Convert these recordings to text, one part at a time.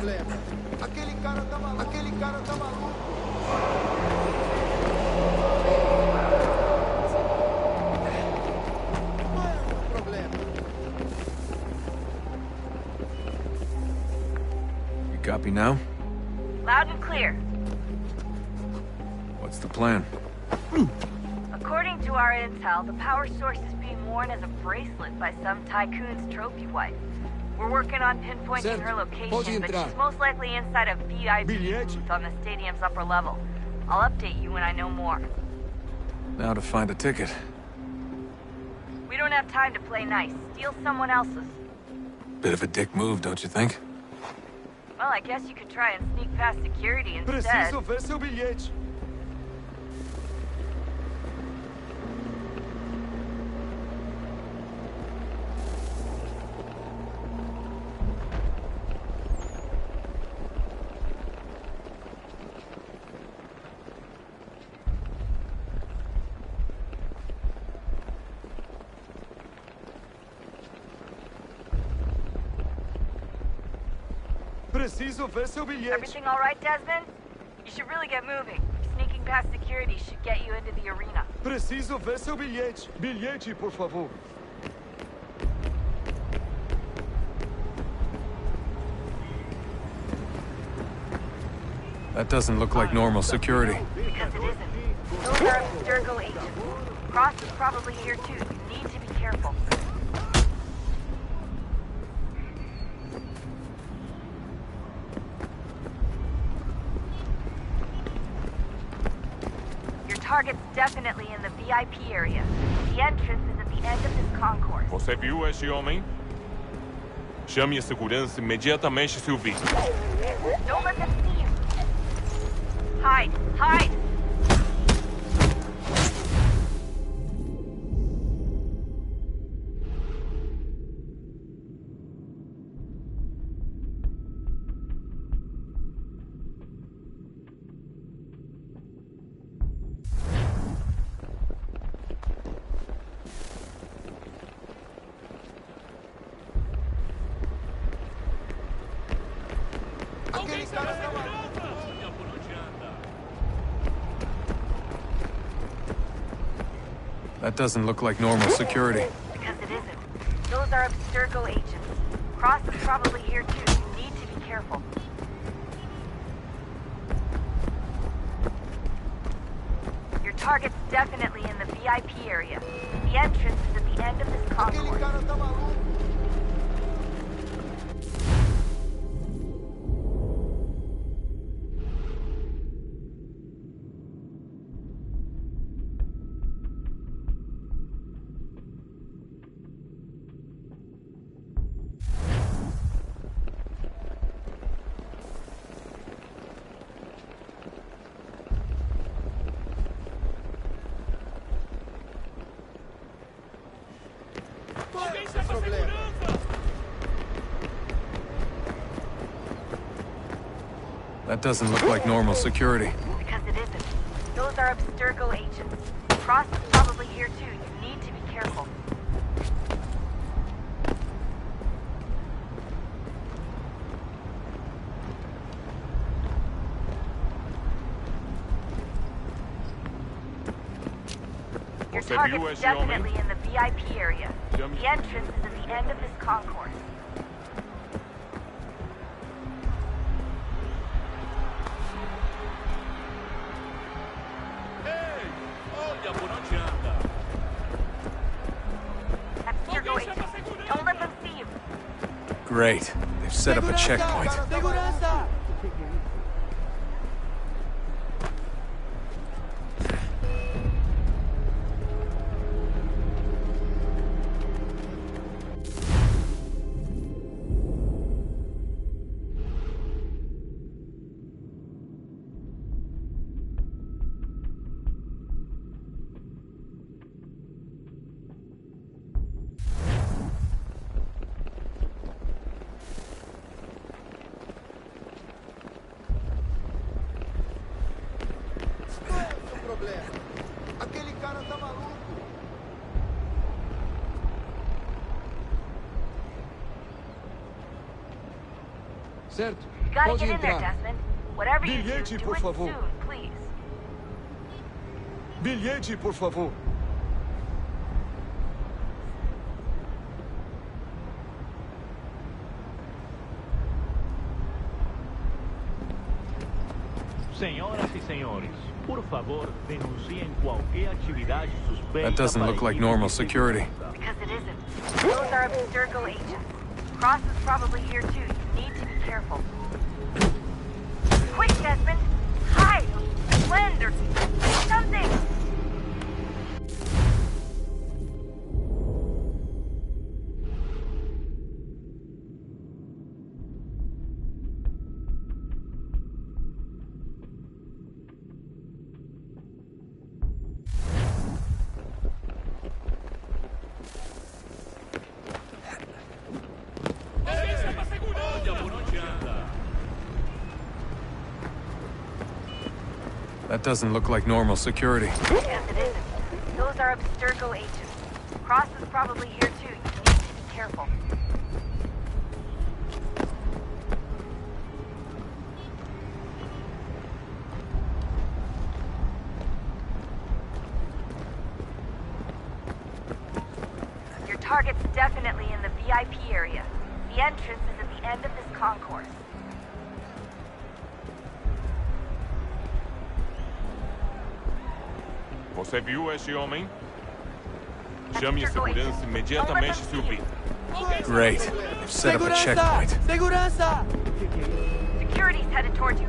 problema? Aquele cara tá maluco. Aquele cara tá maluco. Qual é o problema? You copy now? Loud and clear. What's the plan? According to our intel, the power source is being worn as a bracelet by some tycoon's trophy wife. We're working on pinpointing her location, but she's most likely inside a VIP booth on the stadium's upper level. I'll update you when I know more. Now to find a ticket. We don't have time to play nice. Steal someone else's. Bit of a dick move, don't you think? Well, I guess you could try and sneak past security instead. Preciso ver seu bilhete. Preciso ver seu bilhete. Everything all right, Desmond? You should really get moving. Sneaking past security should get you into the arena. Preciso ver seu bilhete. Bilhete, por favor. That doesn't look like normal security. Because it isn't. Those are Abstergo agents. Cross is probably here too. You need to be careful. Your target's definitely in the VIP area. The entrance is at the end of this concourse. Você viu este homem? Chame a segurança imediatamente se o vir. Don't let them see you. Hide! Hide! Aquele cara tá maluco. That doesn't look like normal security. Because it isn't. Those are Abstergo agents. Cross is probably here too. You need to be careful. Your target's definitely in the VIP area. The entrance is at the end of this Aquele concourse. cara tá maluco. Qual é o problema? That doesn't look like normal security. Because it isn't. Those are Abstergo agents. Cross is probably here too. You need to be careful. Your Você viu target's este homem? definitely in the VIP area. The entrance is at the end of this concourse. Ei, olha por onde anda. Abstergo agents. Don't let them see you. Great. They've set up a checkpoint. Segurança! Certo. You gotta Pode get in there, entrar. Desmond. Whatever you Bilhete, do, do por it favor. soon, please. Bilhete, por favor. Senhoras e senhores, por favor, denunciem qualquer atividade suspeita. That doesn't look like normal security. Because it isn't. Those are Abstergo agents. Cross is probably here too. You need to be careful. Quick, Desmond! Hide! Blend or something! That doesn't look like normal security. Because it isn't. Those are Abstergo agents. Cross is probably here too. You need to be careful. Your target's definitely in the VIP area. The entrance is at the end of this concourse. Você viu este homem? Chame a segurança imediatamente se o vir. Great. They've set up a checkpoint. Segurança! Security's headed towards you.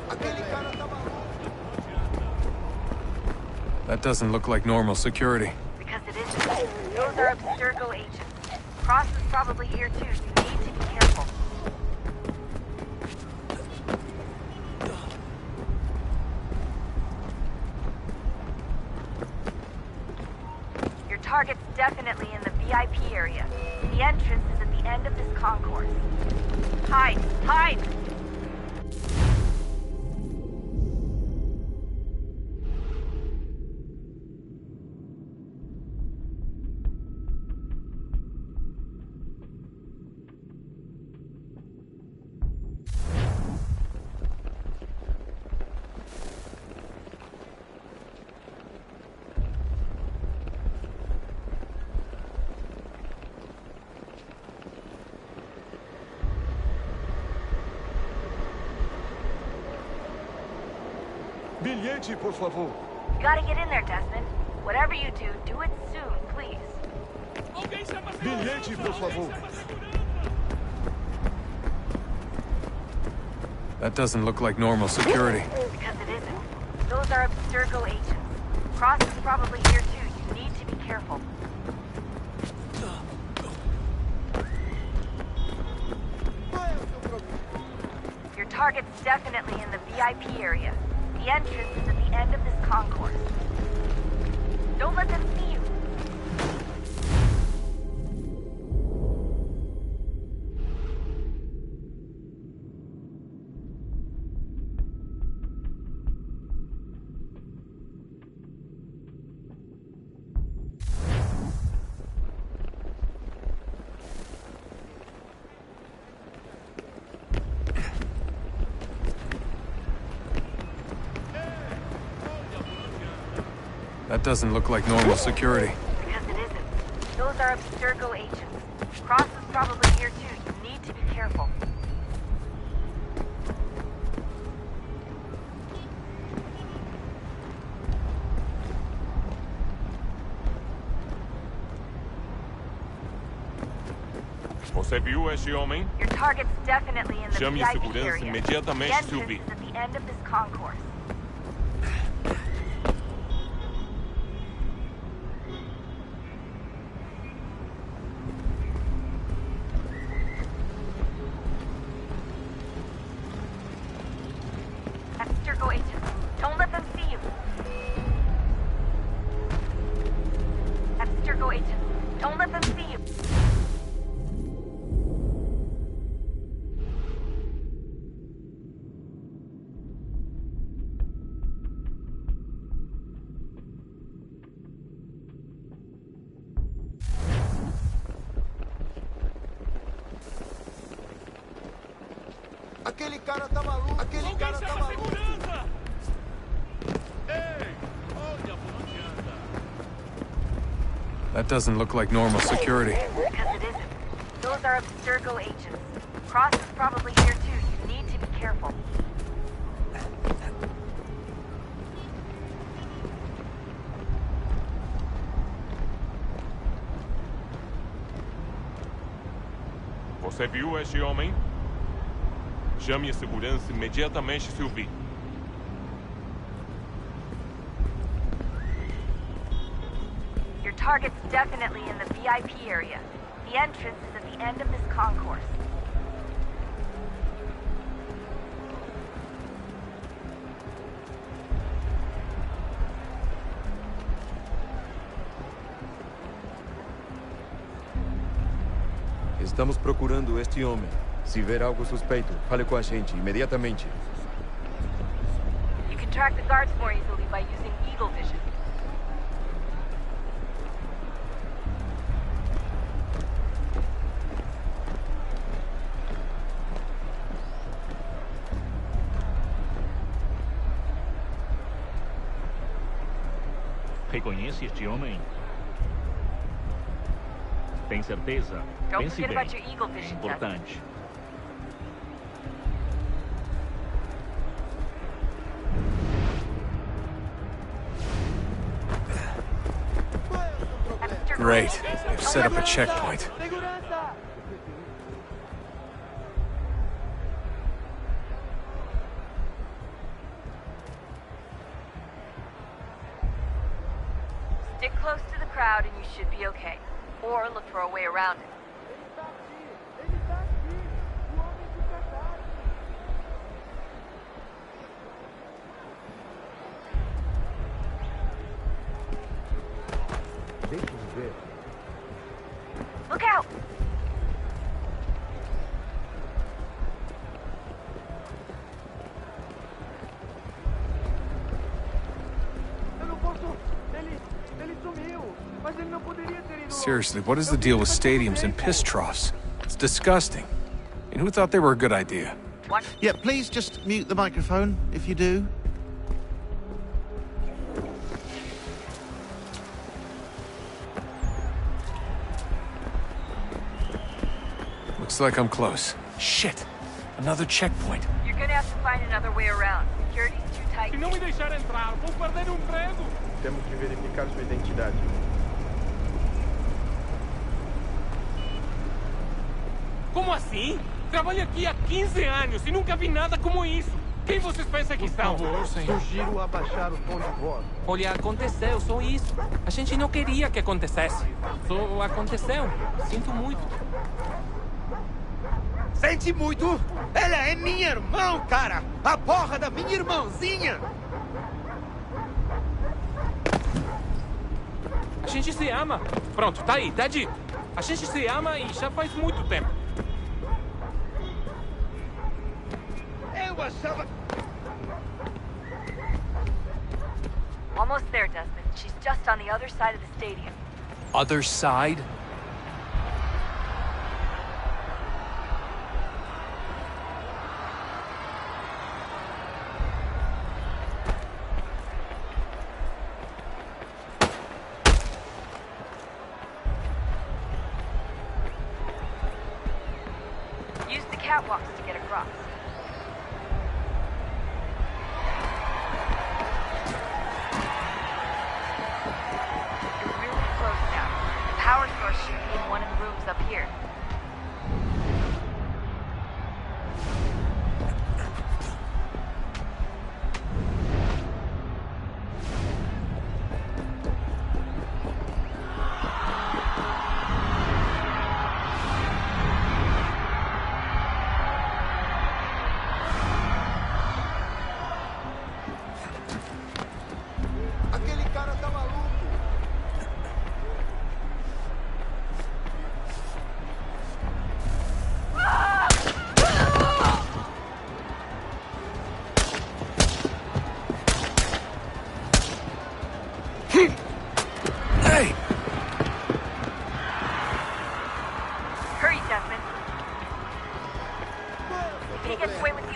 Aquele cara tá maluco. That doesn't look like normal security. Because it isn't. Those are Abstergo agents. Cross is probably here too. You need to be careful. Your target's definitely in the VIP area. The entrance is at the end of this concourse. Hide! Hide! Bilhete, por favor. You gotta get in there, Desmond. Whatever you do, do it soon, please. Bilhete, por favor. That doesn't look like normal security. Because it isn't. Those are Abstergo agents. Cross is probably here too. You need to be careful. Your target's definitely in the VIP area. The entrance is at the end of this concourse. Don't let them see you. That doesn't look like normal security. Because it isn't. Those are Abstergo agents. Cross is probably here too. You need to be careful. Você viu este homem? Your target's definitely in the Chame a VIP segurança area. imediatamente The se o entrance vir. is at the end of this concourse. Abstergo agents. Don't let them see you. Abstergo agents. Don't let them see Aquele cara tá maluco. Aquele Alguém cara tá chama maluco. segurança! Ei, olha por onde anda. That doesn't look like normal security. Because it isn't. Those are Abstergo agents. Cross is probably here too. You need to be careful. Você viu este homem? Chame a segurança imediatamente se o vir. Your target's definitely in the VIP area. The entrance is at the end of this concourse. Estamos procurando este homem. Se ver algo suspeito, fale com a gente imediatamente. You can track the guards more easily by using Eagle Vision. Reconhece este homem? Tem certeza? Don't Pense forget bem. about your Eagle Vision, Tess. Importante. Great. They've set up a checkpoint. Segurança! Stick close to the crowd and you should be okay. Or look for a way around it. Ele tá aqui! Ele tá aqui! O homem de verdade! Deixe-me ver. Look out! Eu não posso... Ele sumiu! Mas ele não poderia ter ido... Seriously, what is the deal with stadiums and piss troughs? It's disgusting. And who thought they were a good idea? Watch. Yeah, please just mute the microphone if you do. Looks like I'm close. Shit! Another checkpoint. You're gonna have to find another way around. Security's too tight. Se não me deixar entrar, vou perder o emprego. Temos que verificar sua identidade. Como assim? Trabalho aqui há 15 anos e nunca vi nada como isso. Quem vocês pensam que são? Sugiro abaixar o tom de voz. Olha, aconteceu, só isso. A gente não queria que acontecesse. Só aconteceu. Sinto muito. Sente muito? Ela é minha irmã, cara! A porra da minha irmãzinha! A gente se ama. Pronto, tá aí, tá dito. A gente se ama e já faz muito tempo. Eu achava... Almost there, Desmond. She's just on the other side of the stadium. Other side? Use the catwalks to get across. You're really close now. The power source should be in one of the rooms up here. Aquele cara tá maluco! Hey! Hurry, Desmond. If he gets away with the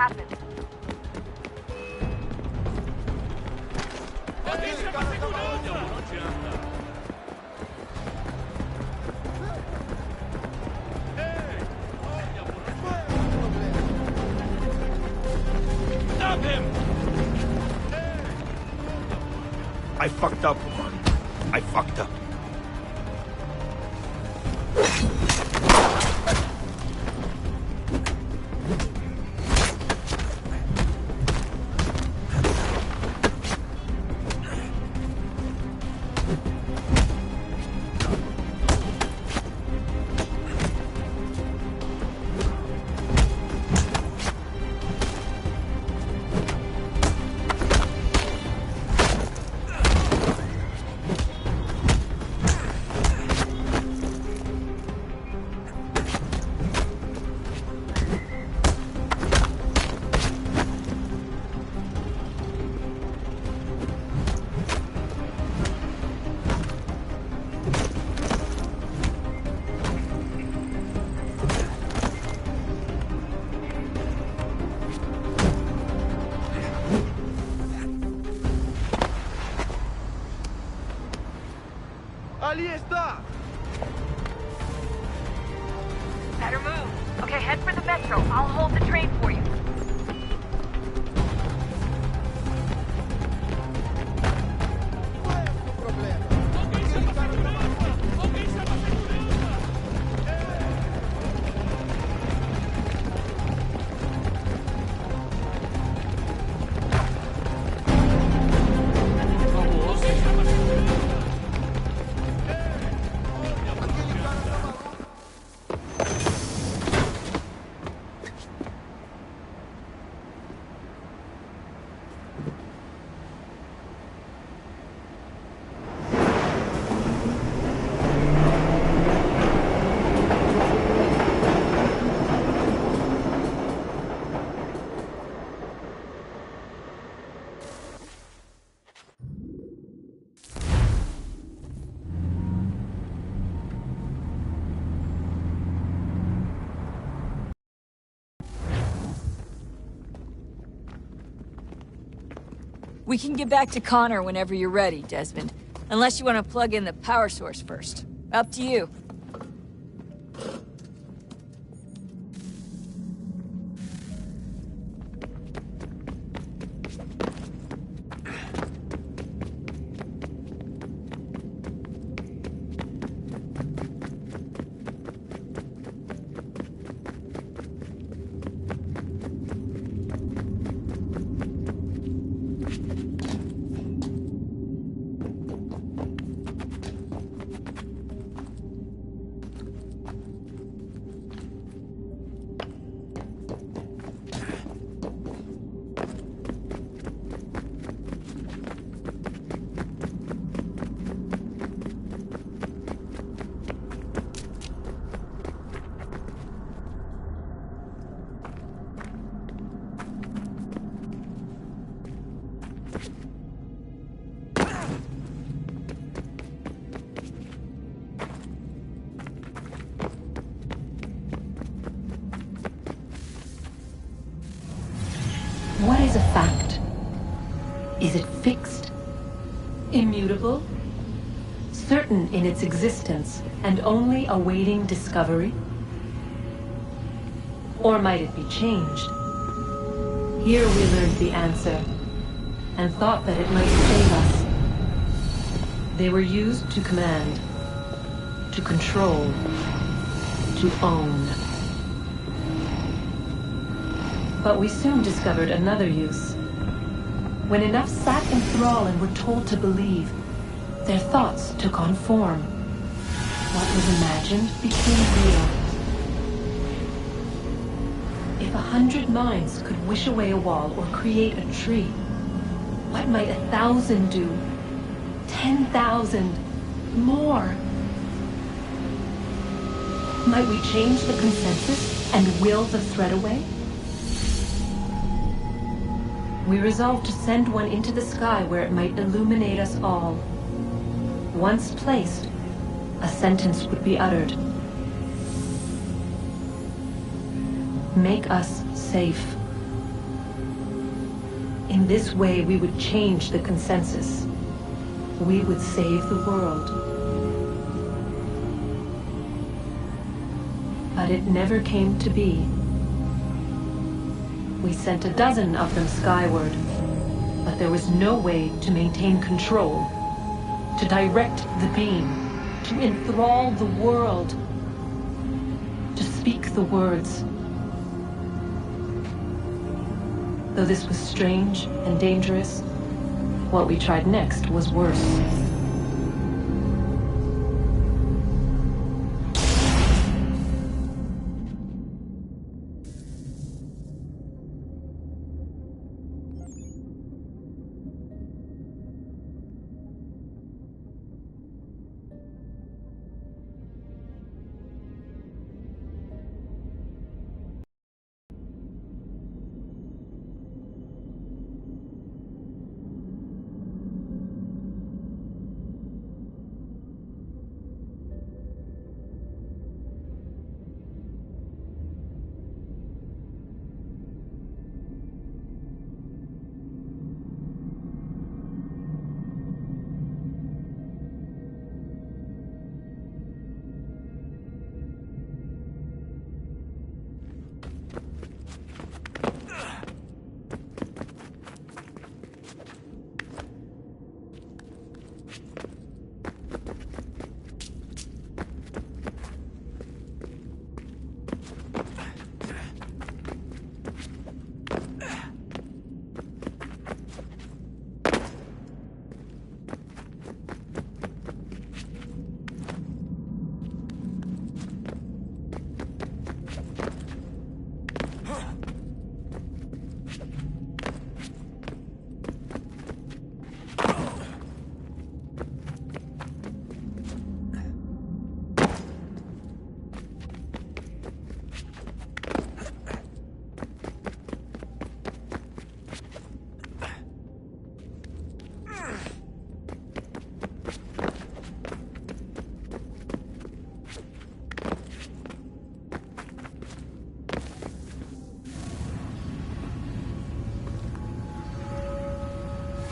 happened. Stop him! I fucked up, Juan. I fucked up. Ali está! Better move. Okay, head for the metro. I'll hold the train for you. We can get back to Connor whenever you're ready, Desmond. Unless you want to plug in the power source first. Up to you. What is a fact? Is it fixed? Immutable? Certain in its existence and only awaiting discovery? Or might it be changed? Here we learned the answer, and thought that it might save us. They were used to command, to control, to own. But we soon discovered another use. When enough sat in thrall and were told to believe, their thoughts took on form. What was imagined became real. If 100 minds could wish away a wall or create a tree, what might 1,000 do? 10,000? More? Might we change the consensus and will the threat away? We resolved to send one into the sky where it might illuminate us all. Once placed, a sentence would be uttered. Make us safe. In this way, we would change the consensus. We would save the world. But it never came to be. We sent a dozen of them skyward, but there was no way to maintain control, to direct the beam, to enthrall the world, to speak the words. Though this was strange and dangerous, what we tried next was worse.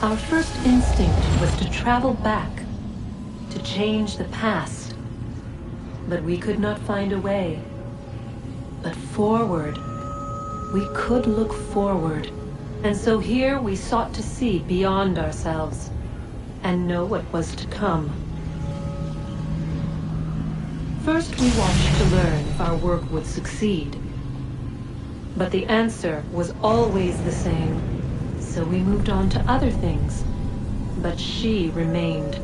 Our first instinct was to travel back, to change the past. But we could not find a way. But forward, we could look forward. And so here we sought to see beyond ourselves and know what was to come. First, we watched to learn if our work would succeed. But the answer was always the same. So we moved on to other things. But she remained.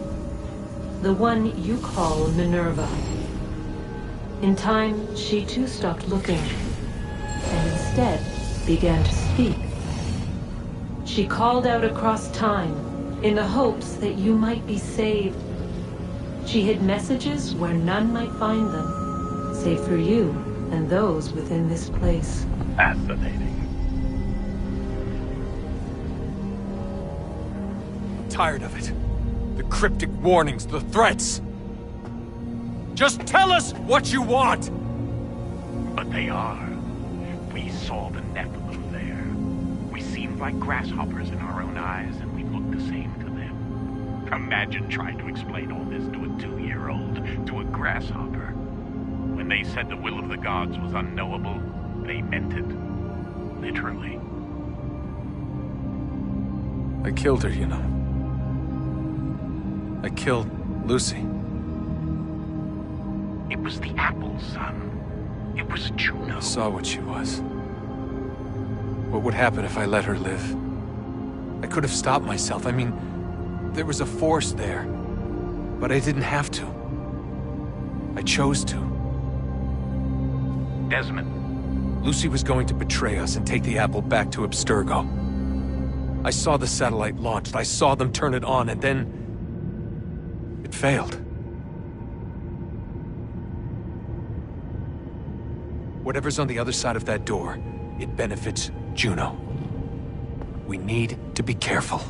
The one you call Minerva. In time, she too stopped looking, and instead began to speak. She called out across time, in the hopes that you might be saved. She hid messages where none might find them, save for you and those within this place. Fascinating. Tired of it. The cryptic warnings, the threats. Just tell us what you want! But they are. We saw the Nephilim there. We seemed like grasshoppers in our own eyes, and we looked the same to them. Imagine trying to explain all this to a 2-year-old, to a grasshopper. When they said the will of the gods was unknowable, they meant it. Literally. I killed her, you know. I killed Lucy. It was the apple, son. It was Juno. I saw what she was. What would happen if I let her live? I could have stopped myself. I mean, there was a force there. But I didn't have to. I chose to. Desmond. Lucy was going to betray us and take the apple back to Abstergo. I saw the satellite launched. I saw them turn it on, and then it failed. Whatever's on the other side of that door, it benefits Juno. We need to be careful.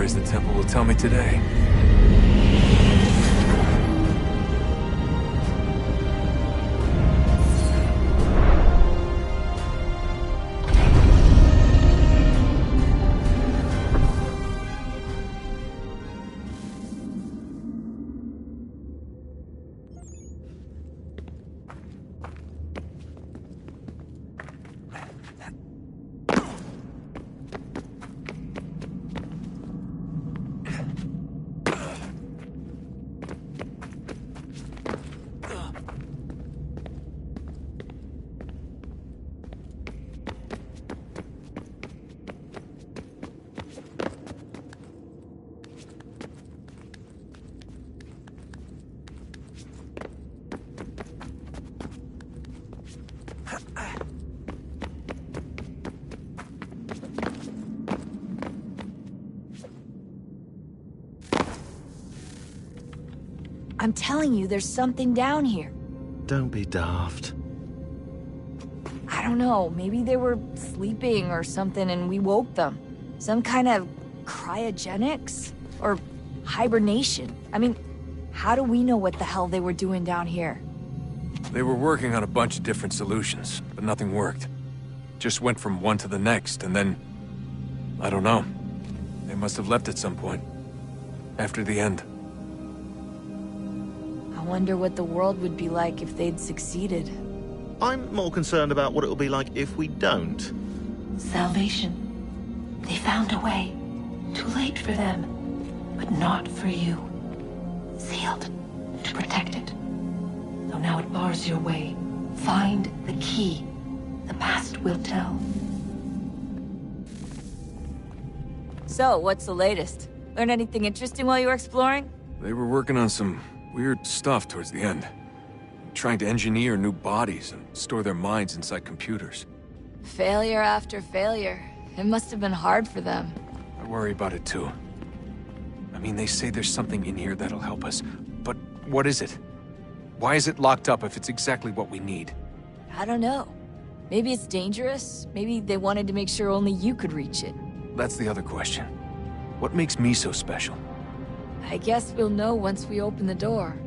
The temple will tell me today. I'm telling you, there's something down here. Don't be daft. I don't know, maybe they were sleeping or something and we woke them. Some kind of cryogenics? Or hibernation? I mean, how do we know what the hell they were doing down here? They were working on a bunch of different solutions, but nothing worked. Just went from one to the next, and then... I don't know. They must have left at some point. After the end. I wonder what the world would be like if they'd succeeded. I'm more concerned about what it'll be like if we don't. Salvation. They found a way. Too late for them, but not for you. Sealed to protect it. Though now it bars your way. Find the key. The past will tell. So, what's the latest? Learn anything interesting while you were exploring? They were working on some weird stuff towards the end. Trying to engineer new bodies and store their minds inside computers. Failure after failure. It must have been hard for them. I worry about it too. I mean, they say there's something in here that'll help us, but what is it? Why is it locked up if it's exactly what we need? I don't know. Maybe it's dangerous. Maybe they wanted to make sure only you could reach it. That's the other question. What makes me so special? I guess we'll know once we open the door.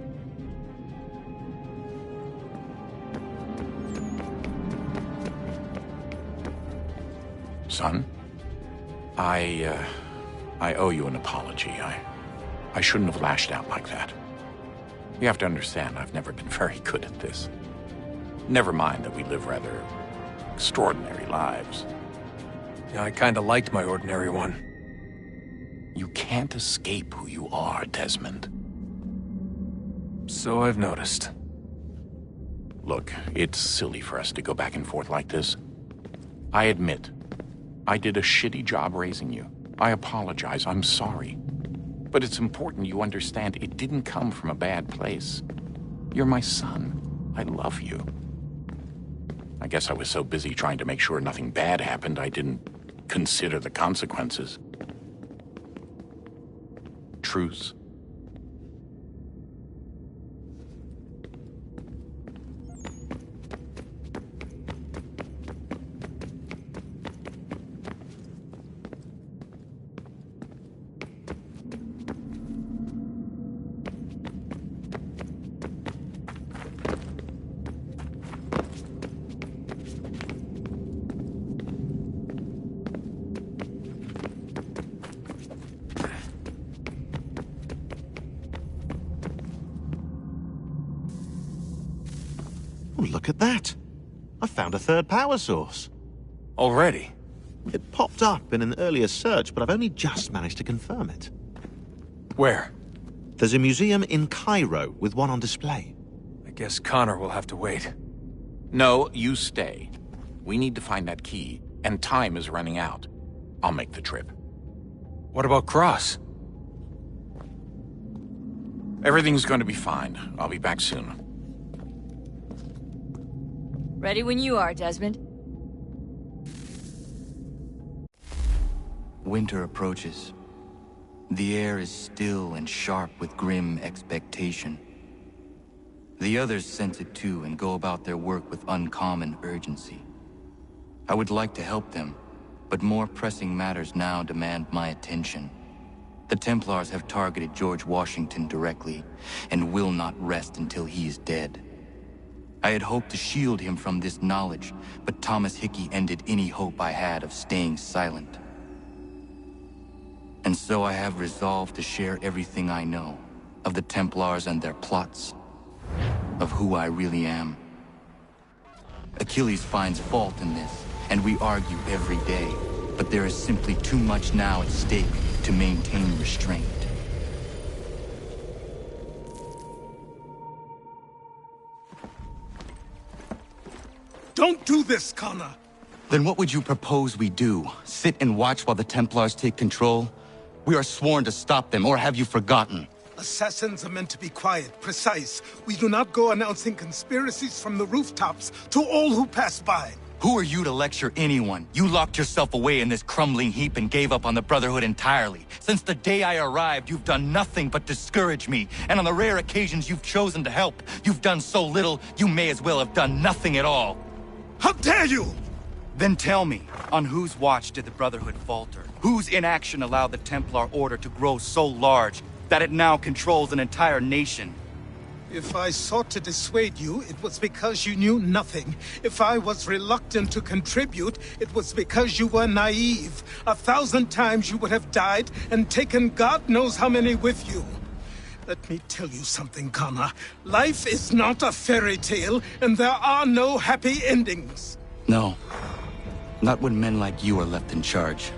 Son, I owe you an apology. I shouldn't have lashed out like that. You have to understand, I've never been very good at this. Never mind that we live rather extraordinary lives. Yeah, I kinda liked my ordinary one. You can't escape who you are, Desmond. So I've noticed. Look, it's silly for us to go back and forth like this. I admit, I did a shitty job raising you. I apologize, I'm sorry. But it's important you understand it didn't come from a bad place. You're my son. I love you. I guess I was so busy trying to make sure nothing bad happened, I didn't consider the consequences. Truce. look at that. I found a third power source. Already? It popped up in an earlier search, but I've only just managed to confirm it. Where? There's a museum in Cairo with one on display. I guess Connor will have to wait. No, you stay. We need to find that key, and time is running out. I'll make the trip. What about Cross? Everything's going to be fine. I'll be back soon. Ready when you are, Desmond. Winter approaches. The air is still and sharp with grim expectation. The others sense it too and go about their work with uncommon urgency. I would like to help them, but more pressing matters now demand my attention. The Templars have targeted George Washington directly, and will not rest until he is dead. I had hoped to shield him from this knowledge, but Thomas Hickey ended any hope I had of staying silent. And so I have resolved to share everything I know, of the Templars and their plots, of who I really am. Achilles finds fault in this, and we argue every day, but there is simply too much now at stake to maintain restraint. Don't do this, Connor! Then what would you propose we do? Sit and watch while the Templars take control? We are sworn to stop them, or have you forgotten? Assassins are meant to be quiet, precise. We do not go announcing conspiracies from the rooftops to all who pass by. Who are you to lecture anyone? You locked yourself away in this crumbling heap and gave up on the Brotherhood entirely. Since the day I arrived, you've done nothing but discourage me. And on the rare occasions you've chosen to help, you've done so little, you may as well have done nothing at all. How dare you! Then tell me, on whose watch did the Brotherhood falter? Whose inaction allowed the Templar Order to grow so large that it now controls an entire nation? If I sought to dissuade you, it was because you knew nothing. If I was reluctant to contribute, it was because you were naive. 1,000 times you would have died and taken God knows how many with you. Let me tell you something, Connor. Life is not a fairy tale, and there are no happy endings. No. Not when men like you are left in charge.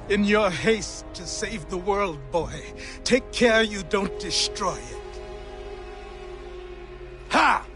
In your haste to save the world, boy, take care you don't destroy it. Ha!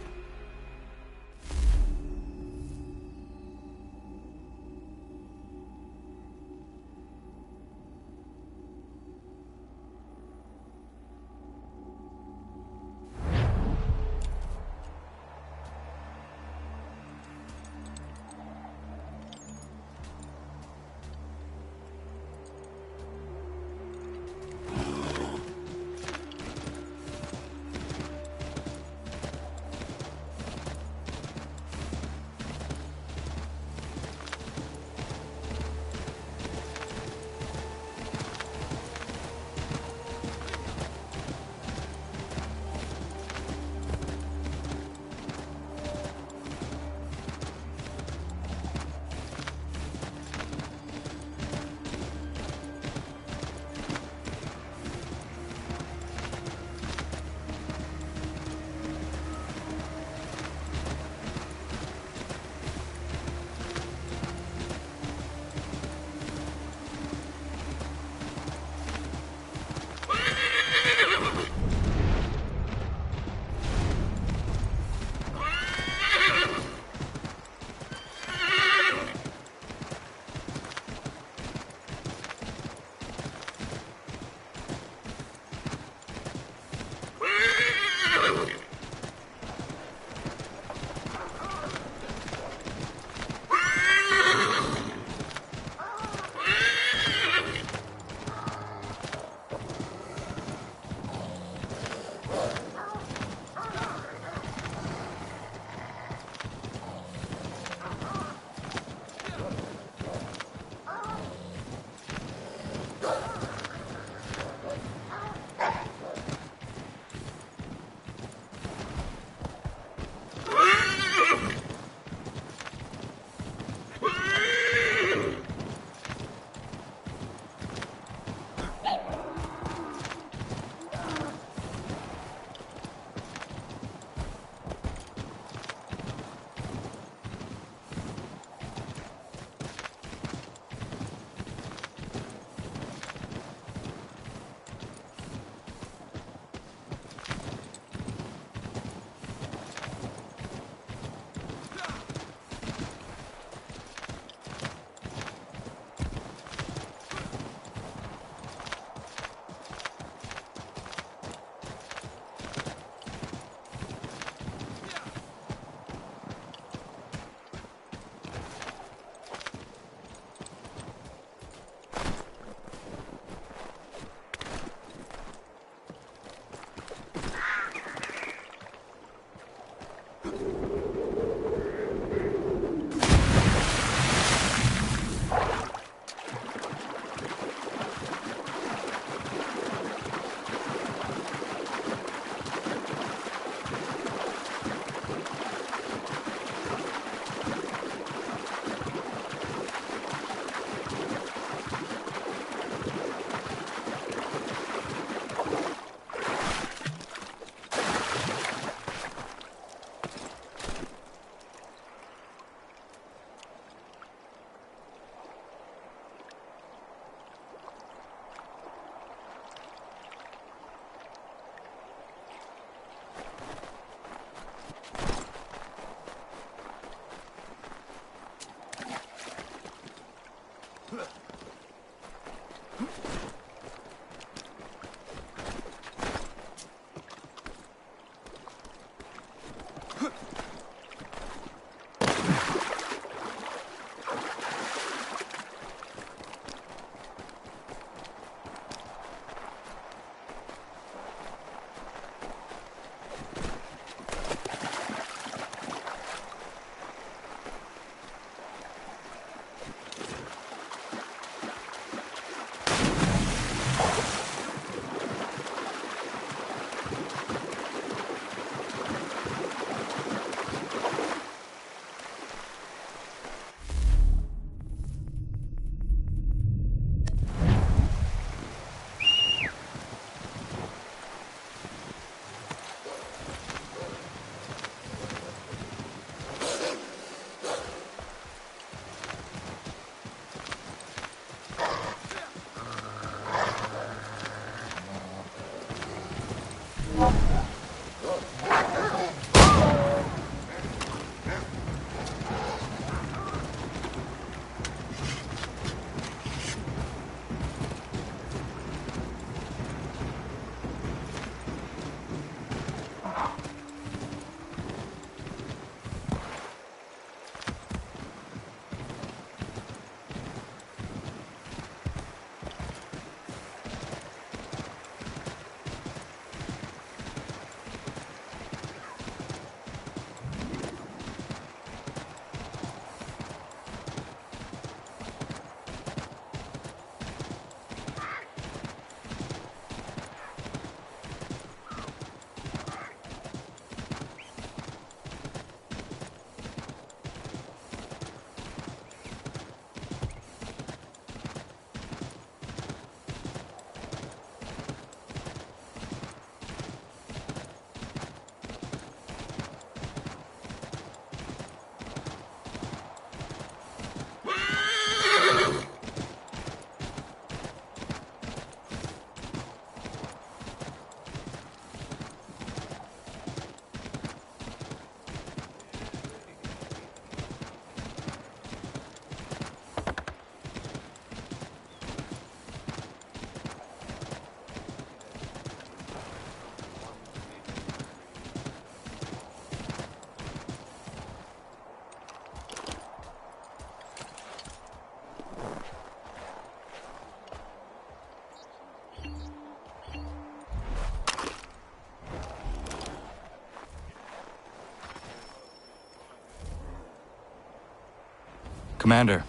Commander.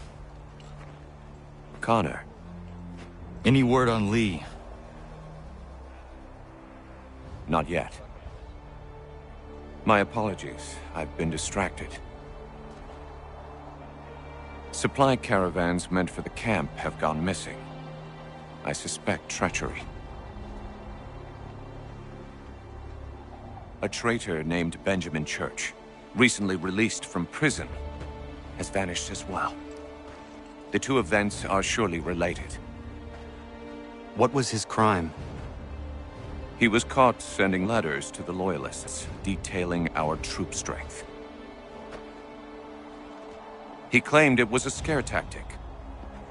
Connor. Any word on Lee? Not yet. My apologies. I've been distracted. Supply caravans meant for the camp have gone missing. I suspect treachery. A traitor named Benjamin Church, recently released from prison, has vanished as well. The two events are surely related. What was his crime? He was caught sending letters to the Loyalists, detailing our troop strength. He claimed it was a scare tactic,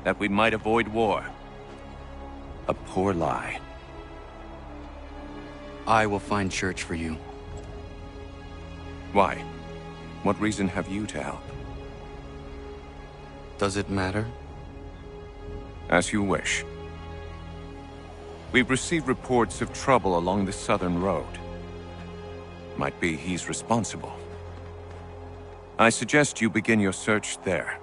that we might avoid war. A poor lie. I will find Church for you. Why? What reason have you to help? Does it matter? As you wish. We've received reports of trouble along the southern road. Might be he's responsible. I suggest you begin your search there.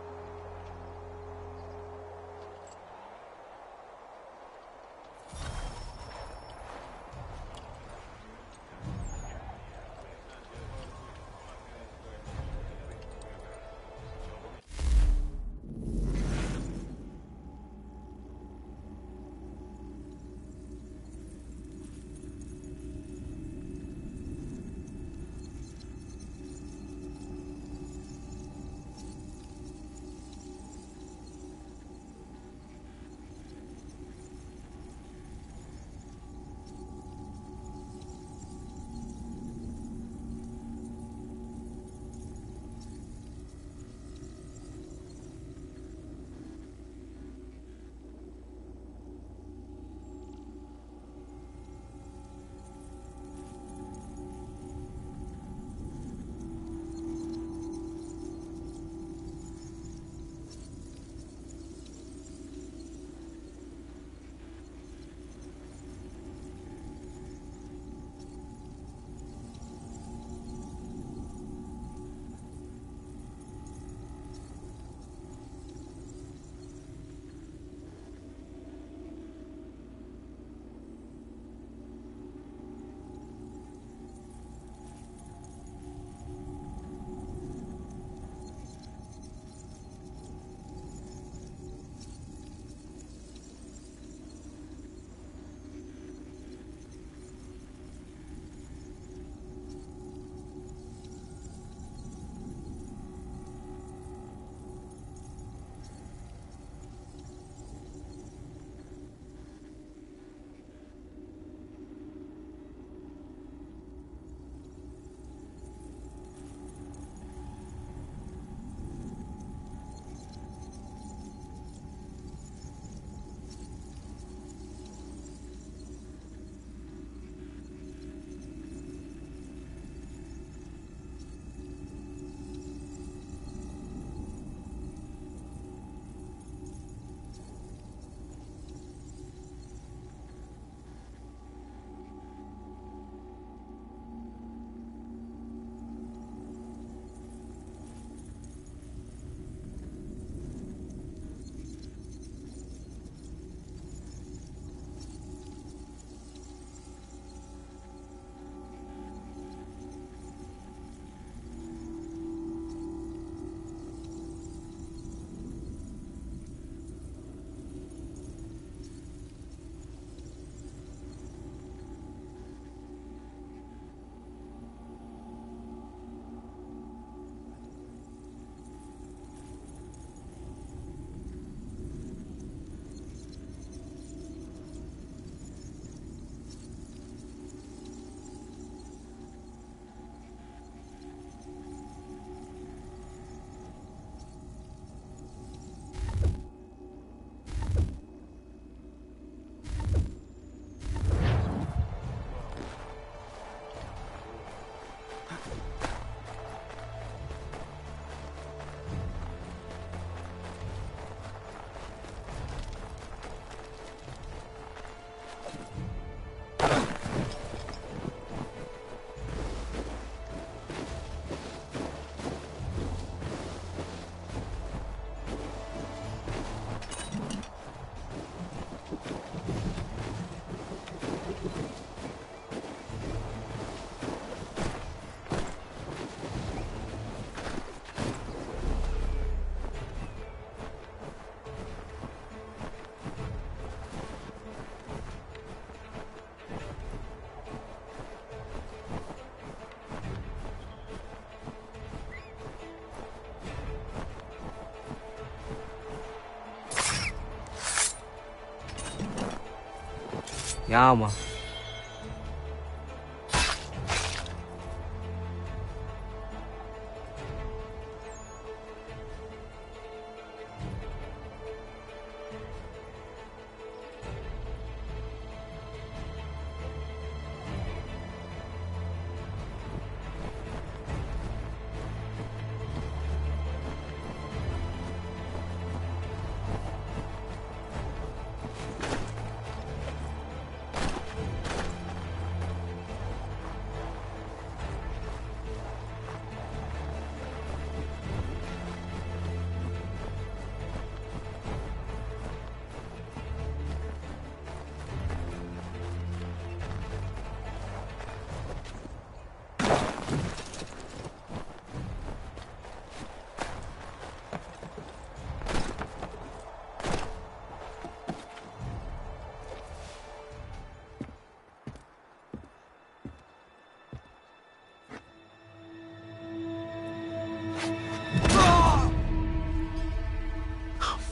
Yeah, man.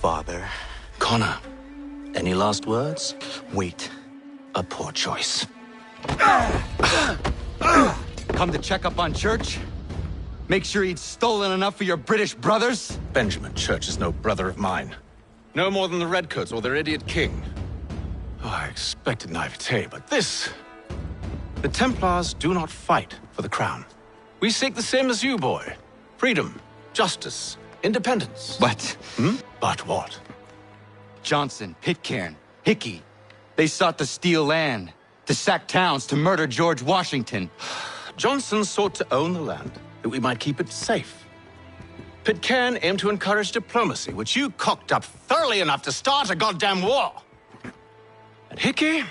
Father. Connor, any last words? Wait. A poor choice. Come to check up on Church? Make sure he'd stolen enough for your British brothers? Benjamin Church is no brother of mine. No more than the Redcoats or their idiot king. Oh, I expected naivete, but this... The Templars do not fight for the crown. We seek the same as you, boy. Freedom, justice, independence. But... But what? Johnson, Pitcairn, Hickey. They sought to steal land, to sack towns, to murder George Washington. Johnson sought to own the land, that we might keep it safe. Pitcairn aimed to encourage diplomacy, which you cocked up thoroughly enough to start a goddamn war. And Hickey?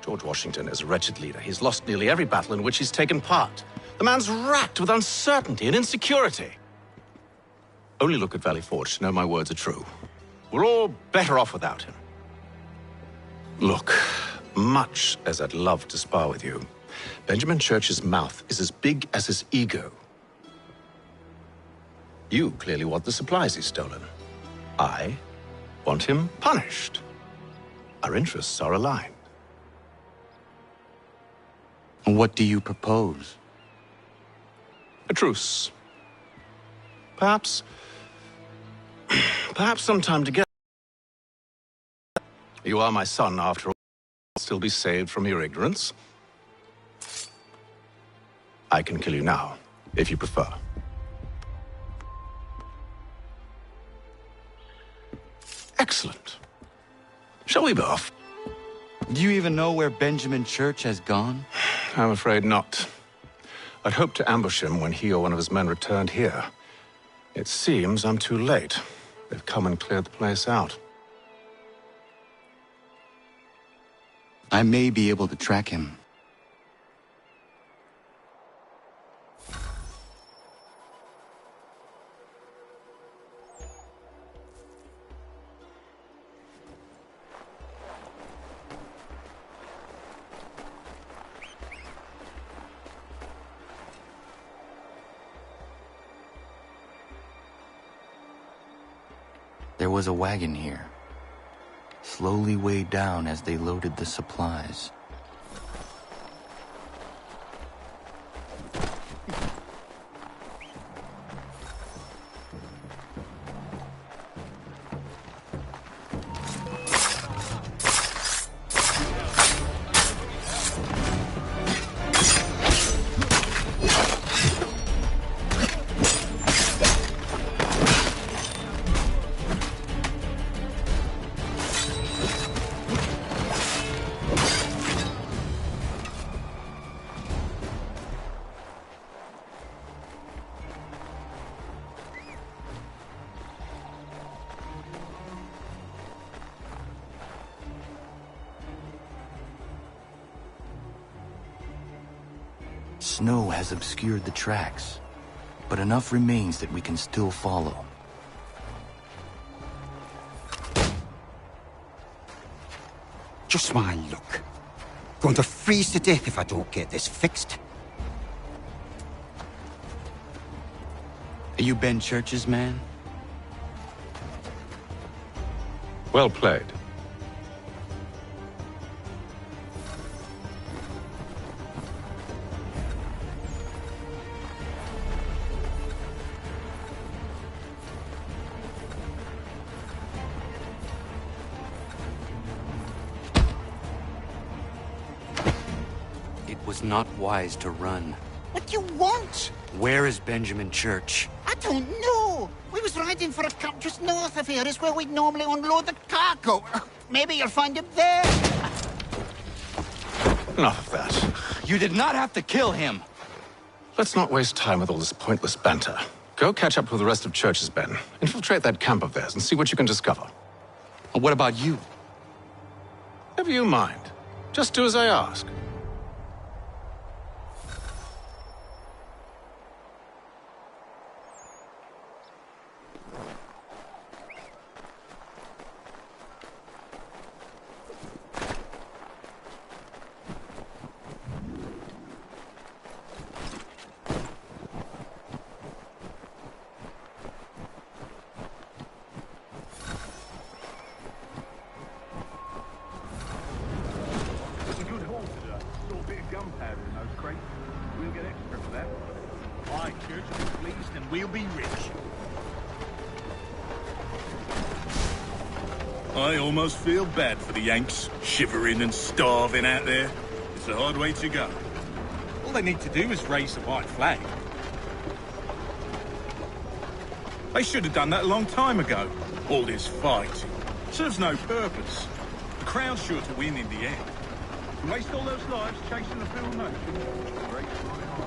George Washington is a wretched leader. He's lost nearly every battle in which he's taken part. The man's racked with uncertainty and insecurity. Only look at Valley Forge to know my words are true. We're all better off without him. Look, much as I'd love to spar with you, Benjamin Church's mouth is as big as his ego. You clearly want the supplies he's stolen. I want him punished. Our interests are aligned. What do you propose? A truce. Perhaps sometime together. You are my son, after all. I'll still be saved from your ignorance. I can kill you now, if you prefer. Excellent. Shall we be off? Do you even know where Benjamin Church has gone? I'm afraid not. I'd hoped to ambush him when he or one of his men returned here. It seems I'm too late. They've come and cleared the place out. I may be able to track him. There was a wagon here, slowly weighed down as they loaded the supplies. Snow has obscured the tracks, but enough remains that we can still follow. Just my luck. Going to freeze to death if I don't get this fixed. Are you Ben Church's man? Well played. was not wise to run. What do you want? Where is Benjamin Church? I don't know. We was riding for a camp just north of here. It's where we'd normally unload the cargo. Maybe you'll find him there. Enough of that. You did not have to kill him. Let's not waste time with all this pointless banter. Go catch up with the rest of Church's men. Infiltrate that camp of theirs and see what you can discover. And what about you? Never you mind. Just do as I ask. I almost feel bad for the Yanks, shivering and starving out there. It's a hard way to go. All they need to do is raise the white flag. They should have done that a long time ago. All this fighting serves no purpose. The Crown's sure to win in the end. To waste all those lives chasing a field nation. Great flying army.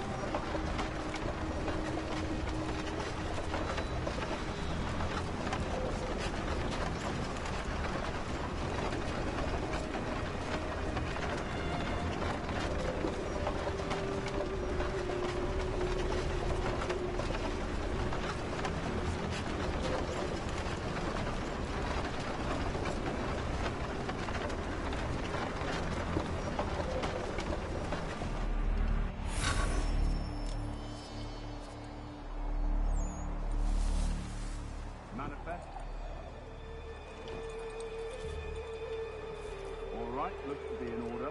Looks to be in order.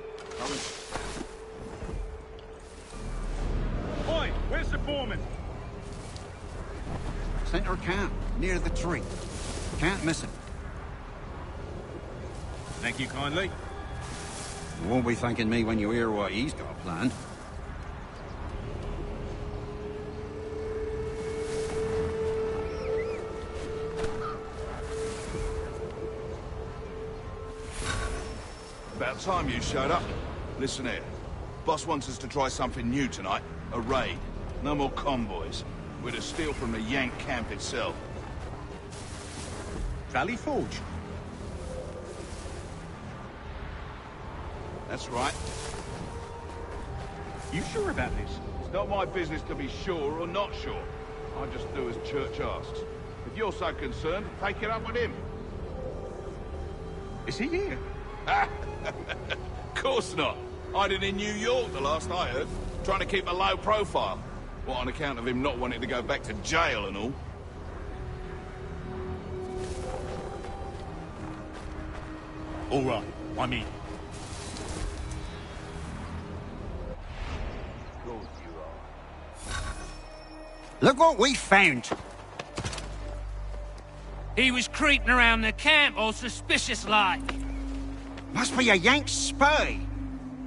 Oi, where's the foreman? Center camp, near the tree. Can't miss him. Thank you kindly. You won't be thanking me when you hear what he's got planned. About time you showed up. Listen here. Boss wants us to try something new tonight. A raid. No more convoys. We're to steal from the Yank camp itself. Valley Forge? That's right. You sure about this? It's not my business to be sure or not sure. I just do as Church asks. If you're so concerned, take it up with him. Is he here? Course not. Hiding in New York, the last I heard. Trying to keep a low profile. What, on account of him not wanting to go back to jail and all? All right, I'm in. Look what we found. He was creeping around the camp all suspicious-like. Must be a Yank spy.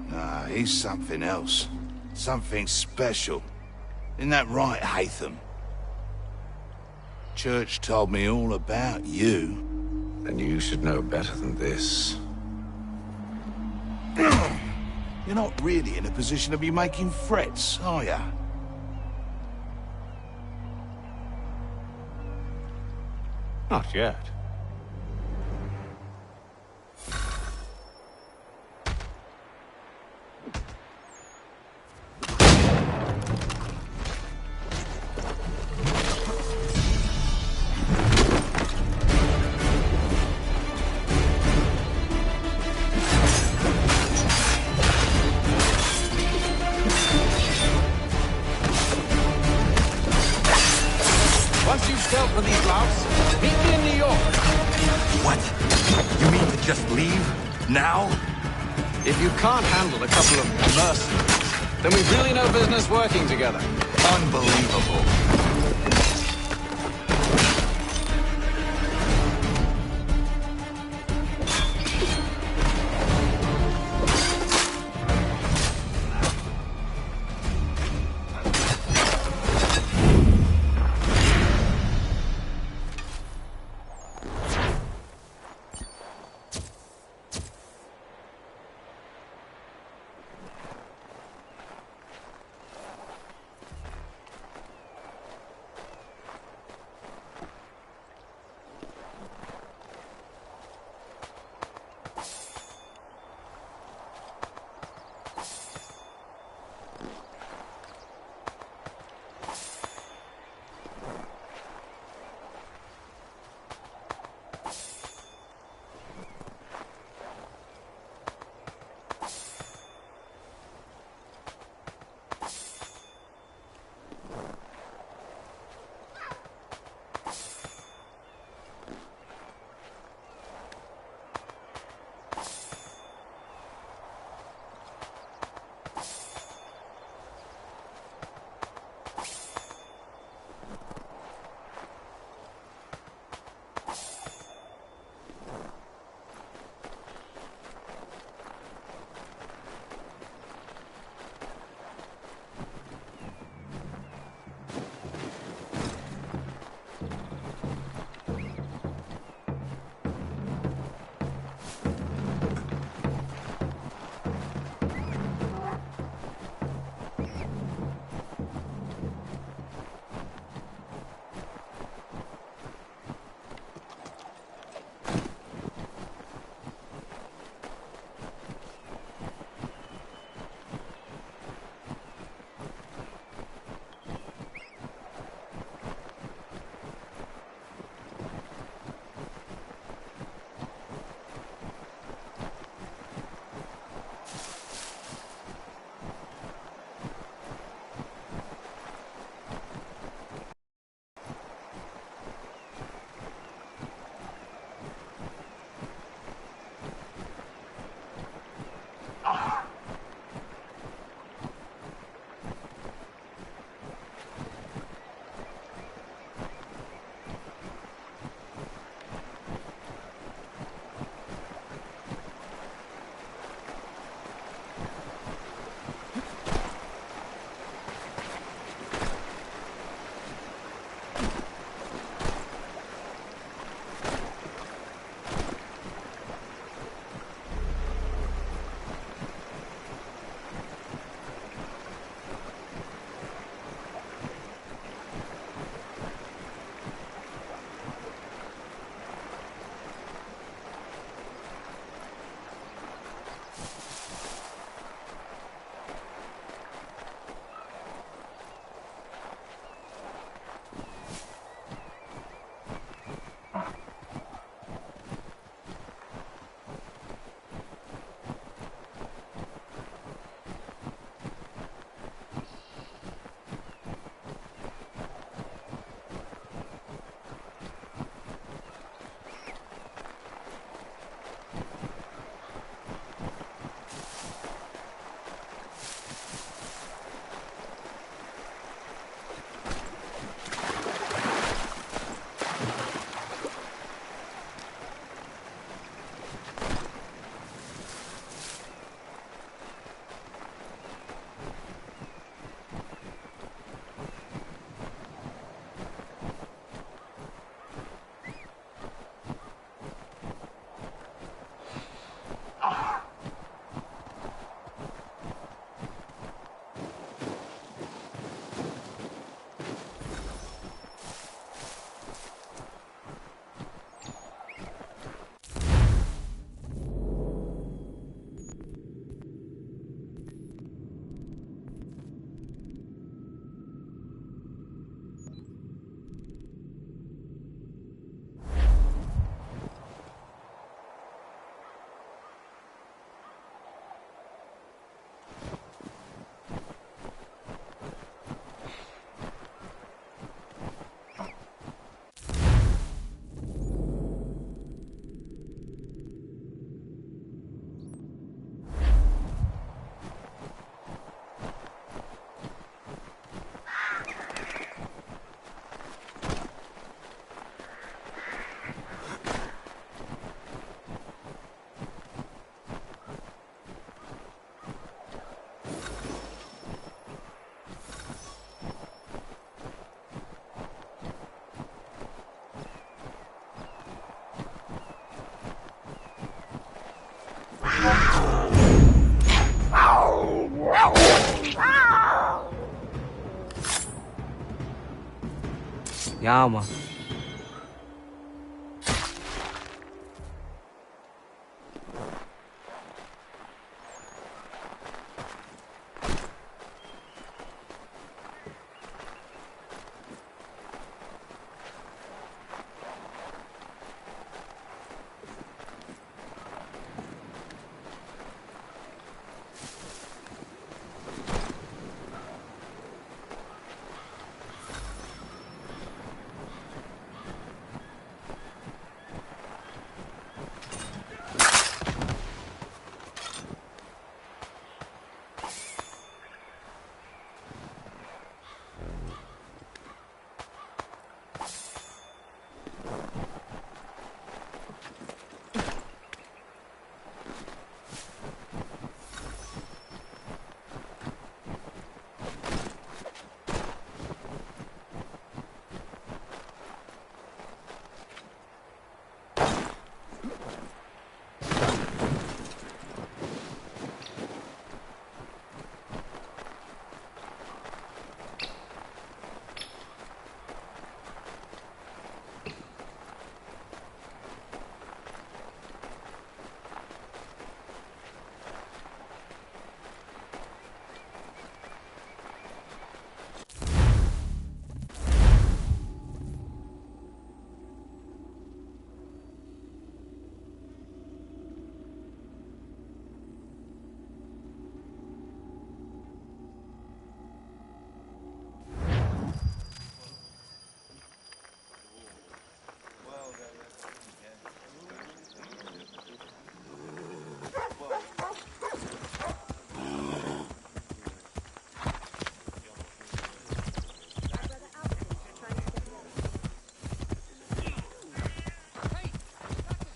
Nah, he's something else. Something special. Isn't that right, Hatham? Church told me all about you. Then you should know better than this. You're not really in a position to be making threats, are ya? Not yet. Once you've dealt with these louts, meet me in New York. What? You mean to just leave? Now? If you can't handle a couple of mercenaries, then we've really no business working together. Unbelievable. Yeah, man.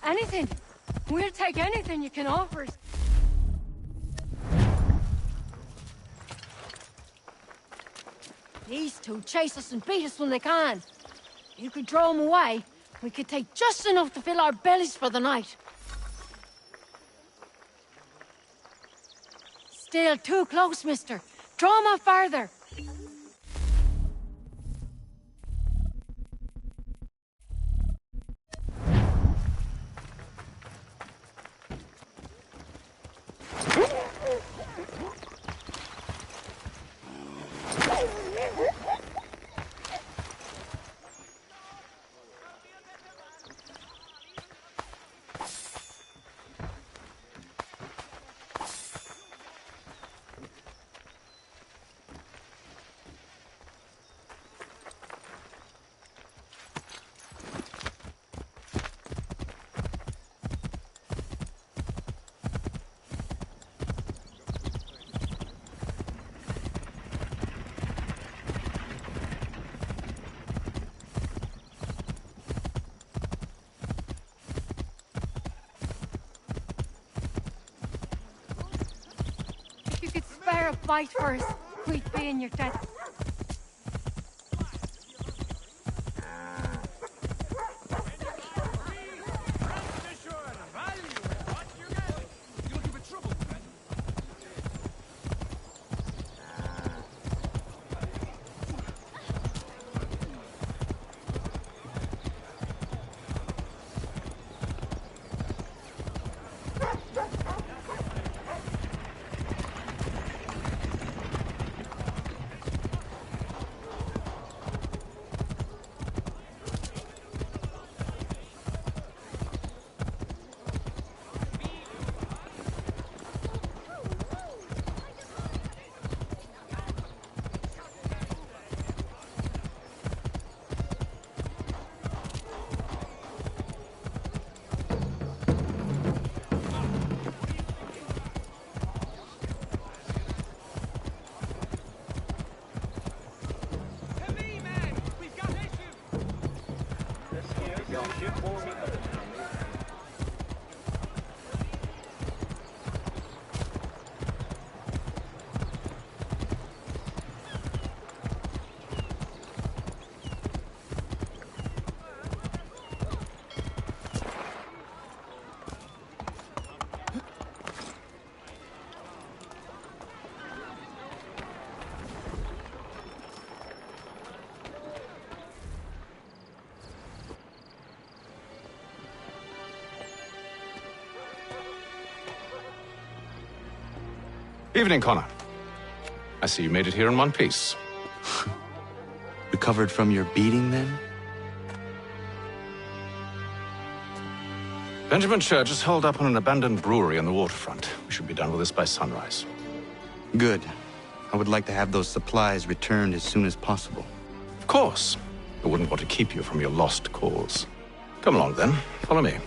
Anything. We'll take anything you can offer us. These two chase us and beat us when they can. You could draw them away. We could take just enough to fill our bellies for the night. Still too close, mister. Draw them out farther. If you could spare a bite for us, we'd be in your debt. Evening, Connor. I see you made it here in one piece. Recovered from your beating, then? Benjamin Church is holed up on an abandoned brewery on the waterfront. We should be done with this by sunrise. Good. I would like to have those supplies returned as soon as possible. Of course. I wouldn't want to keep you from your lost cause. Come along, then. Follow me.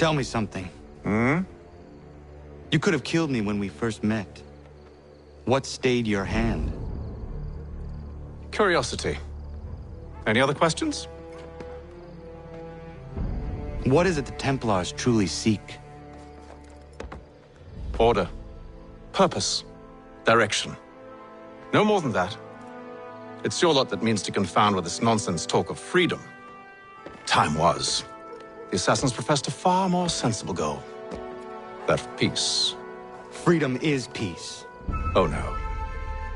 Tell me something. Hmm? You could have killed me when we first met. What stayed your hand? Curiosity. Any other questions? What is it the Templars truly seek? Order. Purpose. Direction. No more than that. It's your lot that means to confound with this nonsense talk of freedom. Time was. The assassins professed a far more sensible goal. That of peace. Freedom is peace. Oh no.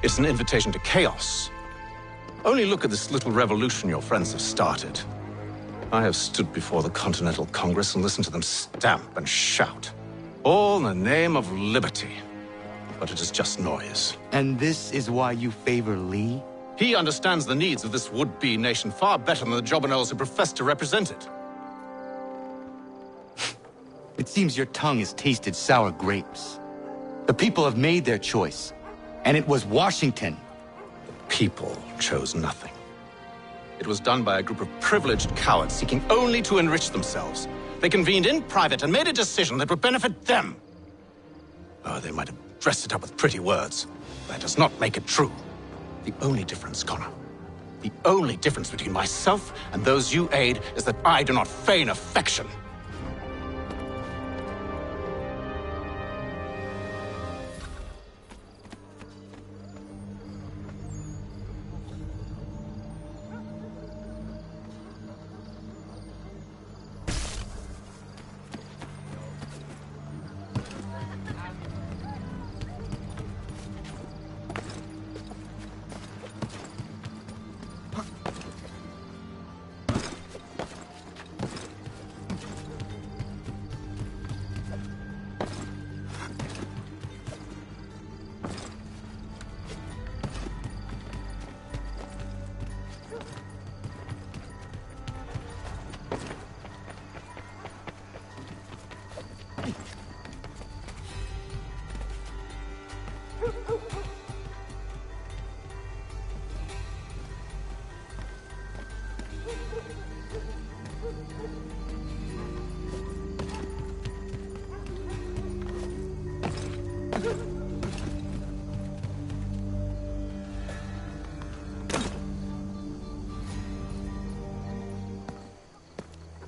It's an invitation to chaos. Only look at this little revolution your friends have started. I have stood before the Continental Congress and listened to them stamp and shout. All in the name of liberty. But it is just noise. And this is why you favor Lee? He understands the needs of this would-be nation far better than the jobberknolls who profess to represent it. It seems your tongue has tasted sour grapes. The people have made their choice, and it was Washington. The people chose nothing. It was done by a group of privileged cowards seeking only to enrich themselves. They convened in private and made a decision that would benefit them. Oh, they might have dressed it up with pretty words. That does not make it true. The only difference, Connor, the only difference between myself and those you aid is that I do not feign affection.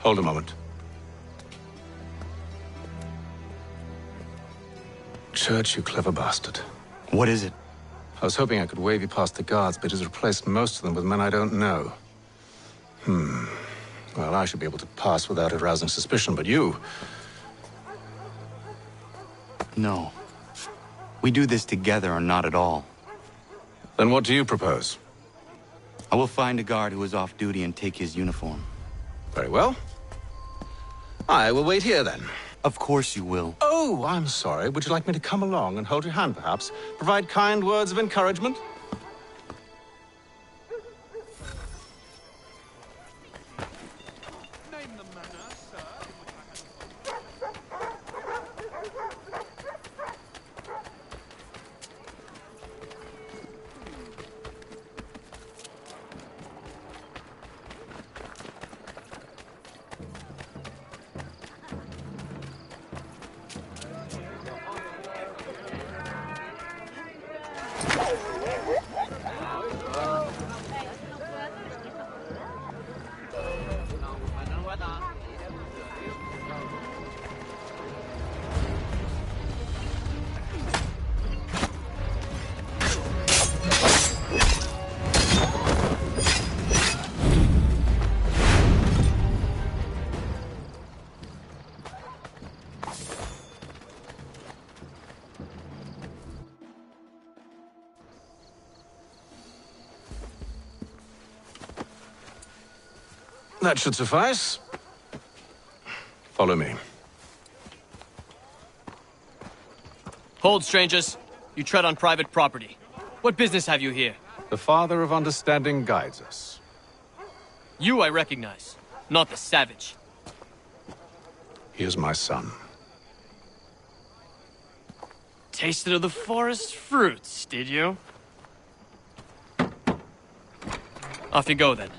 Hold a moment. Church, you clever bastard. What is it? I was hoping I could wave you past the guards, but he's replaced most of them with men I don't know. Well, I should be able to pass without arousing suspicion, but you... No. We do this together or not at all. Then what do you propose? I will find a guard who is off duty and take his uniform. Very well. I will wait here, then. Of course you will. Oh, I'm sorry. Would you like me to come along and hold your hand, perhaps? Provide kind words of encouragement? That should suffice. Follow me. Hold, strangers. You tread on private property. What business have you here? The Father of Understanding guides us. You I recognize, not the savage. He is my son. Tasted of the forest fruits, did you? Off you go, then.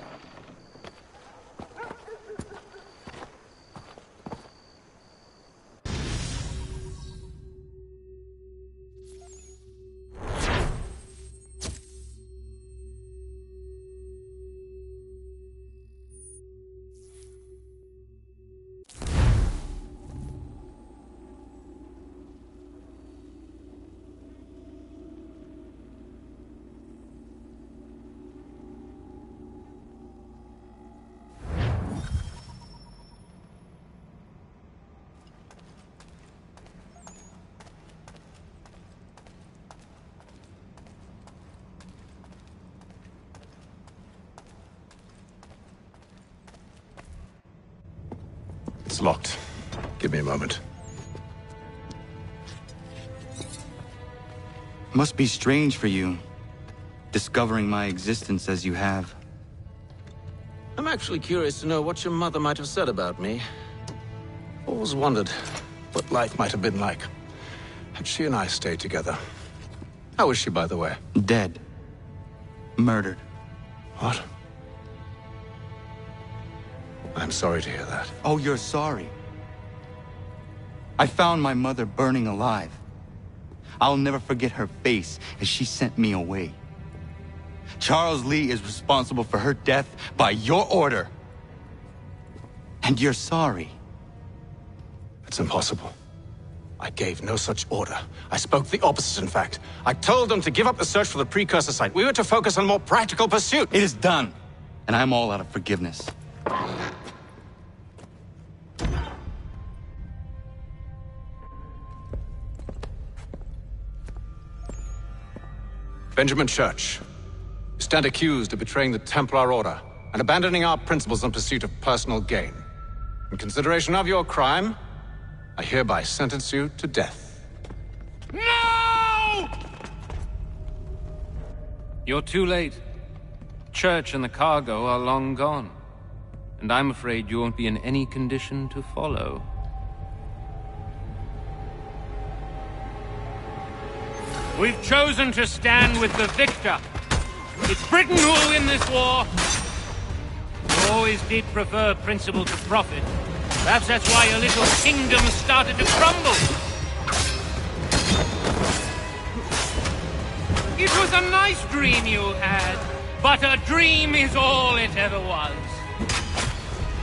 It's locked. Give me a moment. Must be strange for you, discovering my existence as you have. I'm actually curious to know what your mother might have said about me. Always wondered what life might have been like had she and I stayed together. How is she, by the way? Dead. Murdered. What? I'm sorry to hear that. Oh, you're sorry. I found my mother burning alive. I'll never forget her face as she sent me away. Charles Lee is responsible for her death by your order. And you're sorry. It's impossible. I gave no such order. I spoke the opposite, in fact. I told them to give up the search for the precursor site. We were to focus on more practical pursuit. It is done, and I'm all out of forgiveness. Benjamin Church, you stand accused of betraying the Templar Order and abandoning our principles in pursuit of personal gain. In consideration of your crime, I hereby sentence you to death. No! You're too late. Church and the cargo are long gone. And I'm afraid you won't be in any condition to follow. We've chosen to stand with the victor. It's Britain who will win this war. You always did prefer principle to profit. Perhaps that's why your little kingdom started to crumble. It was a nice dream you had, but a dream is all it ever was.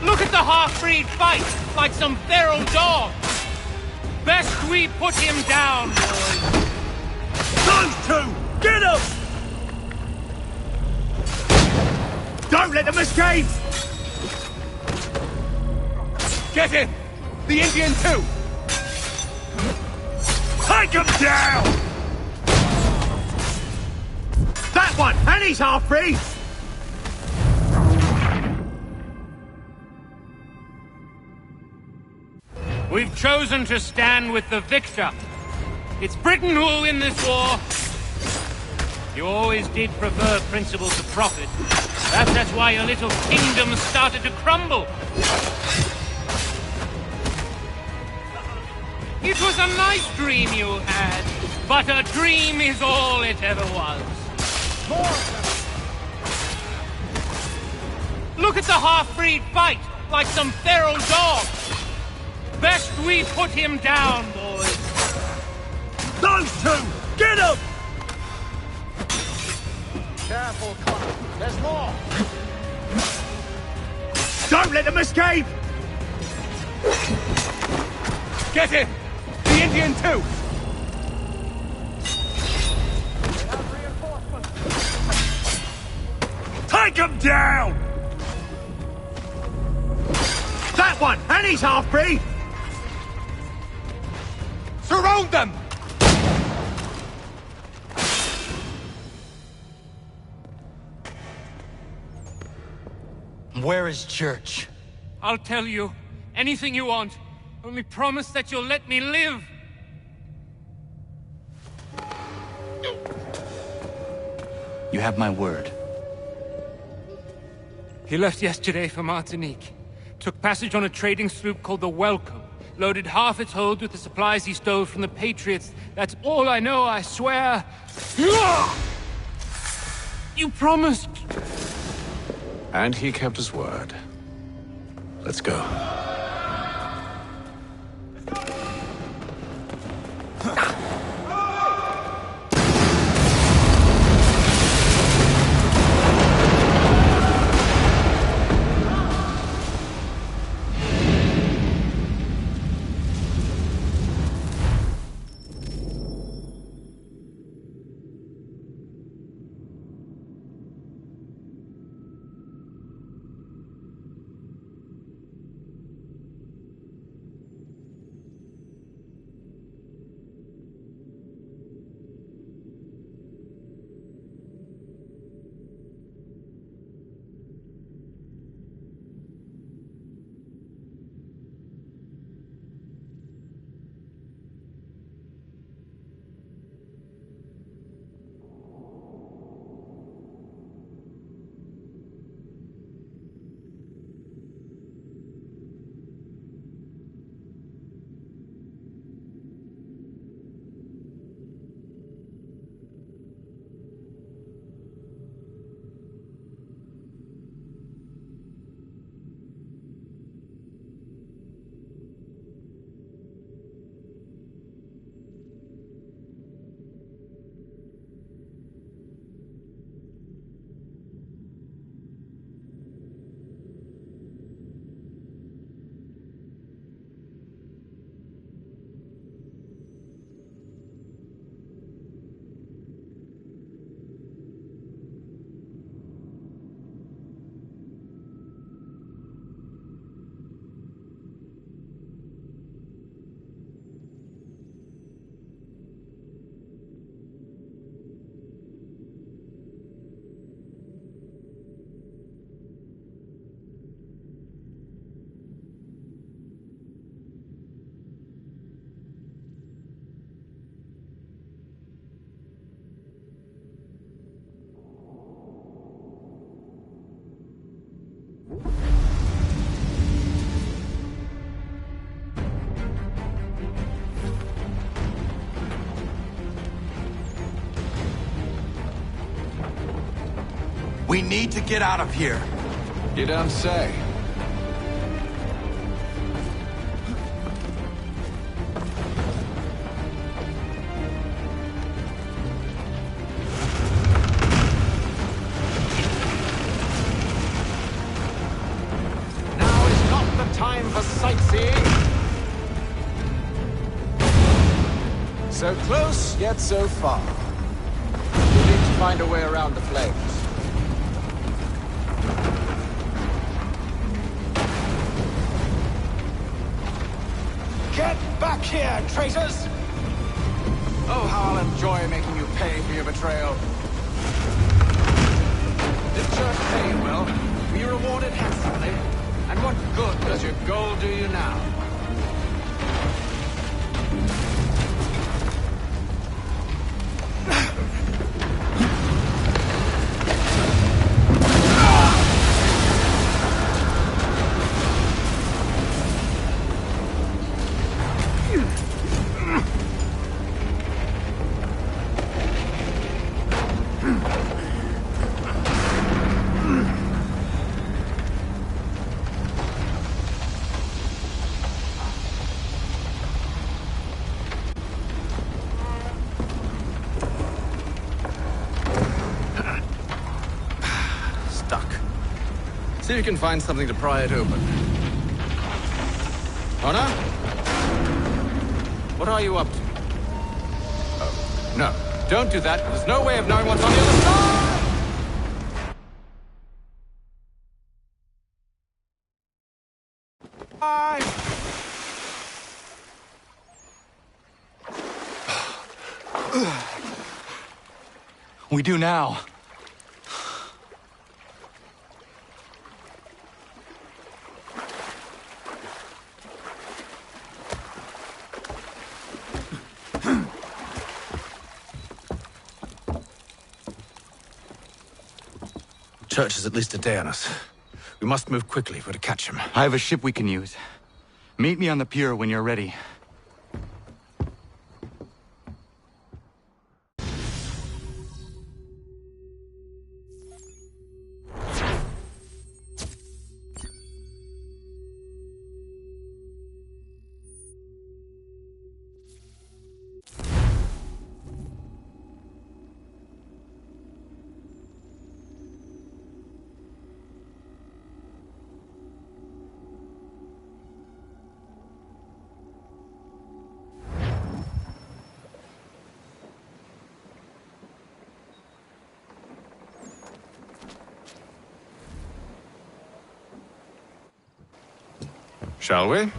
Look at the half-breed fight, like some feral dog. Best we put him down, boys. Those two! Get them! Don't let them escape! Get him! The Indian too! Take him down! That one! And he's half-breed! We've chosen to stand with the victor. It's Britain who will win this war. You always did prefer principle to profit. Perhaps that's why your little kingdom started to crumble. It was a nice dream you had, but a dream is all it ever was. Look at the half-breed fight, like some feral dog. Best we put him down, boys. Those two! Get them! Careful, Connor. There's more. Don't let them escape! Get him! The Indian too! Take him down! That one! And he's half-breed! Surround them! where is Church? I'll tell you. Anything you want. Only promise that you'll let me live. You have my word. He left yesterday for Martinique. Took passage on a trading sloop called the Welcome. Loaded half its hold with the supplies he stole from the Patriots. That's all I know, I swear. You promised. And he kept his word. Let's go. We need to get out of here. You don't say. Now is not the time for sightseeing. So close, yet so far. We need to find a way around the flames. Get back here, traitors! Oh, how I'll enjoy making you pay for your betrayal. Did Church pay you well? Were you rewarded handsomely? And what good does your gold do you now? See if you can find something to pry it open. Honor? What are you up to? Oh, no. Don't do that. There's no way of knowing what's on the other side! We do now. Church is at least a day on us. We must move quickly if we're to catch him. I have a ship we can use. Meet me on the pier when you're ready. Shall we?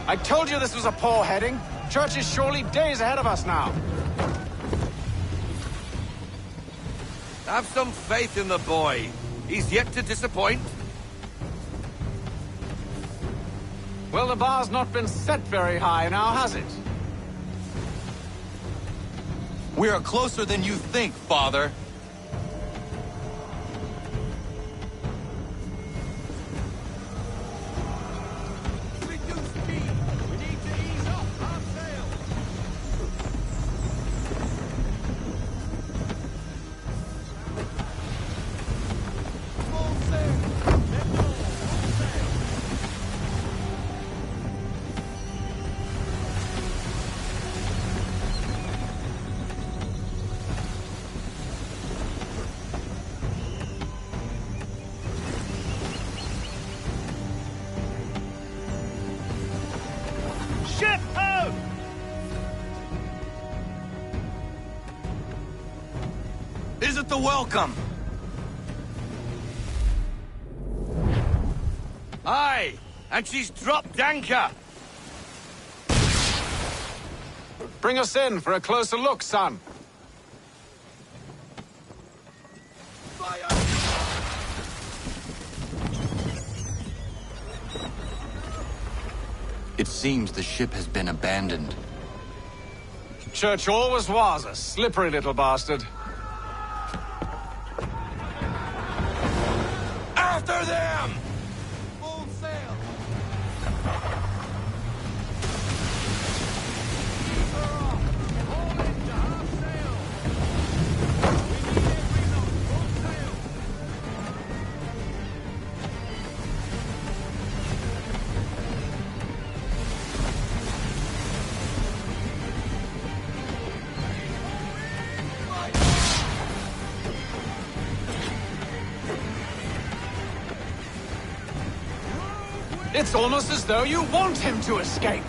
I told you this was a poor heading. Church is surely days ahead of us now. Have some faith in the boy. He's yet to disappoint. Well, the bar's not been set very high now, has it? We are closer than you think, Father. Ship out! Is it the welcome? Aye, and she's dropped anchor. Bring us in for a closer look, son. It seems the ship has been abandoned. Church always was a slippery little bastard. After them! Full sail! It's almost as though you want him to escape.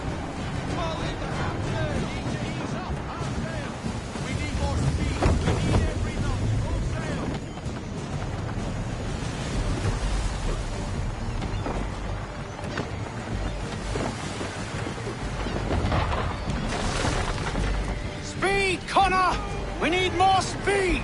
Speed, Connor! We need more speed!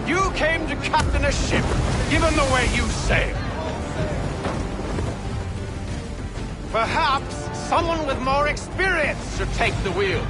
You came to captain a ship, given the way you sail. Perhaps someone with more experience should take the wheel.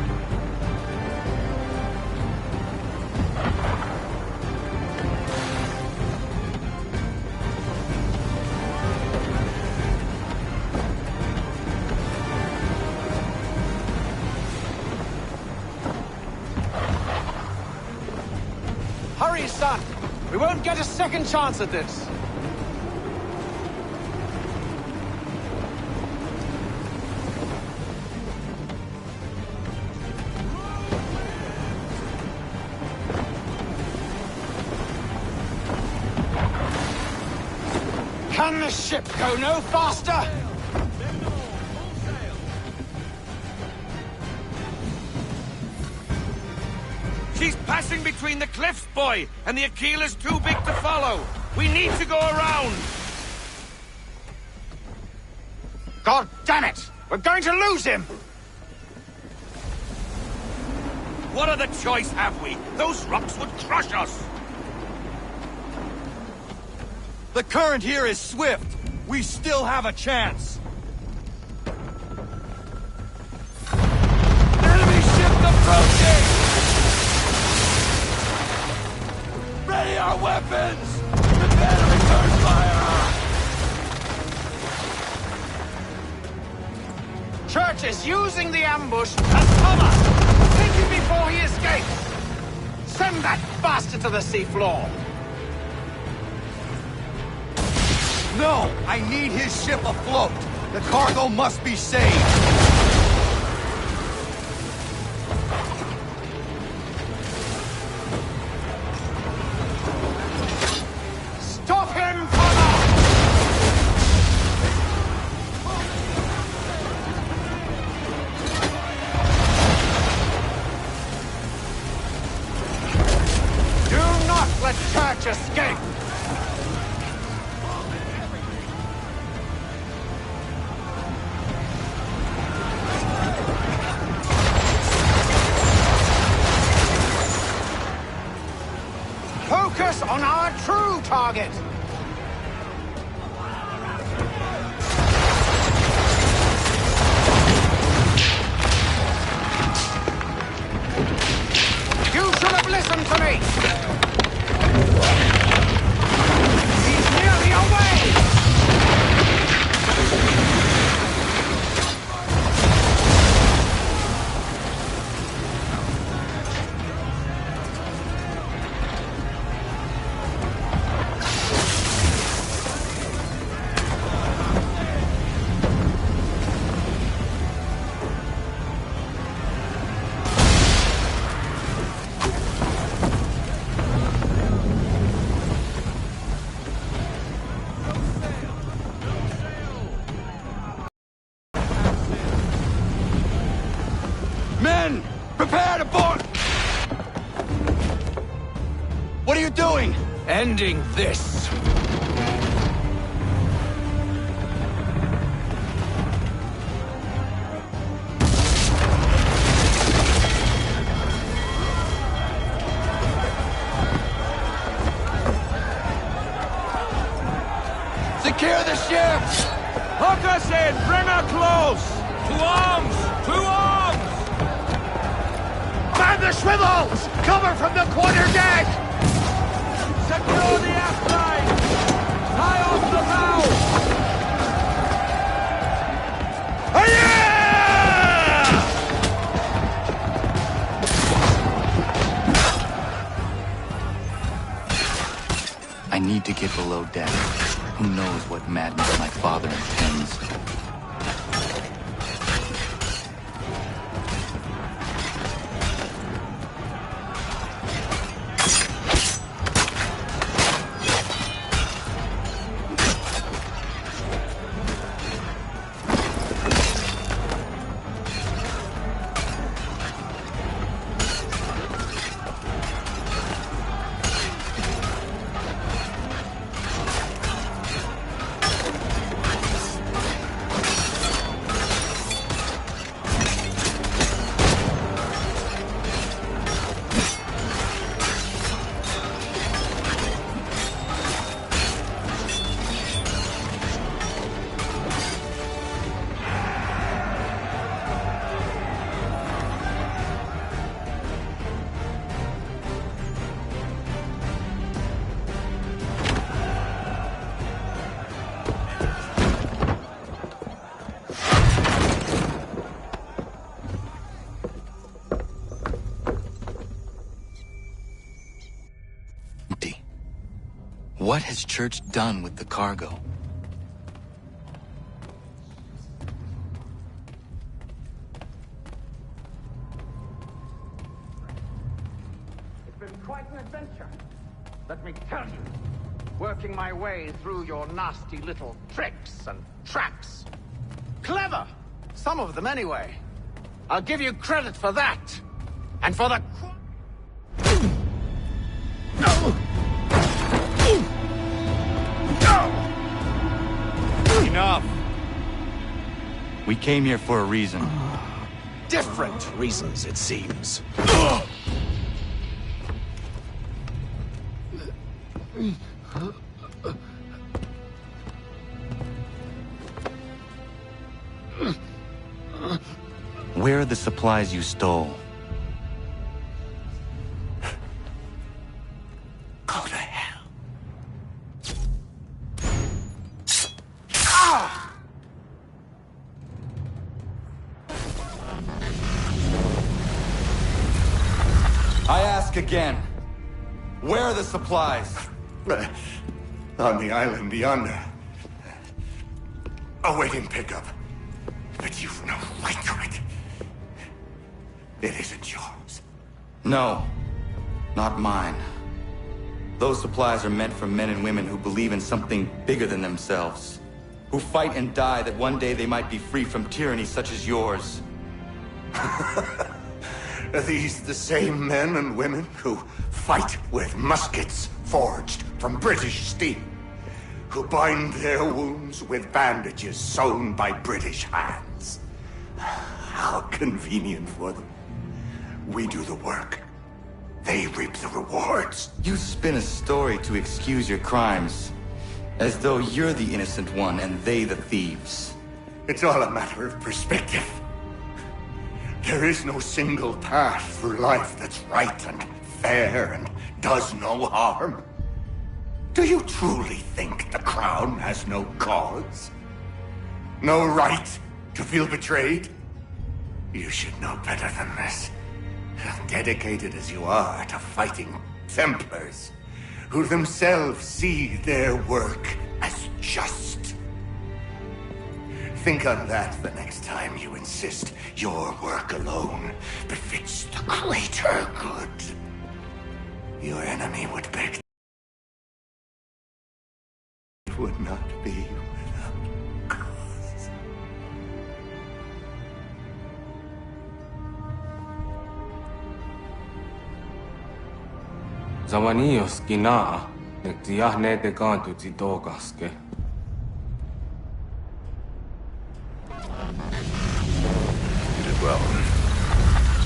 won't get a second chance at this. Can the ship go no faster? She's passing between the cliffs, boy, and the Aquila's too big to follow. We need to go around. God damn it! We're going to lose him! What other choice have we? Those rocks would crush us. The current here is swift. We still have a chance. Enemy ship approaching! Ready our weapons! Prepare to return fire! Church is using the ambush as cover! Take him before he escapes! Send that bastard to the seafloor! No! I need his ship afloat! The cargo must be saved! Stop him, Connor! Do not let Church escape! Focus on our true target! You should have listened to me! He's nearly away! Men! Prepare to board! What are you doing? Ending this. Secure the ship! Hook us in! Bring her close! To arms! To arms! Man the swivels! Cover from the quarter deck! Secure the aft line! Tie off the bow! I need to get below deck. Who knows what madness my father intends? What has Church done with the cargo? It's been quite an adventure, let me tell you. Working my way through your nasty little tricks and traps. Clever! Some of them, anyway. I'll give you credit for that. And for the... Enough! We came here for a reason. Different reasons, it seems. Where are the supplies you stole? Go to hell. I ask again. Where are the supplies? On the island yonder. Awaiting pickup. But you've no right to it. It isn't yours. No, not mine. Those supplies are meant for men and women who believe in something bigger than themselves. Who fight and die that one day they might be free from tyranny such as yours. Are these the same men and women who fight with muskets forged from British steel? Who bind their wounds with bandages sewn by British hands? How convenient for them. We do the work. They reap the rewards. You spin a story to excuse your crimes, as though you're the innocent one and they the thieves. It's all a matter of perspective. There is no single path through life that's right and fair and does no harm. Do you truly think the Crown has no cause? No right to feel betrayed? You should know better than this. Dedicated as you are to fighting Templars, who themselves see their work as just. Think on that the next time you insist your work alone befits the greater good. Your enemy would beg. It would not be without cause. Zawanios kinaa, nektiahne te kantu titokaske. You did well.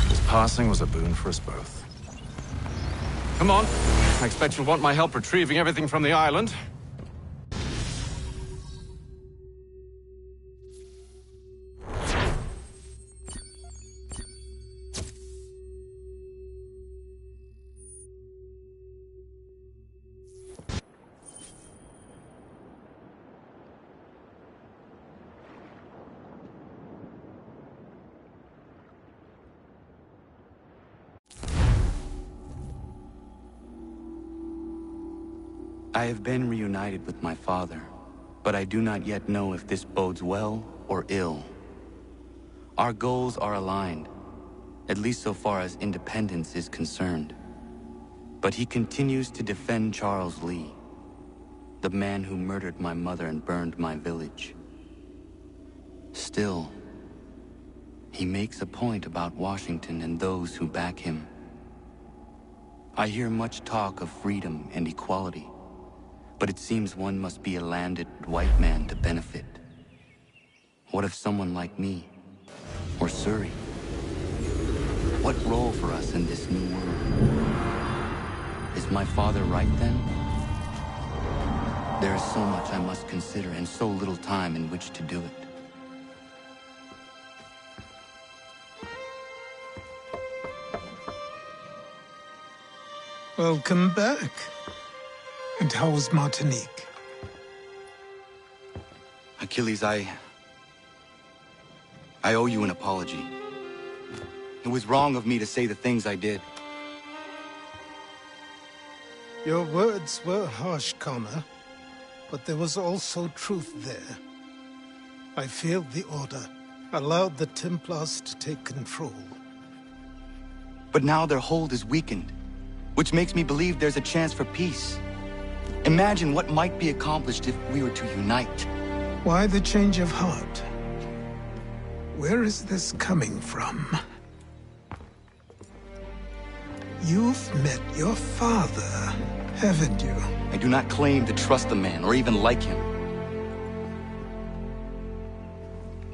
His passing was a boon for us both. Come on. I expect you'll want my help retrieving everything from the island. I have been reunited with my father, but I do not yet know if this bodes well or ill. Our goals are aligned, at least so far as independence is concerned. But he continues to defend Charles Lee, the man who murdered my mother and burned my village. Still, he makes a point about Washington and those who back him. I hear much talk of freedom and equality, but it seems one must be a landed white man to benefit. What of someone like me, or Surrey? What role for us in this new world? Is my father right then? There is so much I must consider and so little time in which to do it. Welcome back. And how was Martinique? Achilles, I owe you an apology. It was wrong of me to say the things I did. Your words were harsh, Connor, but there was also truth there. I failed the Order, allowed the Templars to take control. But now their hold is weakened, which makes me believe there's a chance for peace. Imagine what might be accomplished if we were to unite. Why the change of heart? Where is this coming from? You've met your father, haven't you? I do not claim to trust the man or even like him.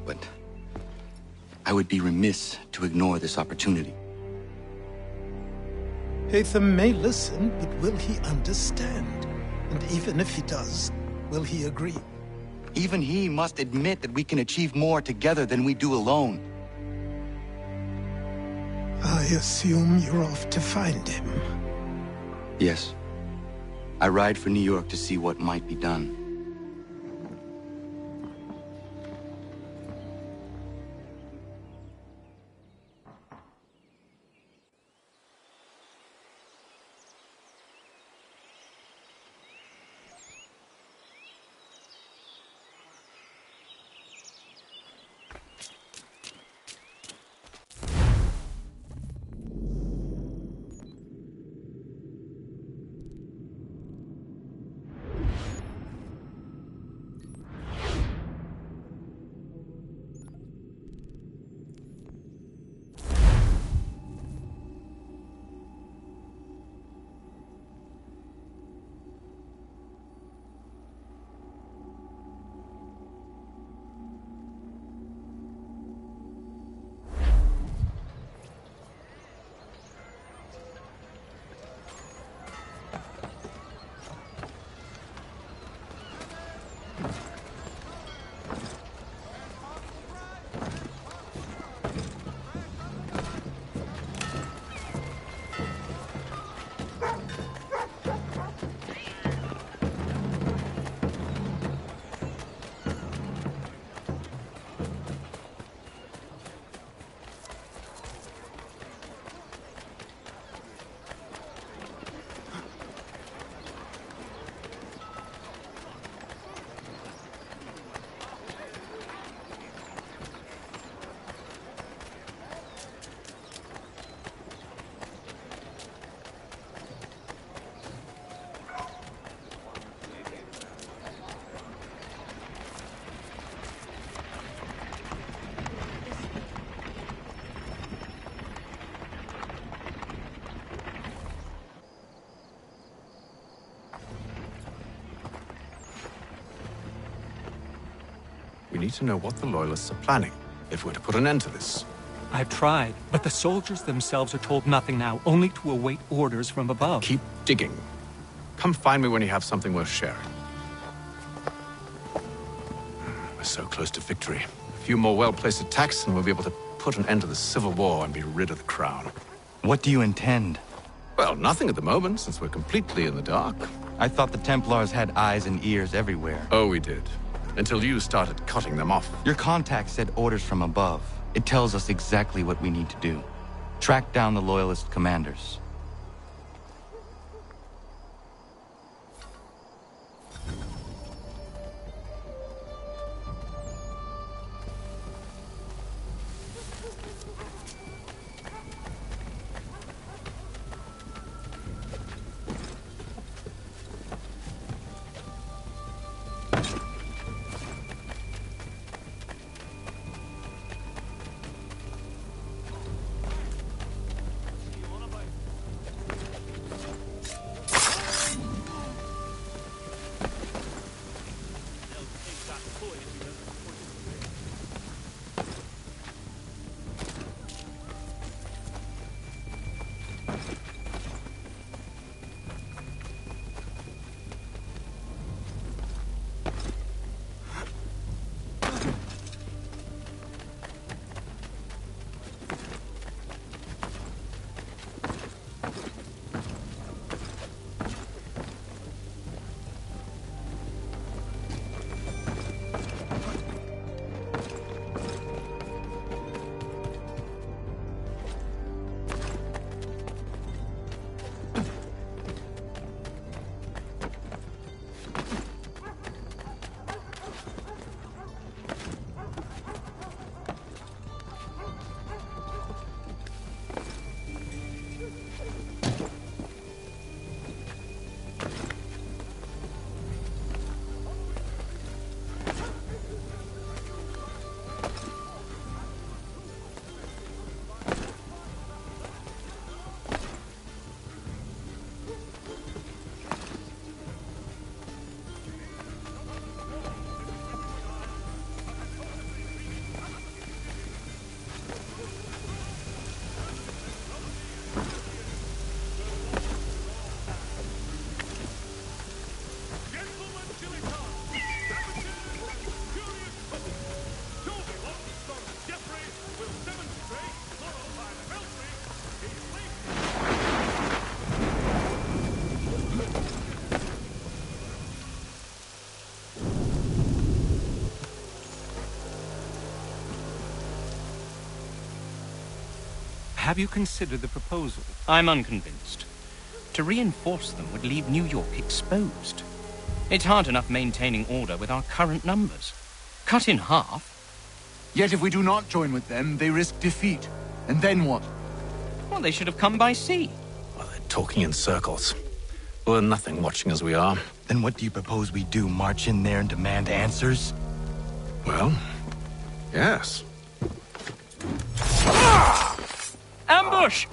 But I would be remiss to ignore this opportunity. Hatham may listen, but will he understand? And even if he does, will he agree? Even he must admit that we can achieve more together than we do alone. I assume you're off to find him. Yes. I ride for New York to see what might be done. We need to know what the Loyalists are planning, if we're to put an end to this. I've tried, but the soldiers themselves are told nothing now, only to await orders from above. Keep digging. Come find me when you have something worth sharing. We're so close to victory. A few more well-placed attacks and we'll be able to put an end to the Civil War and be rid of the Crown. What do you intend? Well, nothing at the moment, since we're completely in the dark. I thought the Templars had eyes and ears everywhere. Oh, we did. Until you started cutting them off. Your contact said orders from above. It tells us exactly what we need to do. Track down the Loyalist commanders. Have you considered the proposal? I'm unconvinced. To reinforce them would leave New York exposed. It's hard enough maintaining order with our current numbers. Cut in half. Yet if we do not join with them, they risk defeat. And then what? Well, they should have come by sea. Well, they're talking in circles. We're nothing watching as we are. Then what do you propose we do? March in there and demand answers? Well, yes. Ambush!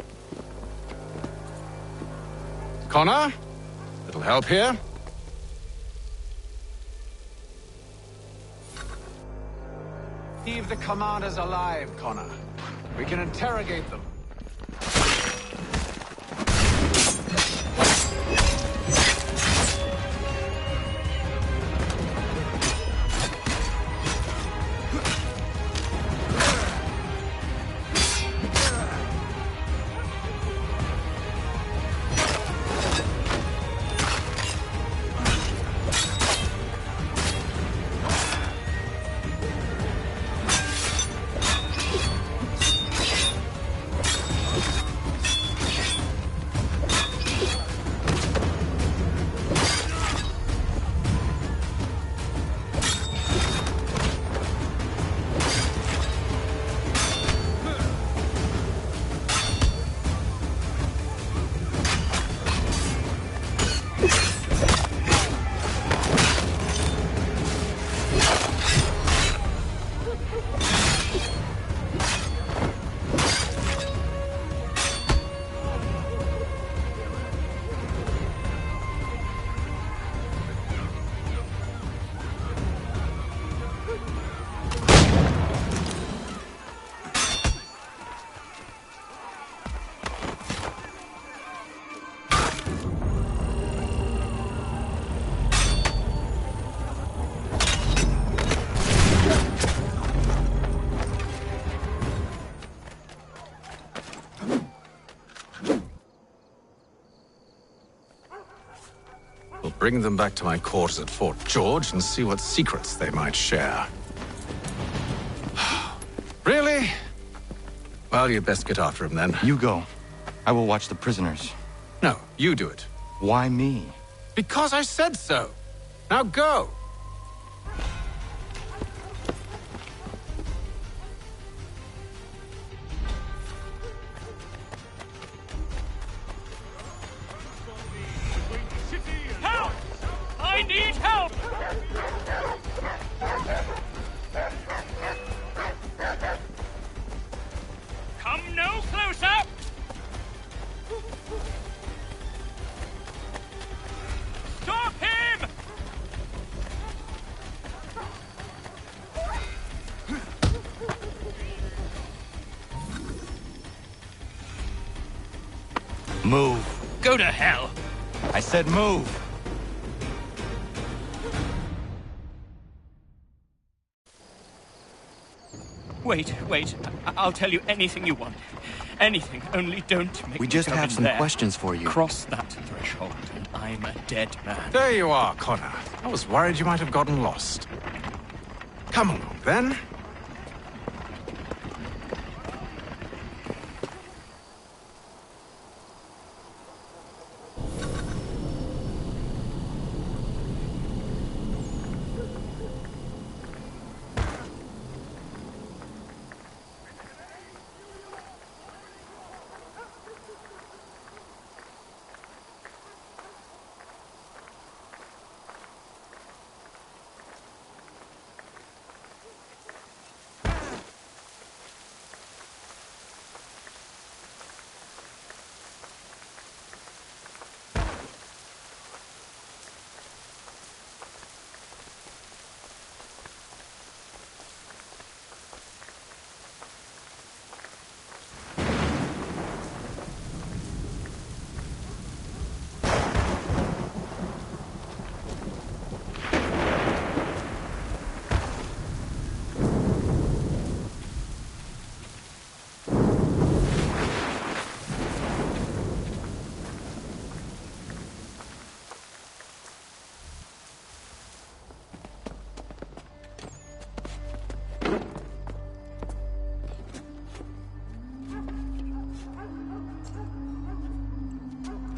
Connor? Little help here? Leave the commanders alive, Connor. We can interrogate them. Bring them back to my quarters at Fort George and see what secrets they might share. Really? Well, you'd best get after him then. You go. I will watch the prisoners. No, you do it. Why me? Because I said so. Now go. I need help! Come no closer! Stop him! Move. Go to hell! I said move. Wait. I'll tell you anything you want. Anything, only don't make We me just go have in some there. questions for you. Cross that threshold, and I'm a dead man. There you are, Connor. I was worried you might have gotten lost. Come along, then.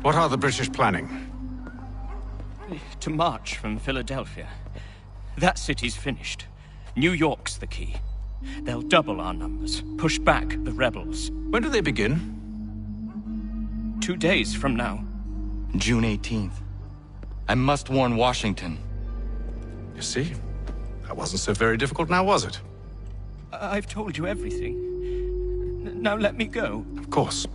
What are the British planning? To march from Philadelphia. That city's finished. New York's the key. They'll double our numbers, push back the rebels. When do they begin? 2 days from now. June 18th. I must warn Washington. You see? That wasn't so very difficult now, was it? I've told you everything. Now let me go. Of course.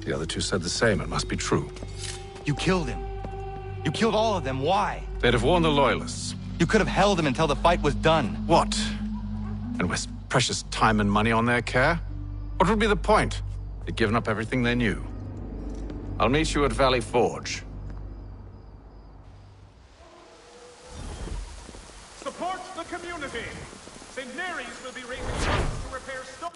The other two said the same. It must be true. You killed him. You killed all of them. Why? They'd have warned the Loyalists. You could have held him until the fight was done. What? And waste precious time and money on their care? What would be the point? They'd given up everything they knew. I'll meet you at Valley Forge. Support the community. St. Mary's will be raising funds to repair stone.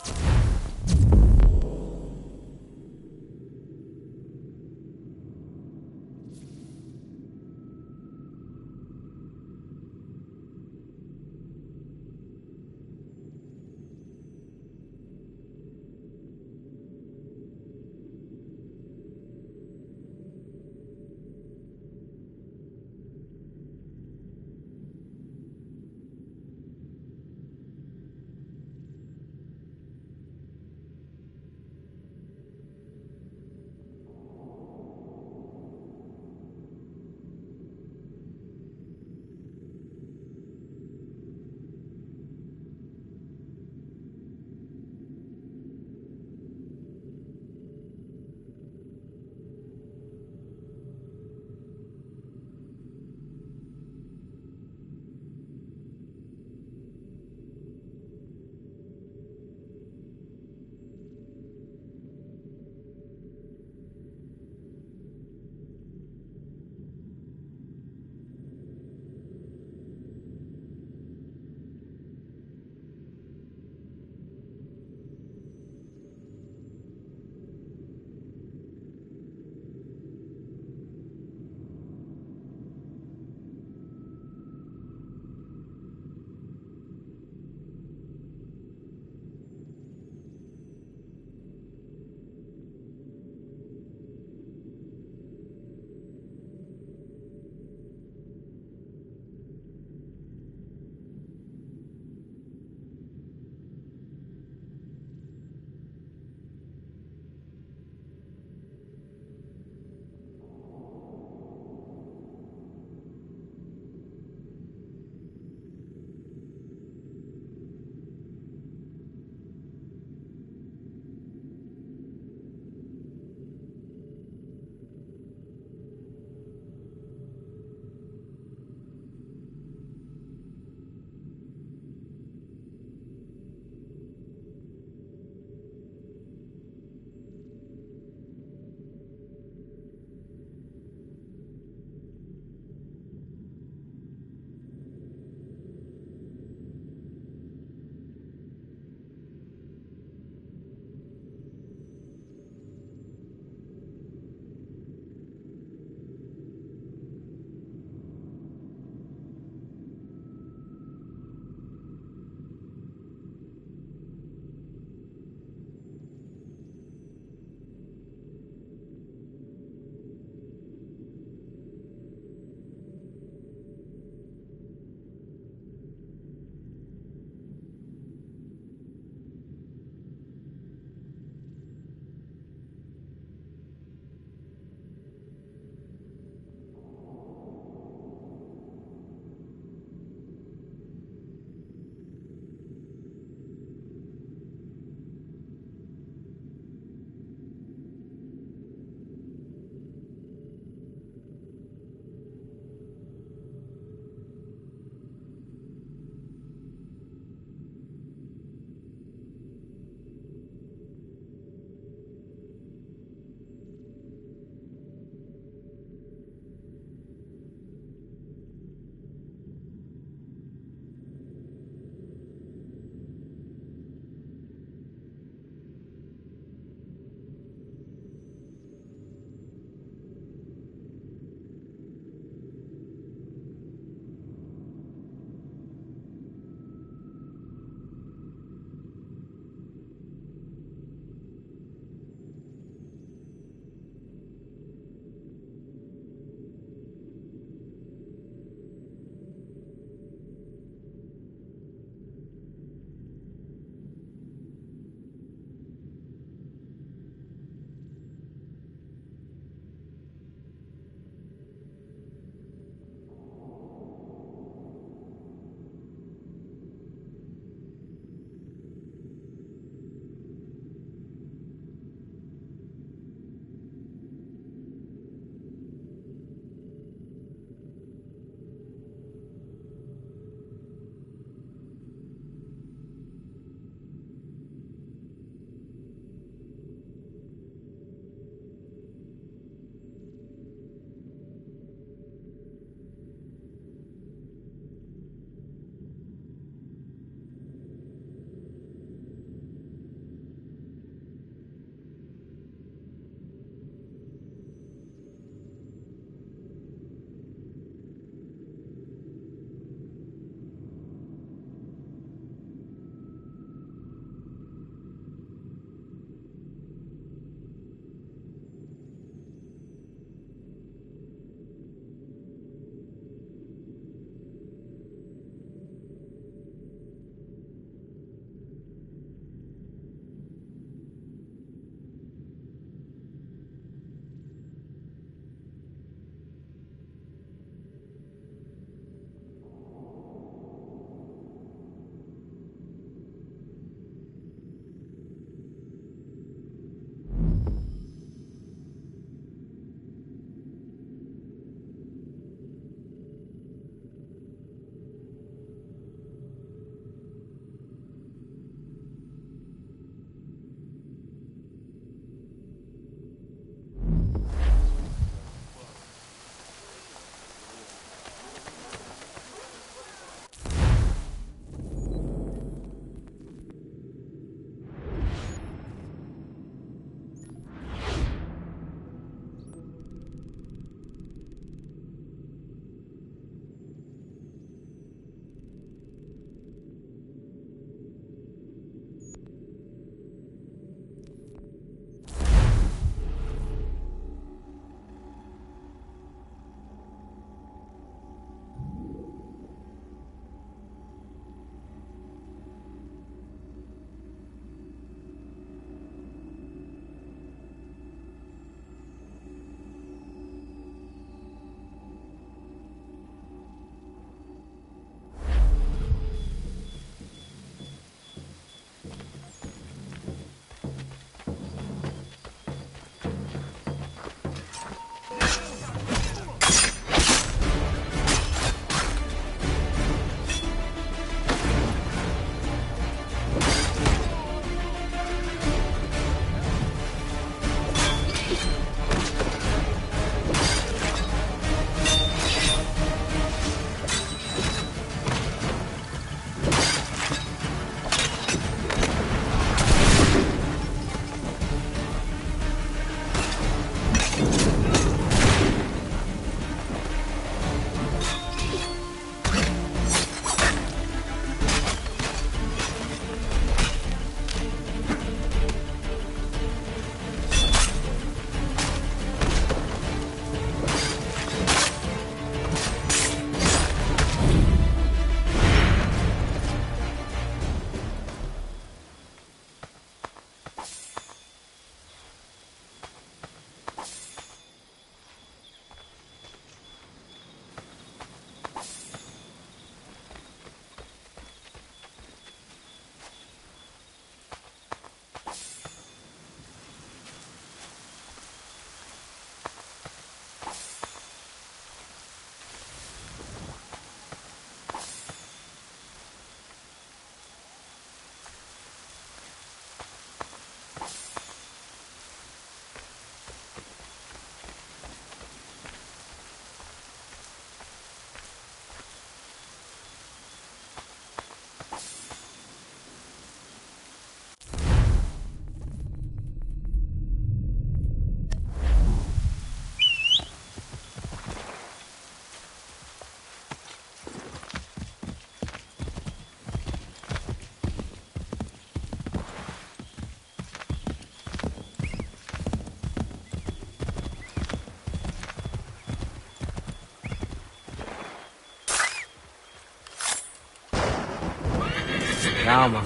Calma.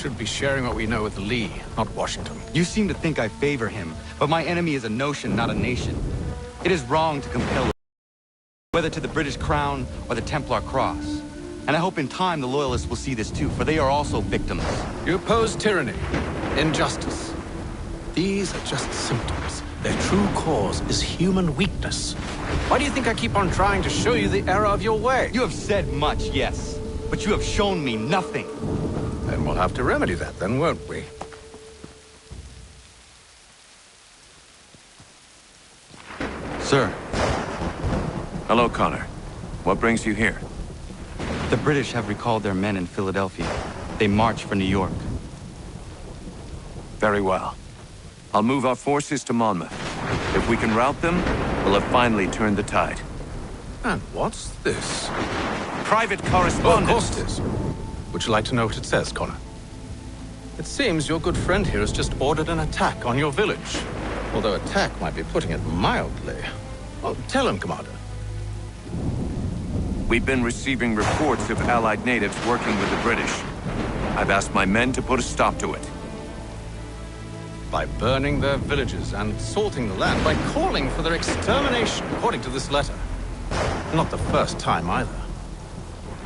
should be sharing what we know with Lee, not Washington. You seem to think I favor him, but my enemy is a notion, not a nation. It is wrong to compel whether to the British Crown or the Templar Cross. And I hope in time the Loyalists will see this too, for they are also victims. You oppose tyranny, injustice. These are just symptoms. Their true cause is human weakness. Why do you think I keep on trying to show you the error of your way? You have said much, yes, but you have shown me nothing. Then we'll have to remedy that then, won't we? Sir. Hello, Connor. What brings you here? The British have recalled their men in Philadelphia. They march for New York. Very well. I'll move our forces to Monmouth. If we can rout them, we'll have finally turned the tide. And what's this? Private correspondence. Oh, of course it is. Would you like to know what it says, Connor? It seems your good friend here has just ordered an attack on your village. Although attack might be putting it mildly. Well, tell him, Commander. We've been receiving reports of Allied natives working with the British. I've asked my men to put a stop to it. By burning their villages and salting the land, by calling for their extermination, according to this letter. Not the first time, either.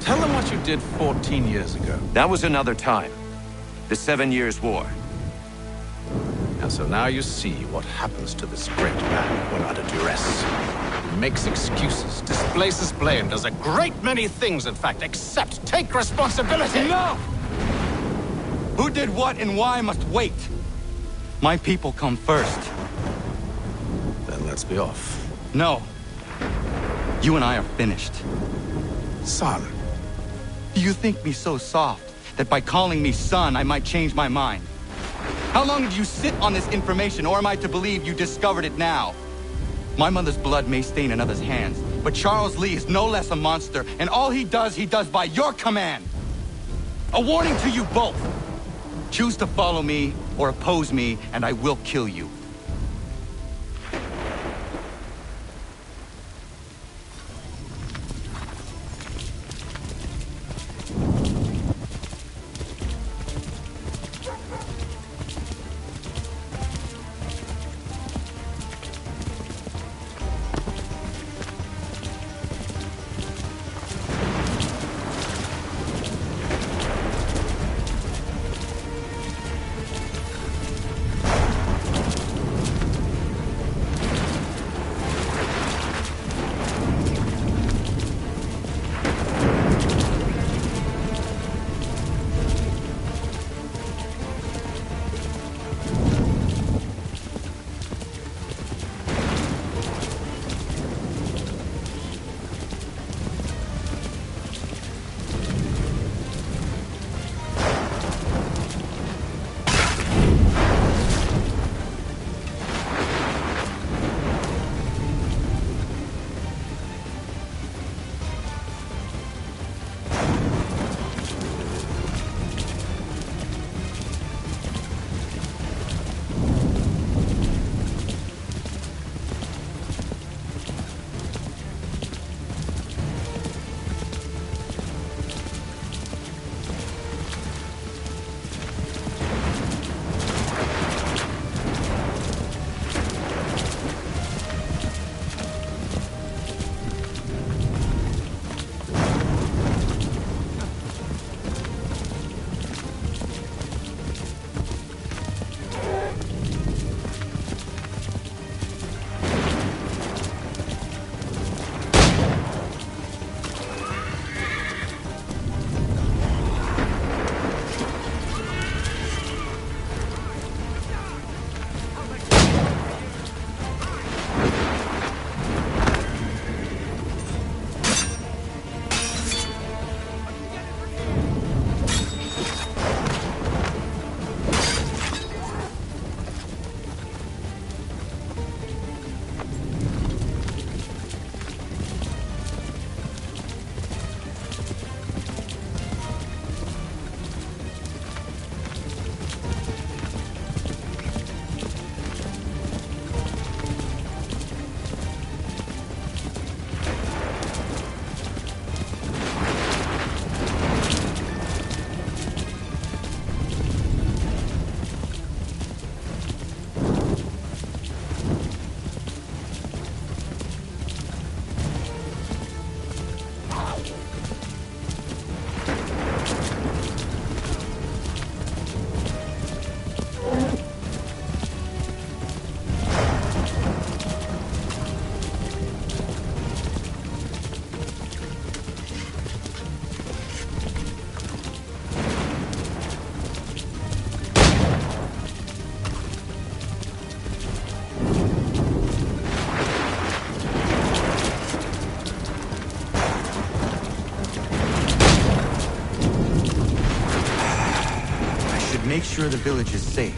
Tell them what you did 14 years ago. That was another time. The 7 Years' War. And so now you see what happens to this great man when under duress. He makes excuses, displaces blame, does a great many things, in fact, except take responsibility. Enough! Who did what and why must wait. My people come first. Then let's be off. No. You and I are finished. Son. Do you think me so soft that by calling me son, I might change my mind? How long did you sit on this information, or am I to believe you discovered it now? My mother's blood may stain another's hands, but Charles Lee is no less a monster, and all he does by your command. A warning to you both. Choose to follow me or oppose me, and I will kill you. sure the village is safe.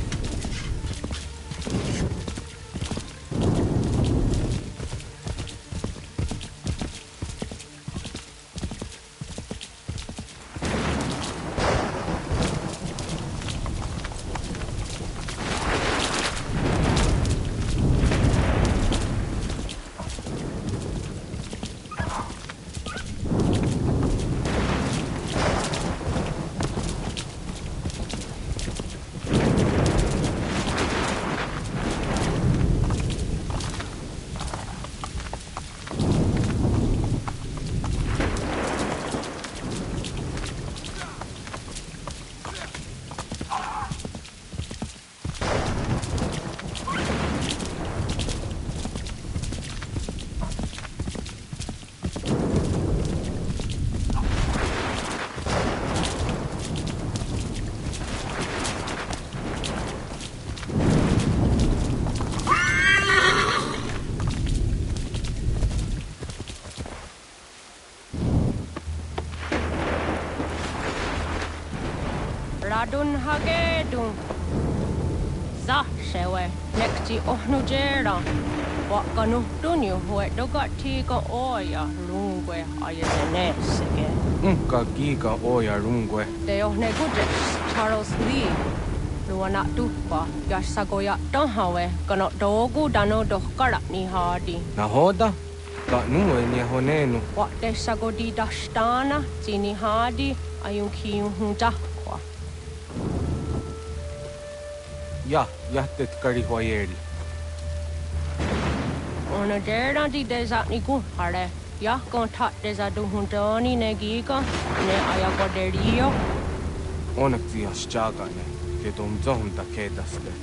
Radun hagedun. Sa shewe nekti ohnujera. Wakanu dunyu huedoga tiga oya lungwe ayazenesege. Unka giga oya rungwe. Te ohne gudes Charles Lee. Luana tukpa yasagoya tahawe kano dogu dano dohkara ni hadi. Nahoda? Ka nuwe ni honenu. Wa te sagodi dashtana tini hadi ayun kiyun hunta. Ja, jättet karihuajeri. Ona dera di desa ni kuhare. Ja, kontat desa duhuntoni ne giga ne ayagoderio. Onneksi jos chagane, ketum zohunta kedaste.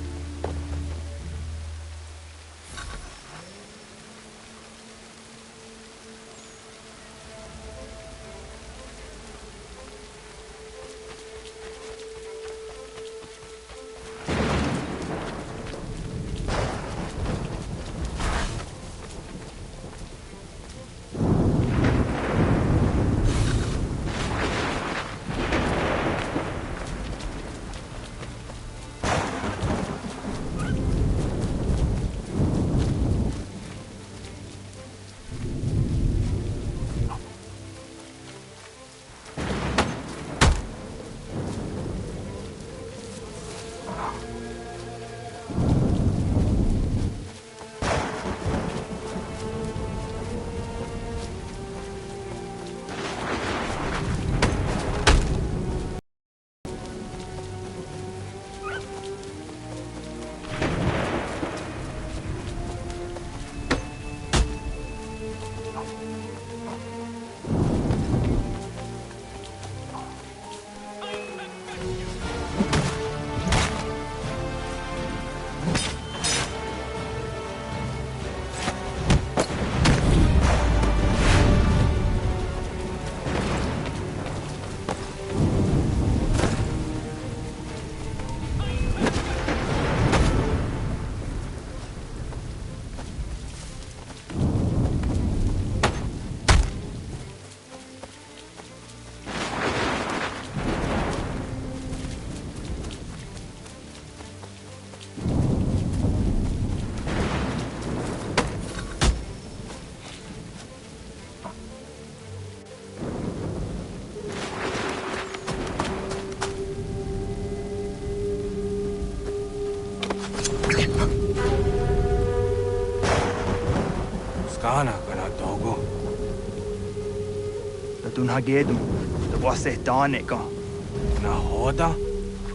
Skana kana dogo. Tun hagedu, the wase danica. Nahoda?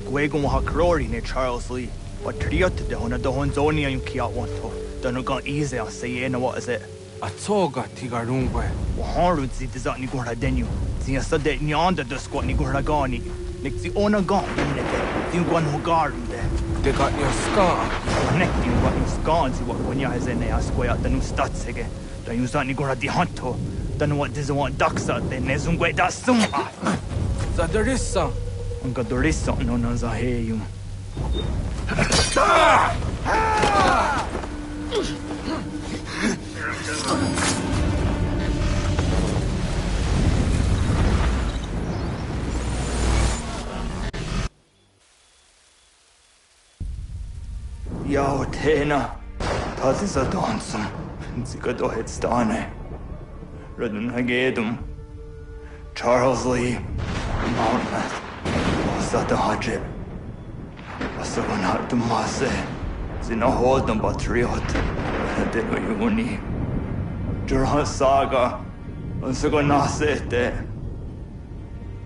Gwego ha crori ne Charles Lee. But triot de hona do honzoni and kiat wanto. Don't go easy, I say, what is it? A toga tigarungwe. Waharu zi dizat ni gura denu. Zia sade ni onda do squat ni gura gani. Nixi ona gone, nigga. You one who guard there. They got your scar. Connect you what you scan, see what when you has in a square out the new stats again. Don't use that ni gura di hunto. Don't know what doesn't want ducks out there, Nezungwe da suma. Zadarissa. Unga dorissa no nazaheyum. Yao Tena, Tazisa Donsum, Zikadohitstane, Redun Hagedum, Charles Lee, Mountainmouth, Osata Hajib, Wasagonat Dumase, Zinahodam Batriot, Deno Yuni, Jurha Saga, Wasagonasete,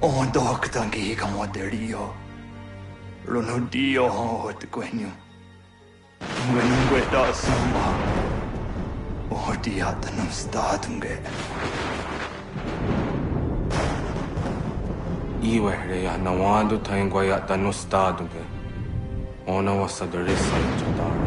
On Doktangi Kamoterio, Runudio Hot Gwenum, Wengueta Samba, Ordiatanum Statunge. Iwehreya nawando taingwaya tanu staduge. Ona wasadarisa jodara.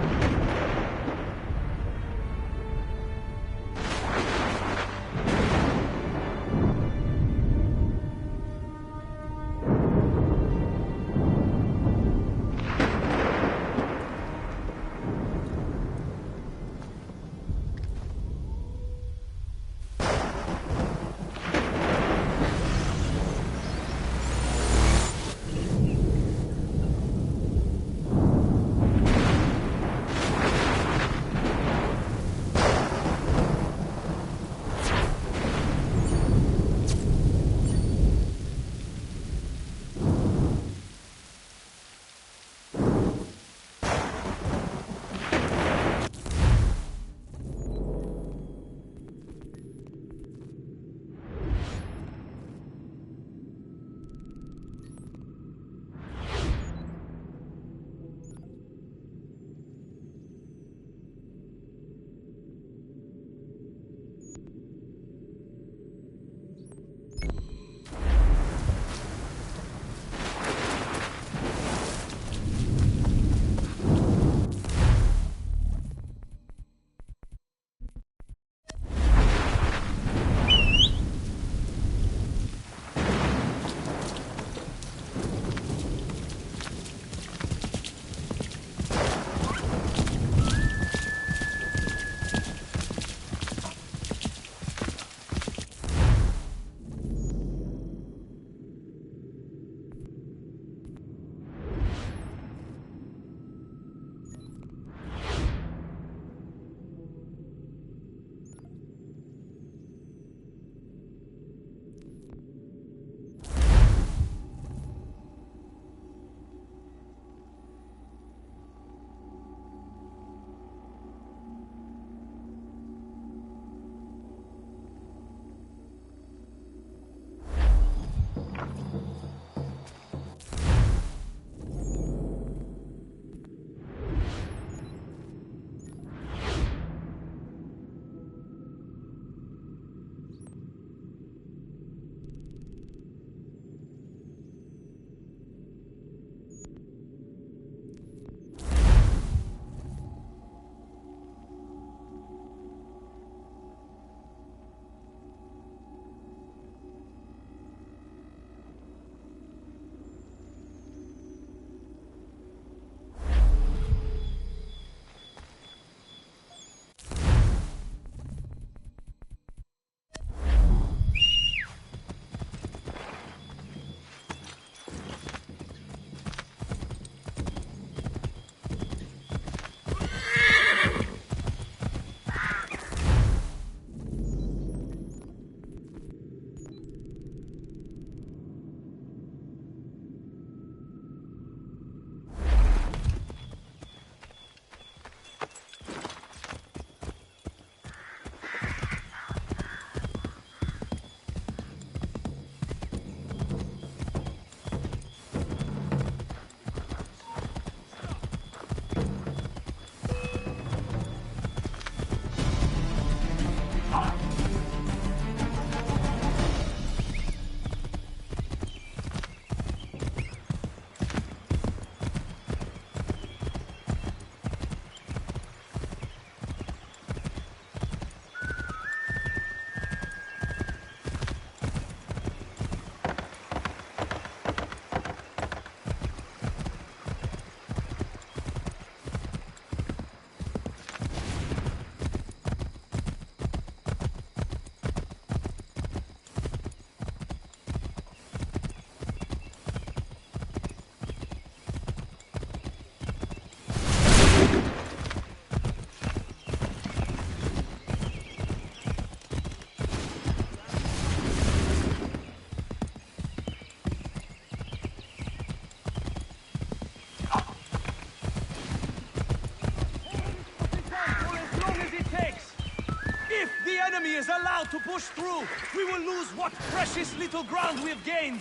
allowed to push through, we will lose what precious little ground we have gained.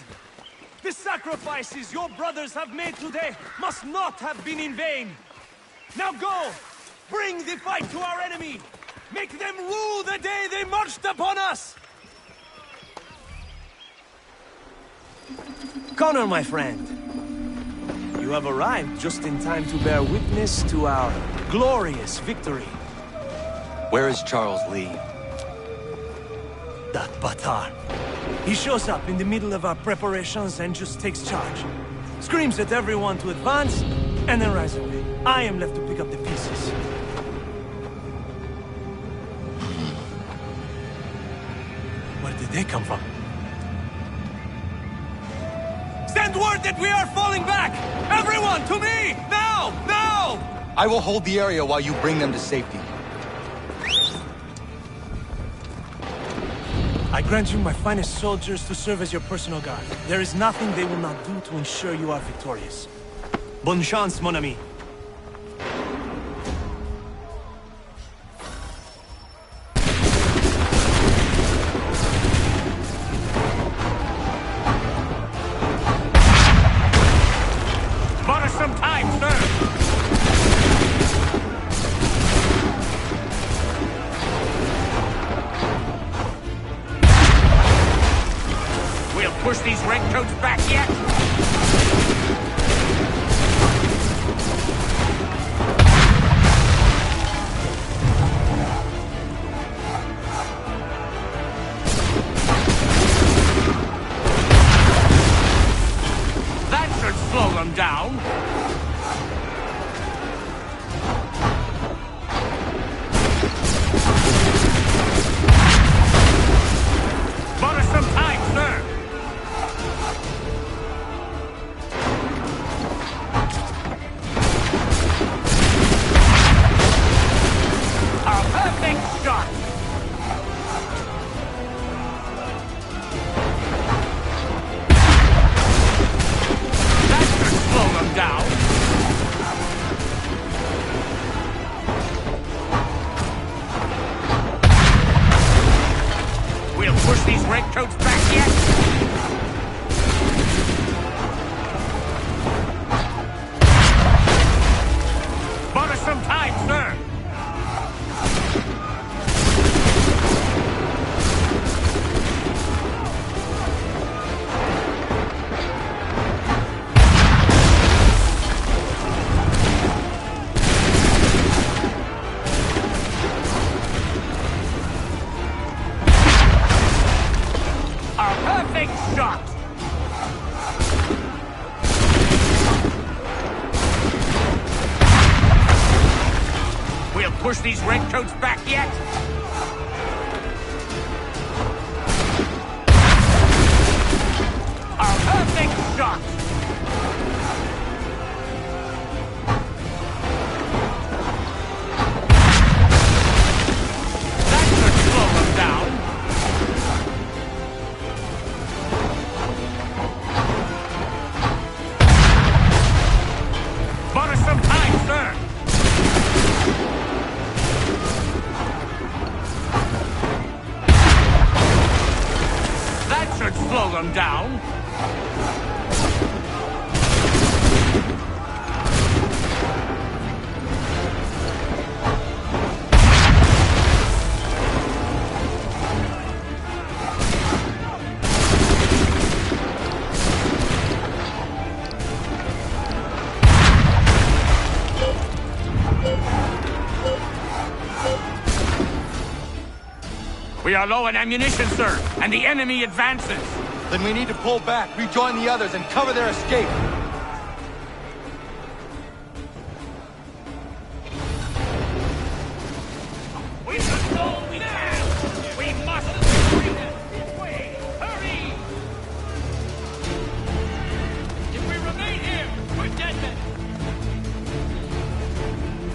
The sacrifices your brothers have made today must not have been in vain. Now go! Bring the fight to our enemy! Make them rue the day they marched upon us! Connor, my friend, you have arrived just in time to bear witness to our glorious victory. Where is Charles Lee? That Batar. He shows up in the middle of our preparations and just takes charge. Screams at everyone to advance, and then rides away. I am left to pick up the pieces. Where did they come from? Send word that we are falling back! Everyone, to me! Now! Now! I will hold the area while you bring them to safety. I grant you my finest soldiers to serve as your personal guard. There is nothing they will not do to ensure you are victorious. Bonne chance, mon ami. Bought us some time, sir! Push these redcoats back yet? That should slow them down. Bought us some time, sir! Push these redcoats back yet? Bought us some time, sir! Shot! We'll push these redcoats back yet? Our perfect shot! That should slow them down. Bought us some time, sir! That should slow them down. We are low on ammunition, sir, and the enemy advances. Then we need to pull back, rejoin the others, and cover their escape. We must go now! We must bring them this way! Hurry! If we remain here, we're dead men!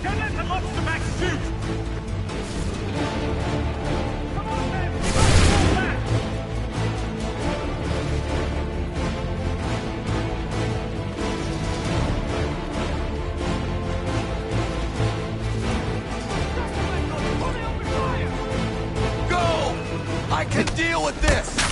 Don't let the monster back shoot! deal with this!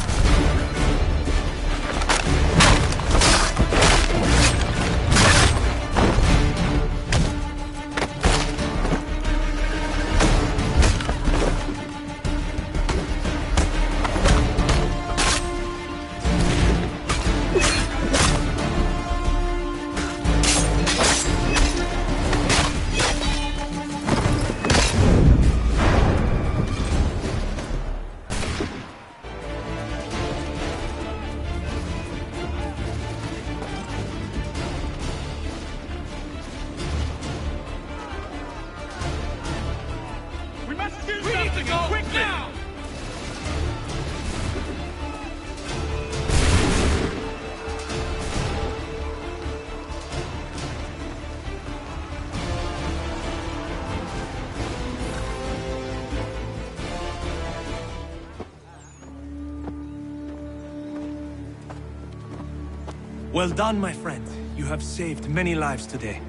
Well done, my friend. You have saved many lives today.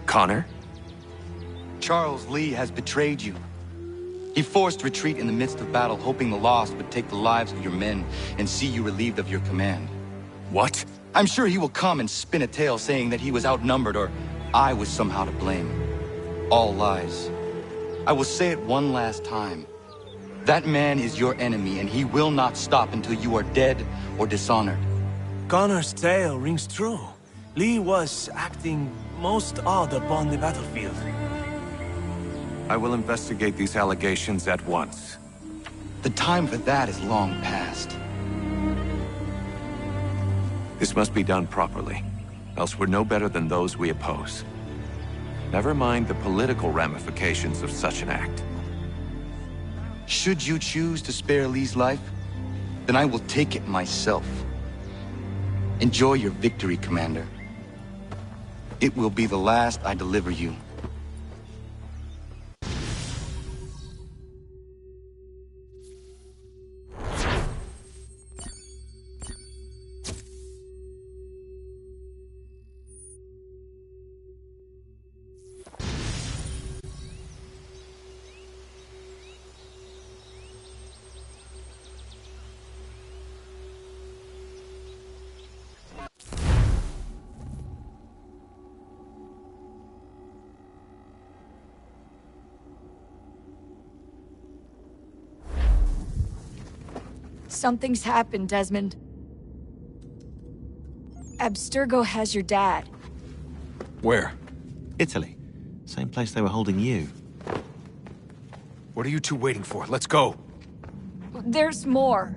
Connor? Charles Lee has betrayed you. He forced retreat in the midst of battle, hoping the loss would take the lives of your men and see you relieved of your command. What? I'm sure he will come and spin a tale saying that he was outnumbered or I was somehow to blame. All lies. I will say it one last time. That man is your enemy, and he will not stop until you are dead or dishonored. Connor's tale rings true. Lee was acting most odd upon the battlefield. I will investigate these allegations at once. The time for that is long past. This must be done properly, else we're no better than those we oppose. Never mind the political ramifications of such an act. Should you choose to spare Lee's life, then I will take it myself. Enjoy your victory, Commander. It will be the last I deliver you. Something's happened, Desmond. Abstergo has your dad. Where? Italy. Same place they were holding you. What are you two waiting for? Let's go. There's more.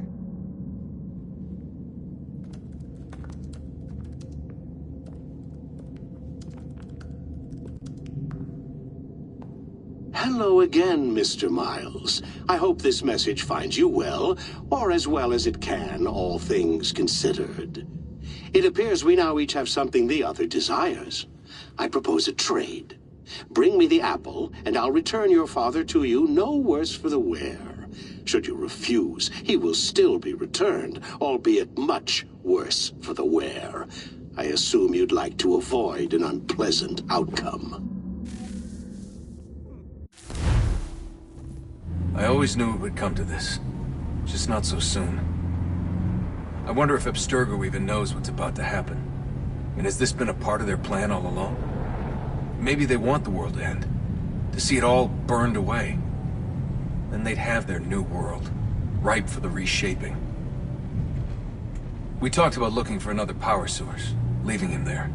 Hello again, Mr. Miles. I hope this message finds you well, or as well as it can, all things considered. It appears we now each have something the other desires. I propose a trade. Bring me the apple, and I'll return your father to you no worse for the wear. Should you refuse, he will still be returned, albeit much worse for the wear. I assume you'd like to avoid an unpleasant outcome. I always knew it would come to this. Just not so soon. I wonder if Abstergo even knows what's about to happen. And has this been a part of their plan all along? Maybe they want the world to end. To see it all burned away. Then they'd have their new world, ripe for the reshaping. We talked about looking for another power source, leaving him there.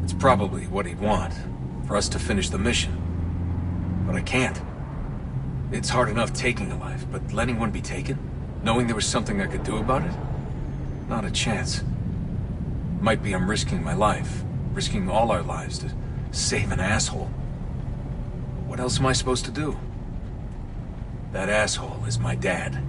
It's probably what he'd want, for us to finish the mission. But I can't. It's hard enough taking a life, but letting one be taken? Knowing there was something I could do about it? Not a chance. Might be I'm risking my life, risking all our lives to save an asshole. What else am I supposed to do? That asshole is my dad.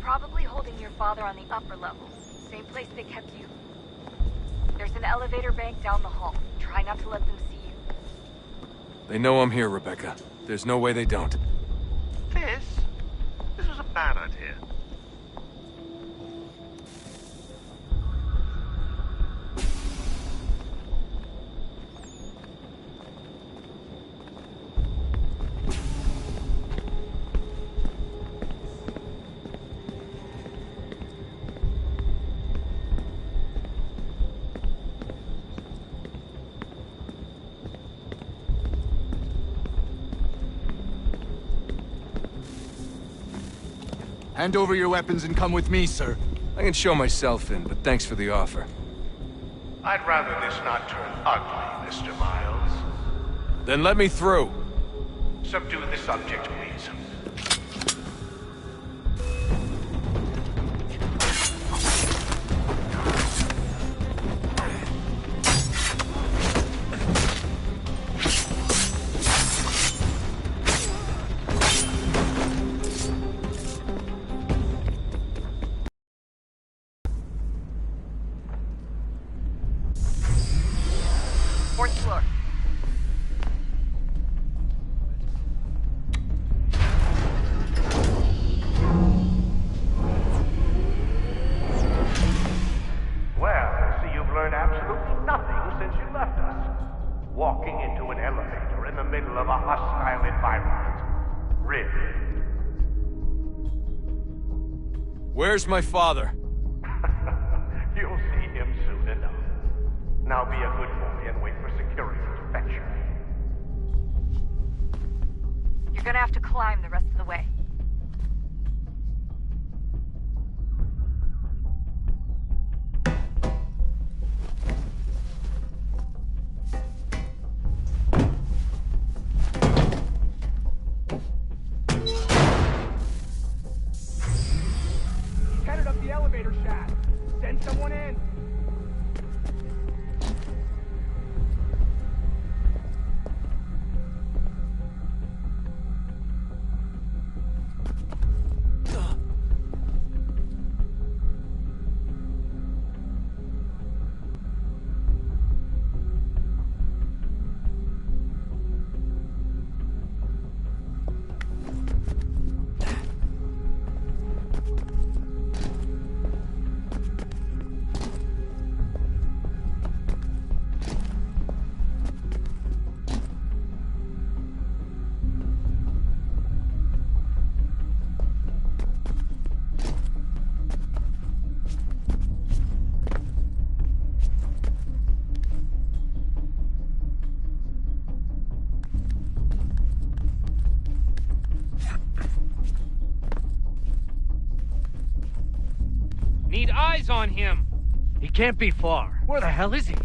Probably holding your father on the upper level. Same place they kept you. There's an elevator bank down the hall. Try not to let them see you. They know I'm here, Rebecca. There's no way they don't. This was a bad idea. Hand over your weapons and come with me, sir. I can show myself in, but thanks for the offer. I'd rather this not turn ugly, Mr. Miles. Then let me through. Subdue the subject, please. Fourth floor. Well, I see you've learned absolutely nothing since you left us. Walking into an elevator in the middle of a hostile environment. Really? Where's my father? You'll see him soon enough. Now be a good boy and wait for security to fetch you. You're gonna have to climb the rest of the way. Headed up the elevator shaft. Send someone in. Need eyes on him. He can't be far. Where the hell is he?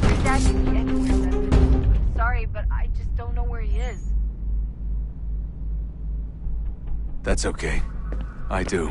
Your dad could be anywhere, Desmond. Sorry, but I just don't know where he is. That's okay. I do.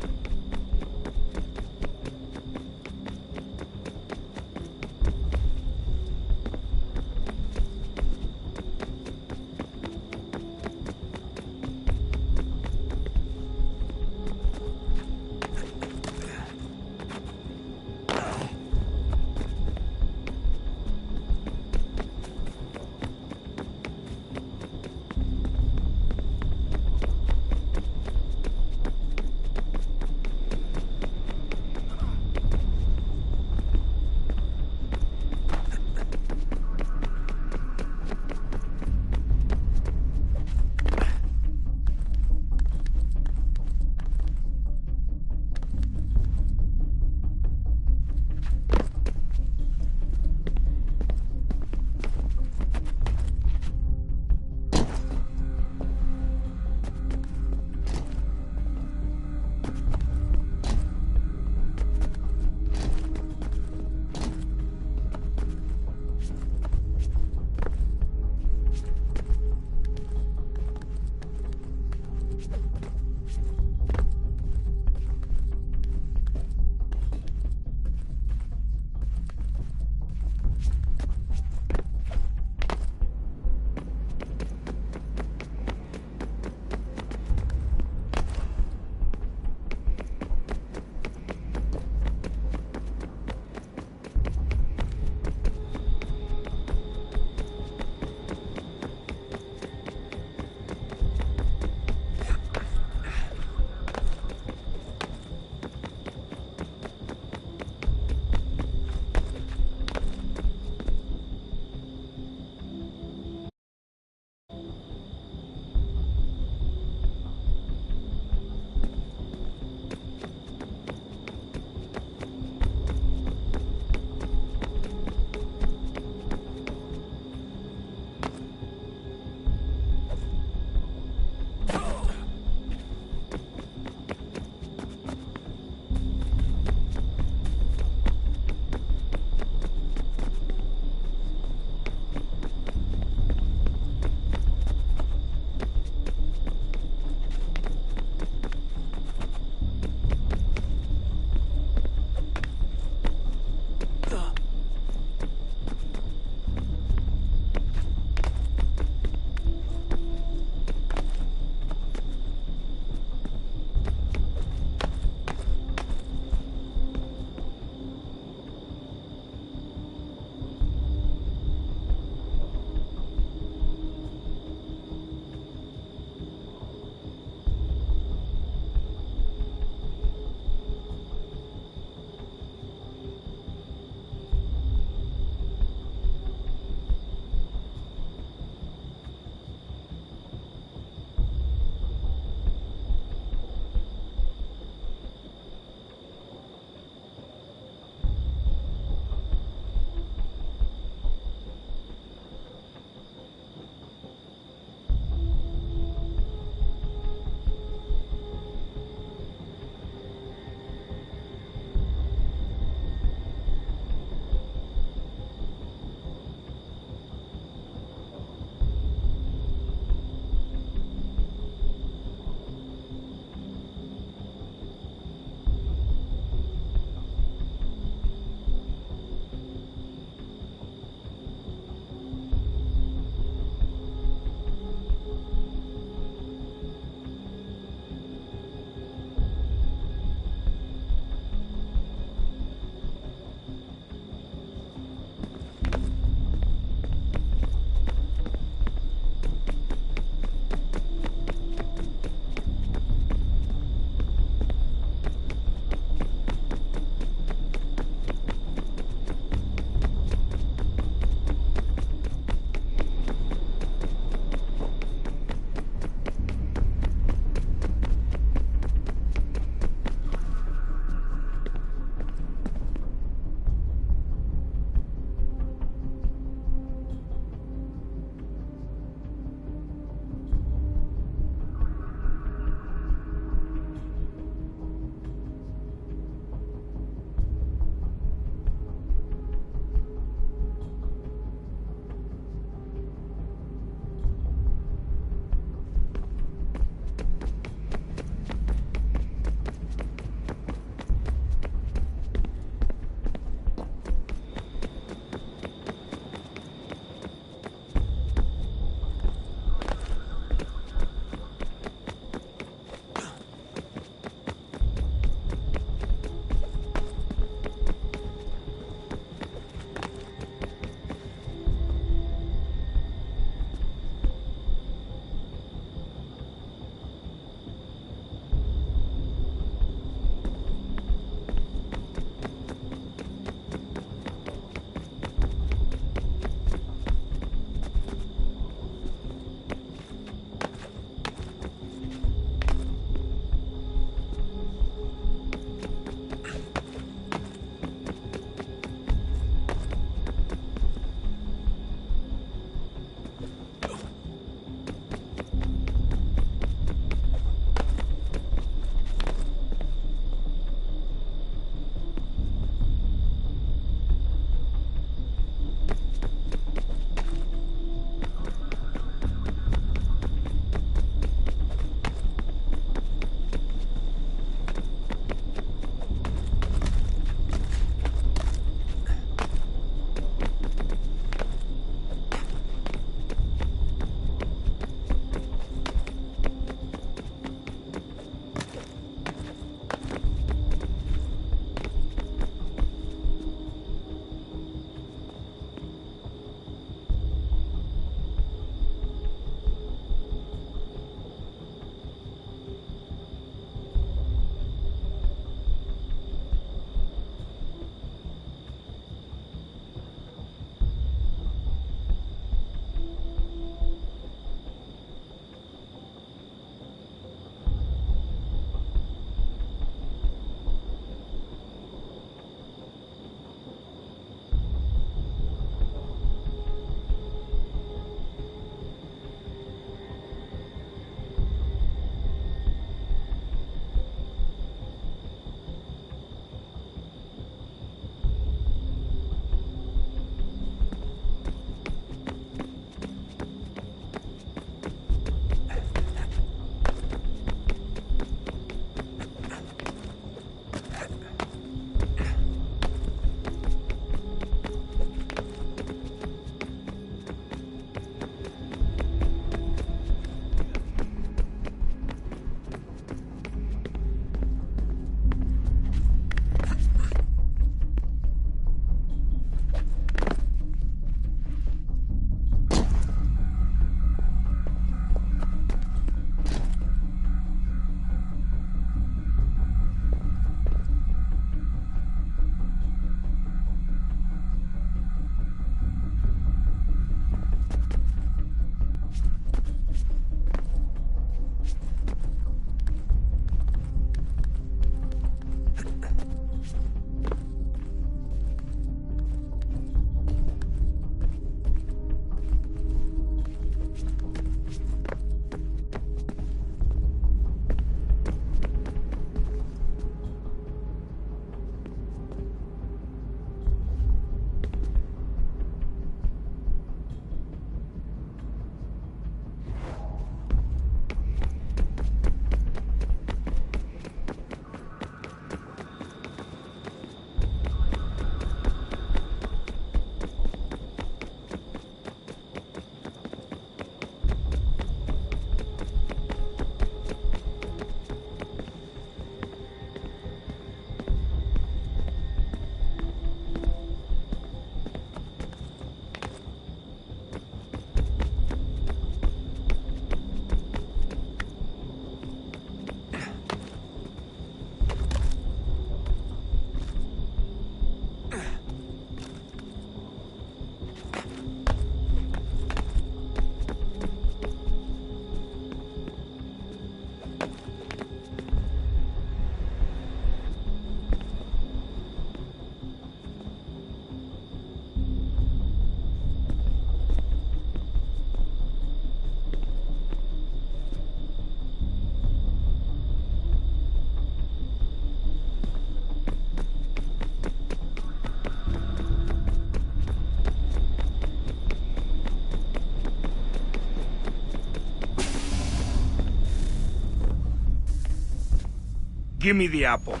Give me the apple.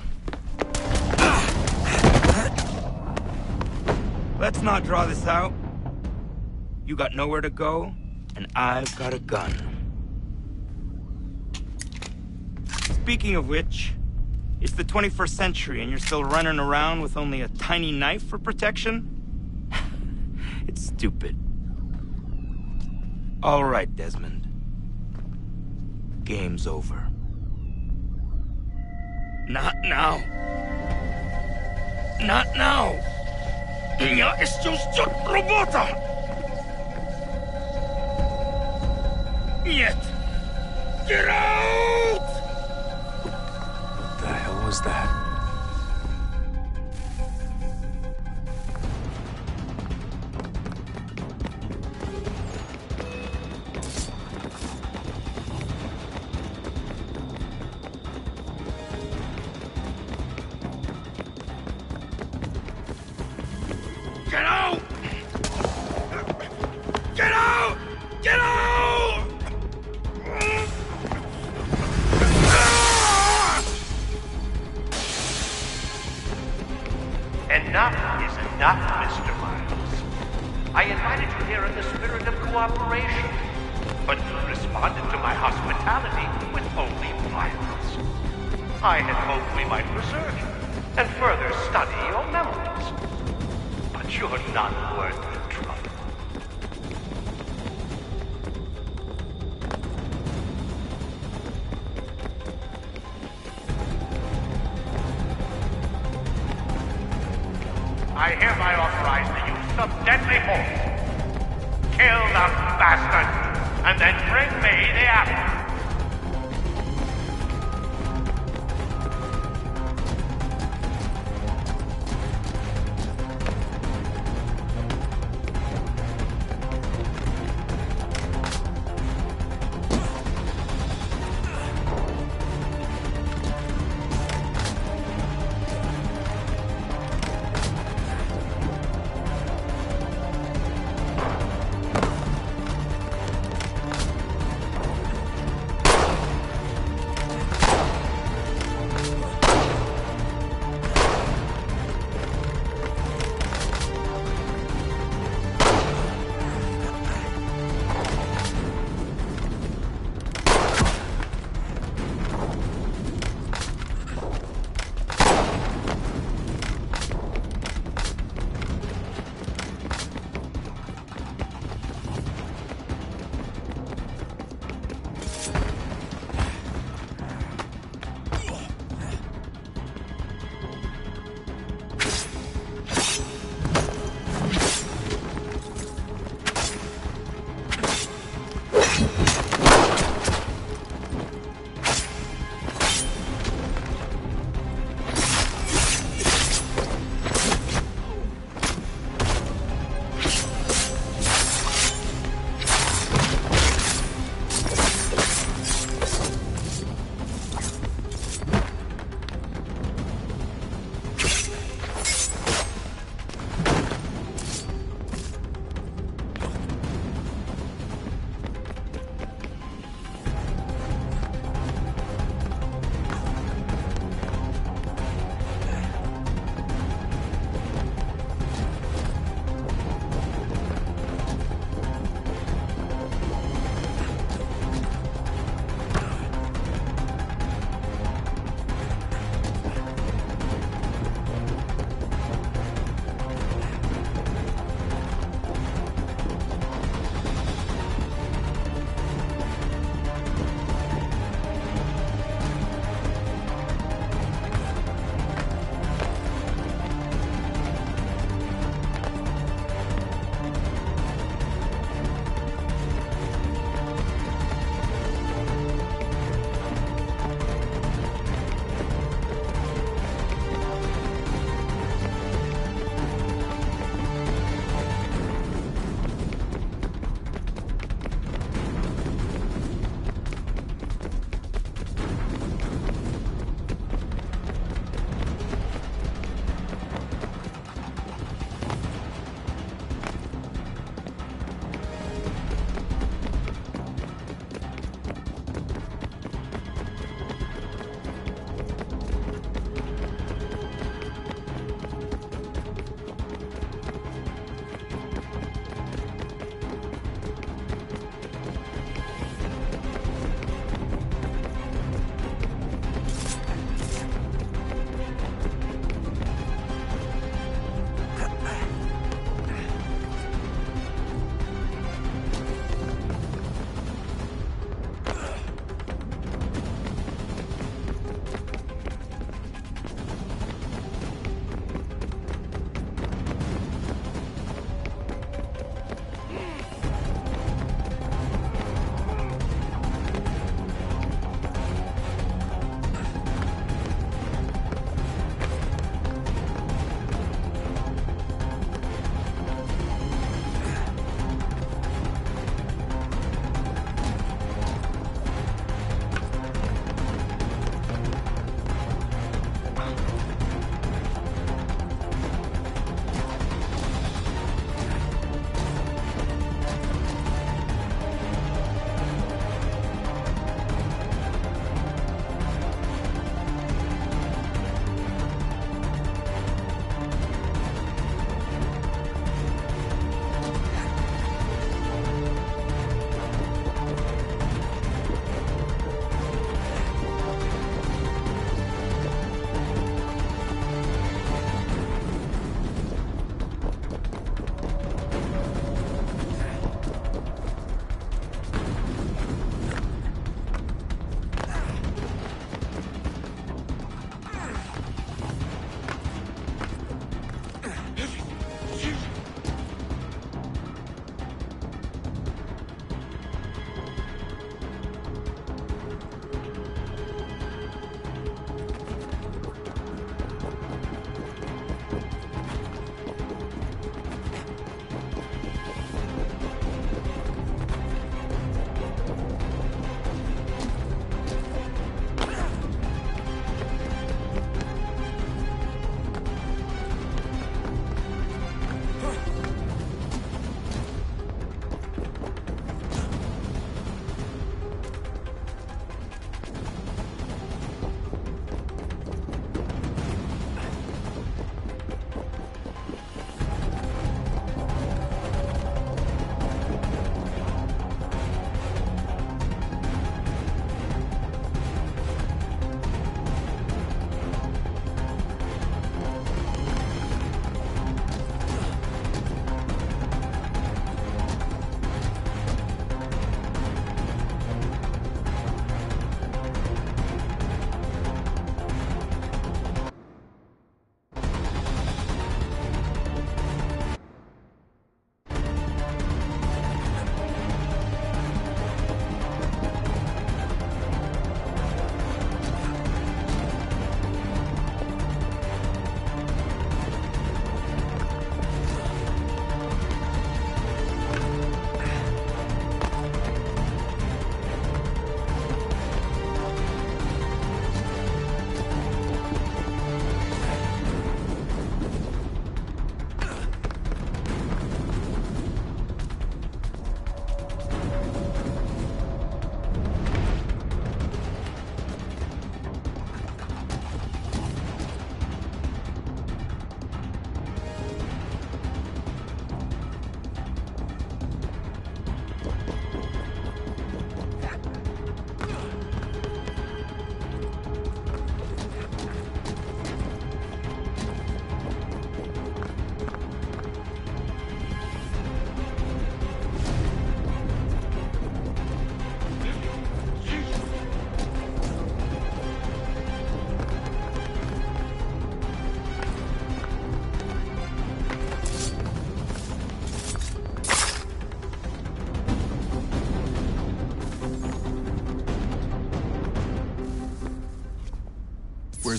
Let's not draw this out. You got nowhere to go, and I've got a gun. Speaking of which, it's the 21st century and you're still running around with only a tiny knife for protection? It's stupid. All right, Desmond. Game's over. Not now. Not now. Я еще ждет работа. Нет. Get out! What the hell was that? Get out! Get out! Get out! Enough is enough, Mr. Miles. I invited you here in the spirit of cooperation, but you responded to my hospitality with only violence. I had hoped we might preserve you and further study your memories. But you're not worth the trouble. I hereby authorize the use of deadly force. Kill the bastard, and then bring me the apple.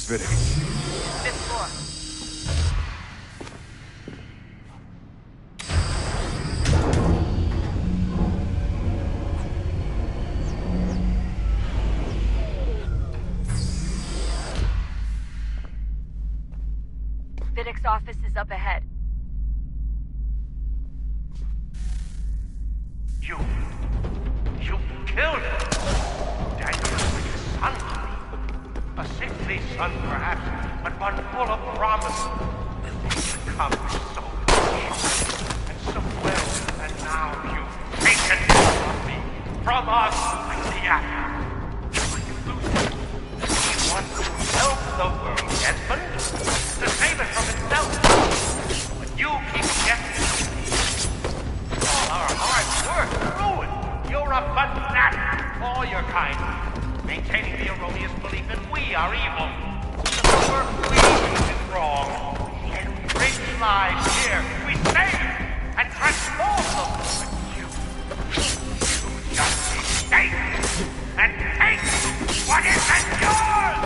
Where's Vidic? Fifth floor. Vidic's office is up ahead. You killed him! Daniel was his son to me. A sickly son, perhaps, but one full of promise. He's become so close and so well, and now you've taken him from me, from us, like the apple. He wants to help the world, Desmond, to save it from itself. But you keep guessing. All our hard work ruined. You're a fanatic, all your kind, maintaining the erroneous belief that we are evil. That the work we do is wrong. We enrich lives here. We save and transform them. But you just escape and take what isn't yours!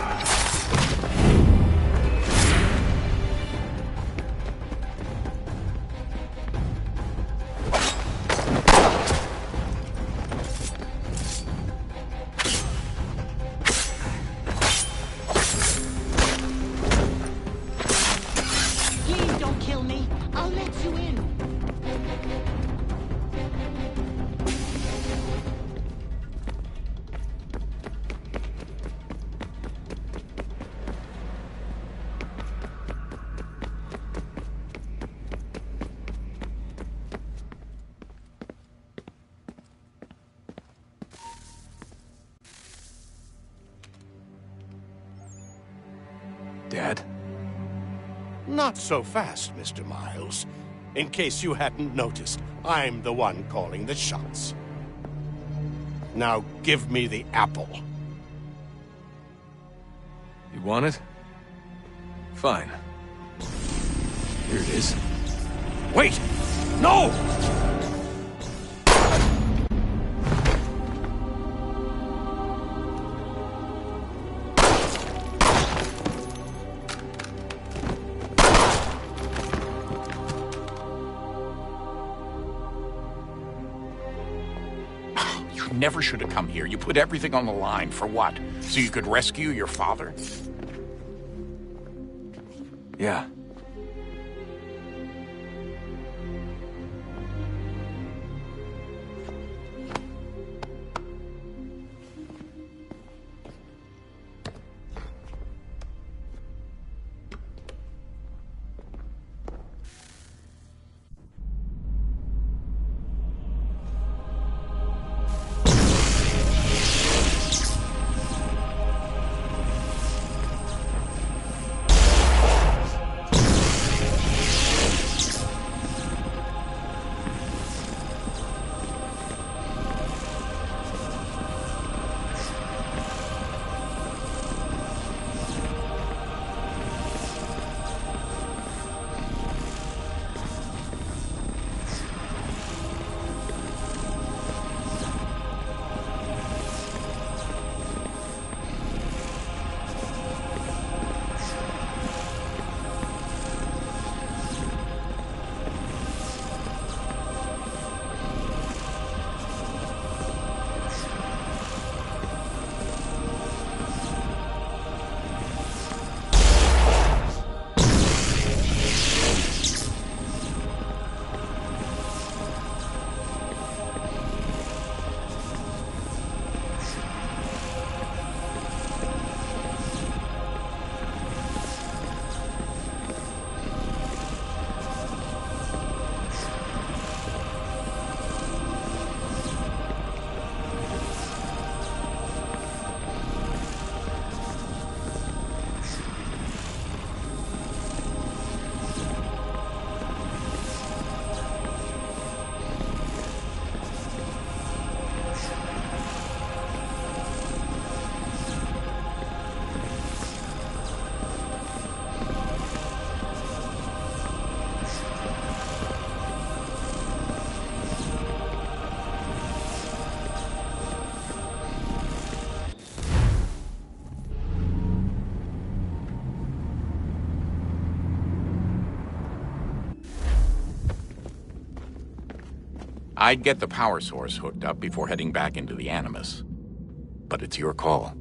Dad? Not so fast, Mr. Miles. In case you hadn't noticed, I'm the one calling the shots. Now give me the apple. You want it? Fine. Here it is. Wait! No! Never should have come here. You put everything on the line. For what? So you could rescue your father? Yeah. I'd get the power source hooked up before heading back into the Animus. But it's your call.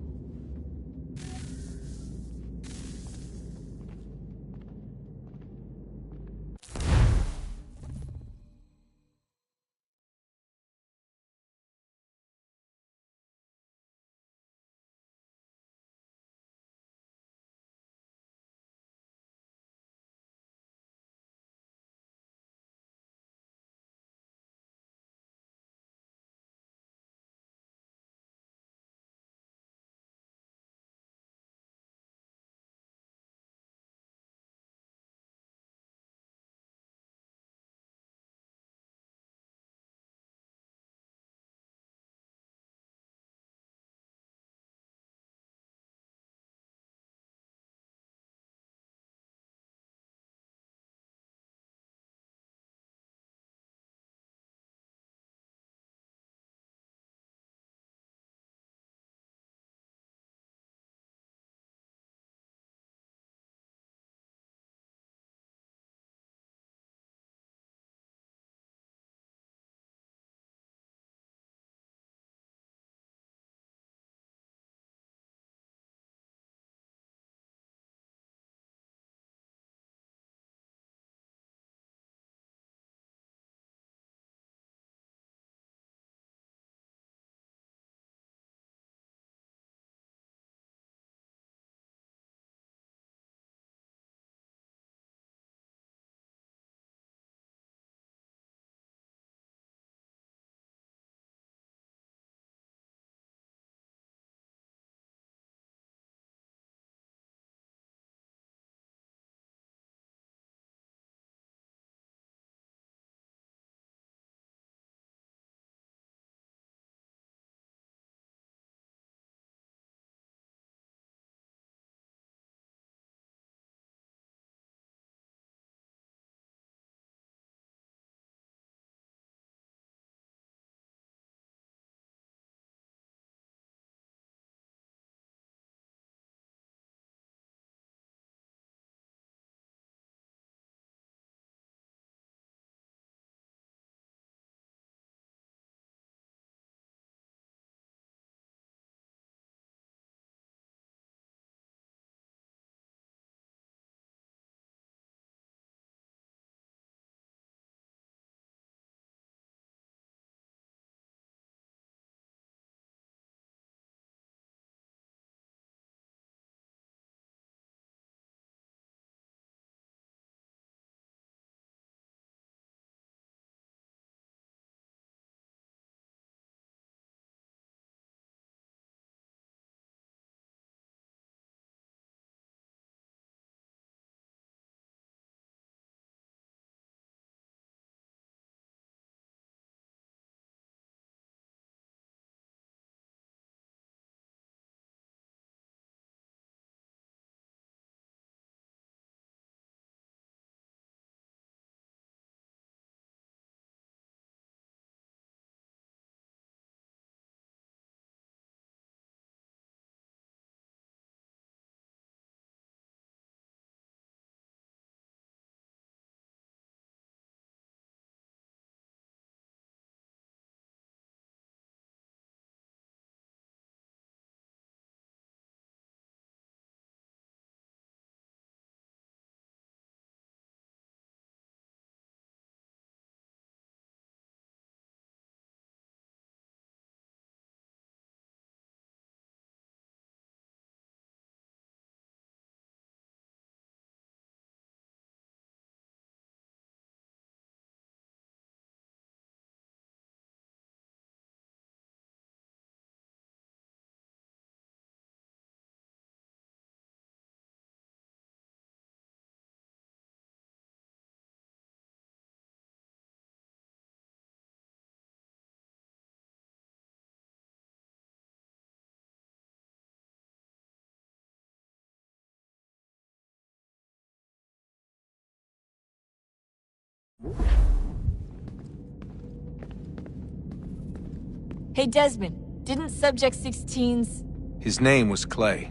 Hey, Desmond, didn't Subject 16's... His name was Clay.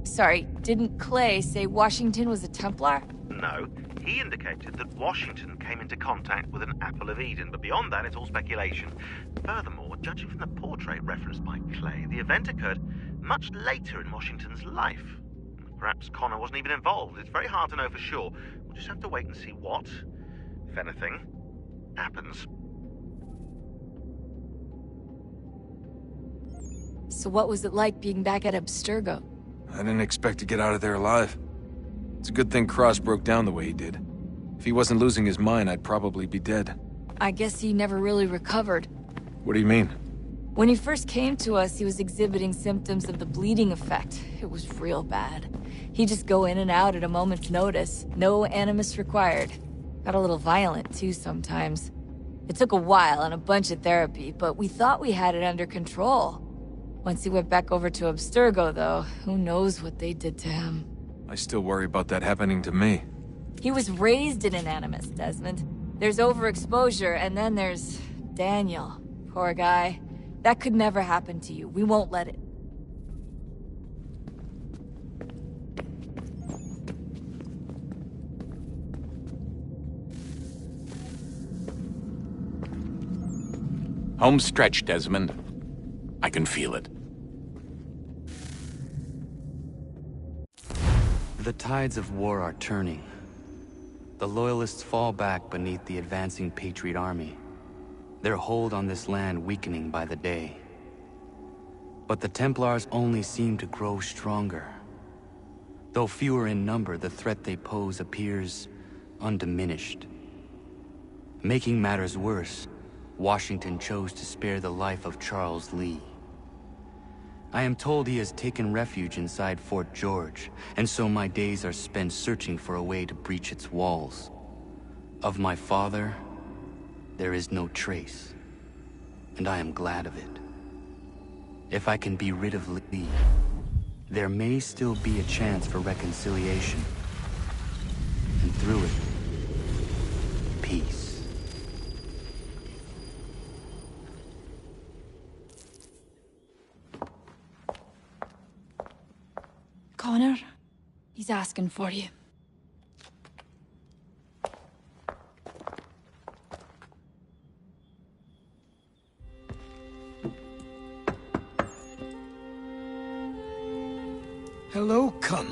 Sorry, didn't Clay say Washington was a Templar? No, He indicated that Washington came into contact with an Apple of Eden, but beyond that, it's all speculation. Furthermore, judging from the portrait referenced by Clay, the event occurred much later in Washington's life. Perhaps Connor wasn't even involved. It's very hard to know for sure. We'll just have to wait and see what, if anything, happens. So what was it like being back at Abstergo? I didn't expect to get out of there alive. It's a good thing Cross broke down the way he did. If he wasn't losing his mind, I'd probably be dead. I guess he never really recovered. What do you mean? When he first came to us, he was exhibiting symptoms of the bleeding effect. It was real bad. He'd just go in and out at a moment's notice. No animus required. Got a little violent, too, sometimes. It took a while and a bunch of therapy, but we thought we had it under control. Once he went back over to Abstergo, though, who knows what they did to him. I still worry about that happening to me. He was raised in an animus, Desmond. There's overexposure, and then there's Daniel. Poor guy. That could never happen to you. We won't let it. Home stretch, Desmond. I can feel it. The tides of war are turning. The Loyalists fall back beneath the advancing Patriot army, their hold on this land weakening by the day. But the Templars only seem to grow stronger. Though fewer in number, the threat they pose appears undiminished. Making matters worse, Washington chose to spare the life of Charles Lee. I am told he has taken refuge inside Fort George, and so my days are spent searching for a way to breach its walls. Of my father, there is no trace, and I am glad of it. If I can be rid of Lee, there may still be a chance for reconciliation. And through it, peace. Connor, he's asking for you. Hello, Connor.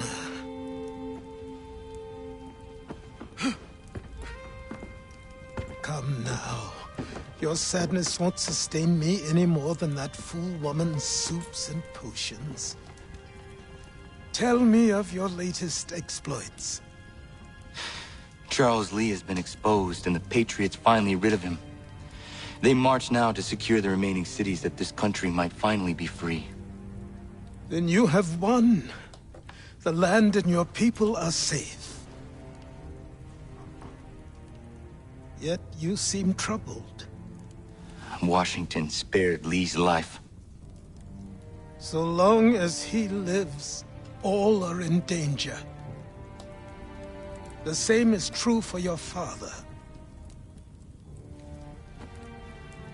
Come now. Your sadness won't sustain me any more than that fool woman's soups and potions. Tell me of your latest exploits. Charles Lee has been exposed, and the Patriots finally rid of him. They march now to secure the remaining cities that this country might finally be free. Then you have won. The land and your people are safe. Yet you seem troubled. Washington spared Lee's life. So long as he lives, all are in danger. The same is true for your father.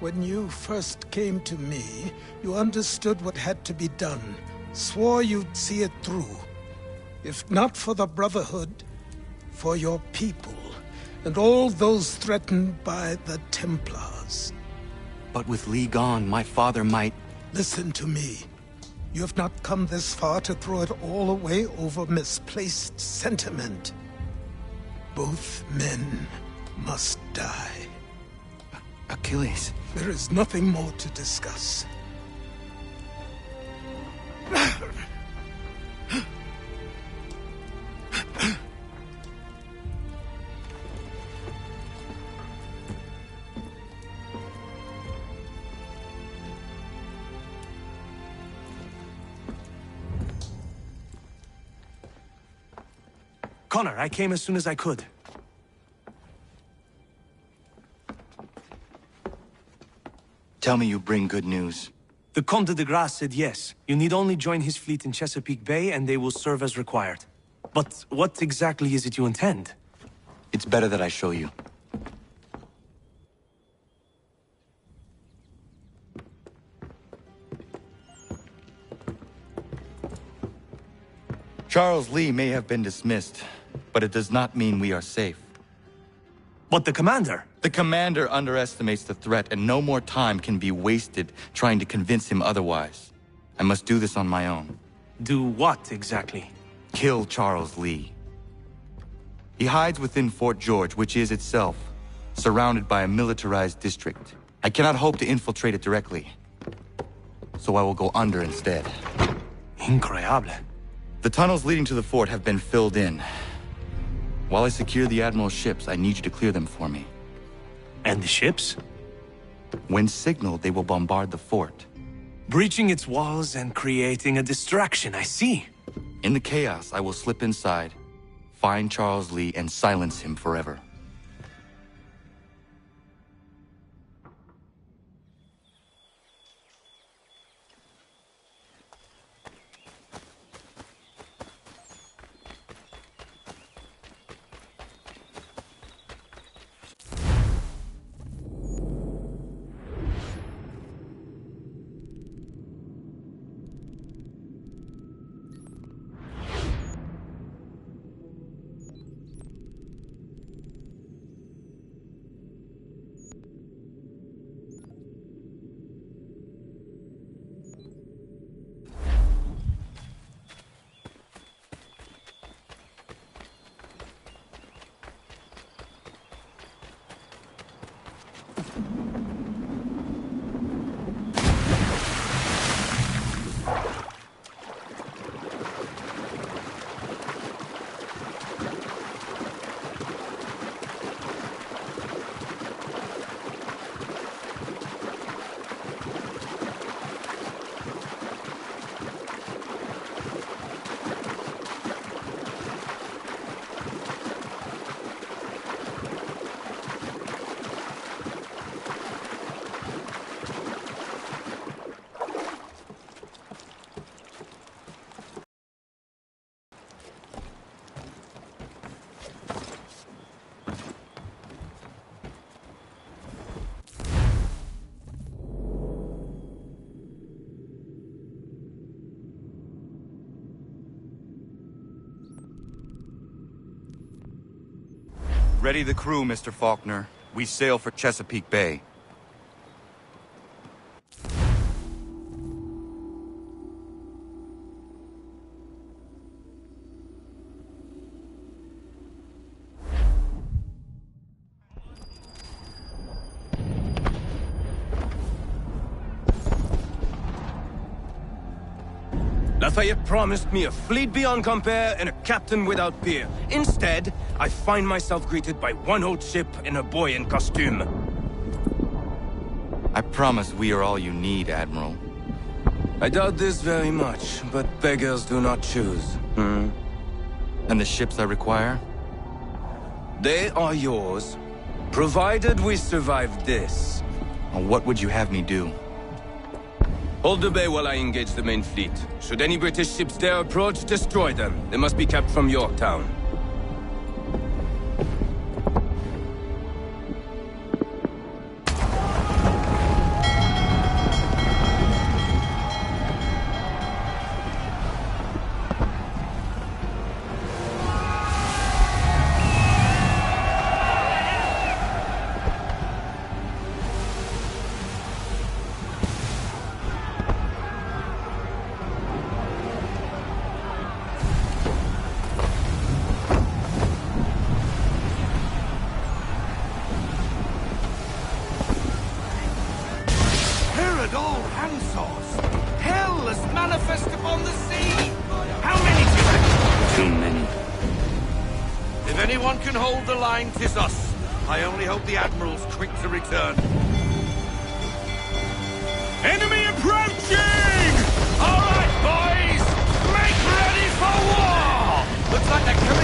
When you first came to me, you understood what had to be done, swore you'd see it through. If not for the Brotherhood, for your people, and all those threatened by the Templars. But with Lee gone, my father might... Listen to me. You have not come this far to throw it all away over misplaced sentiment. Both men must die. Achilles. There is nothing more to discuss. Connor, I came as soon as I could. Tell me you bring good news. The Comte de Grasse said yes. You need only join his fleet in Chesapeake Bay and they will serve as required. But what exactly is it you intend? It's better that I show you. Charles Lee may have been dismissed, but it does not mean we are safe. But the commander? The commander underestimates the threat, and no more time can be wasted trying to convince him otherwise. I must do this on my own. Do what, exactly? Kill Charles Lee. He hides within Fort George, which is itself surrounded by a militarized district. I cannot hope to infiltrate it directly, so I will go under instead. Incroyable. The tunnels leading to the fort have been filled in. While I secure the Admiral's ships, I need you to clear them for me. And the ships? When signaled, they will bombard the fort. Breaching its walls and creating a distraction, I see. In the chaos, I will slip inside, find Charles Lee, and silence him forever. Ready the crew, Mr. Faulkner. We sail for Chesapeake Bay. Lafayette promised me a fleet beyond compare and a captain without peer. Instead, I find myself greeted by one old ship and a boy in costume. I promise we are all you need, Admiral. I doubt this very much, but beggars do not choose. And the ships I require? They are yours, provided we survive this. What would you have me do? Hold the bay while I engage the main fleet. Should any British ships dare approach, destroy them. They must be kept from Yorktown. Tis us. I only hope the Admiral's quick to return. Enemy approaching! All right, boys! Make ready for war! Looks like they're coming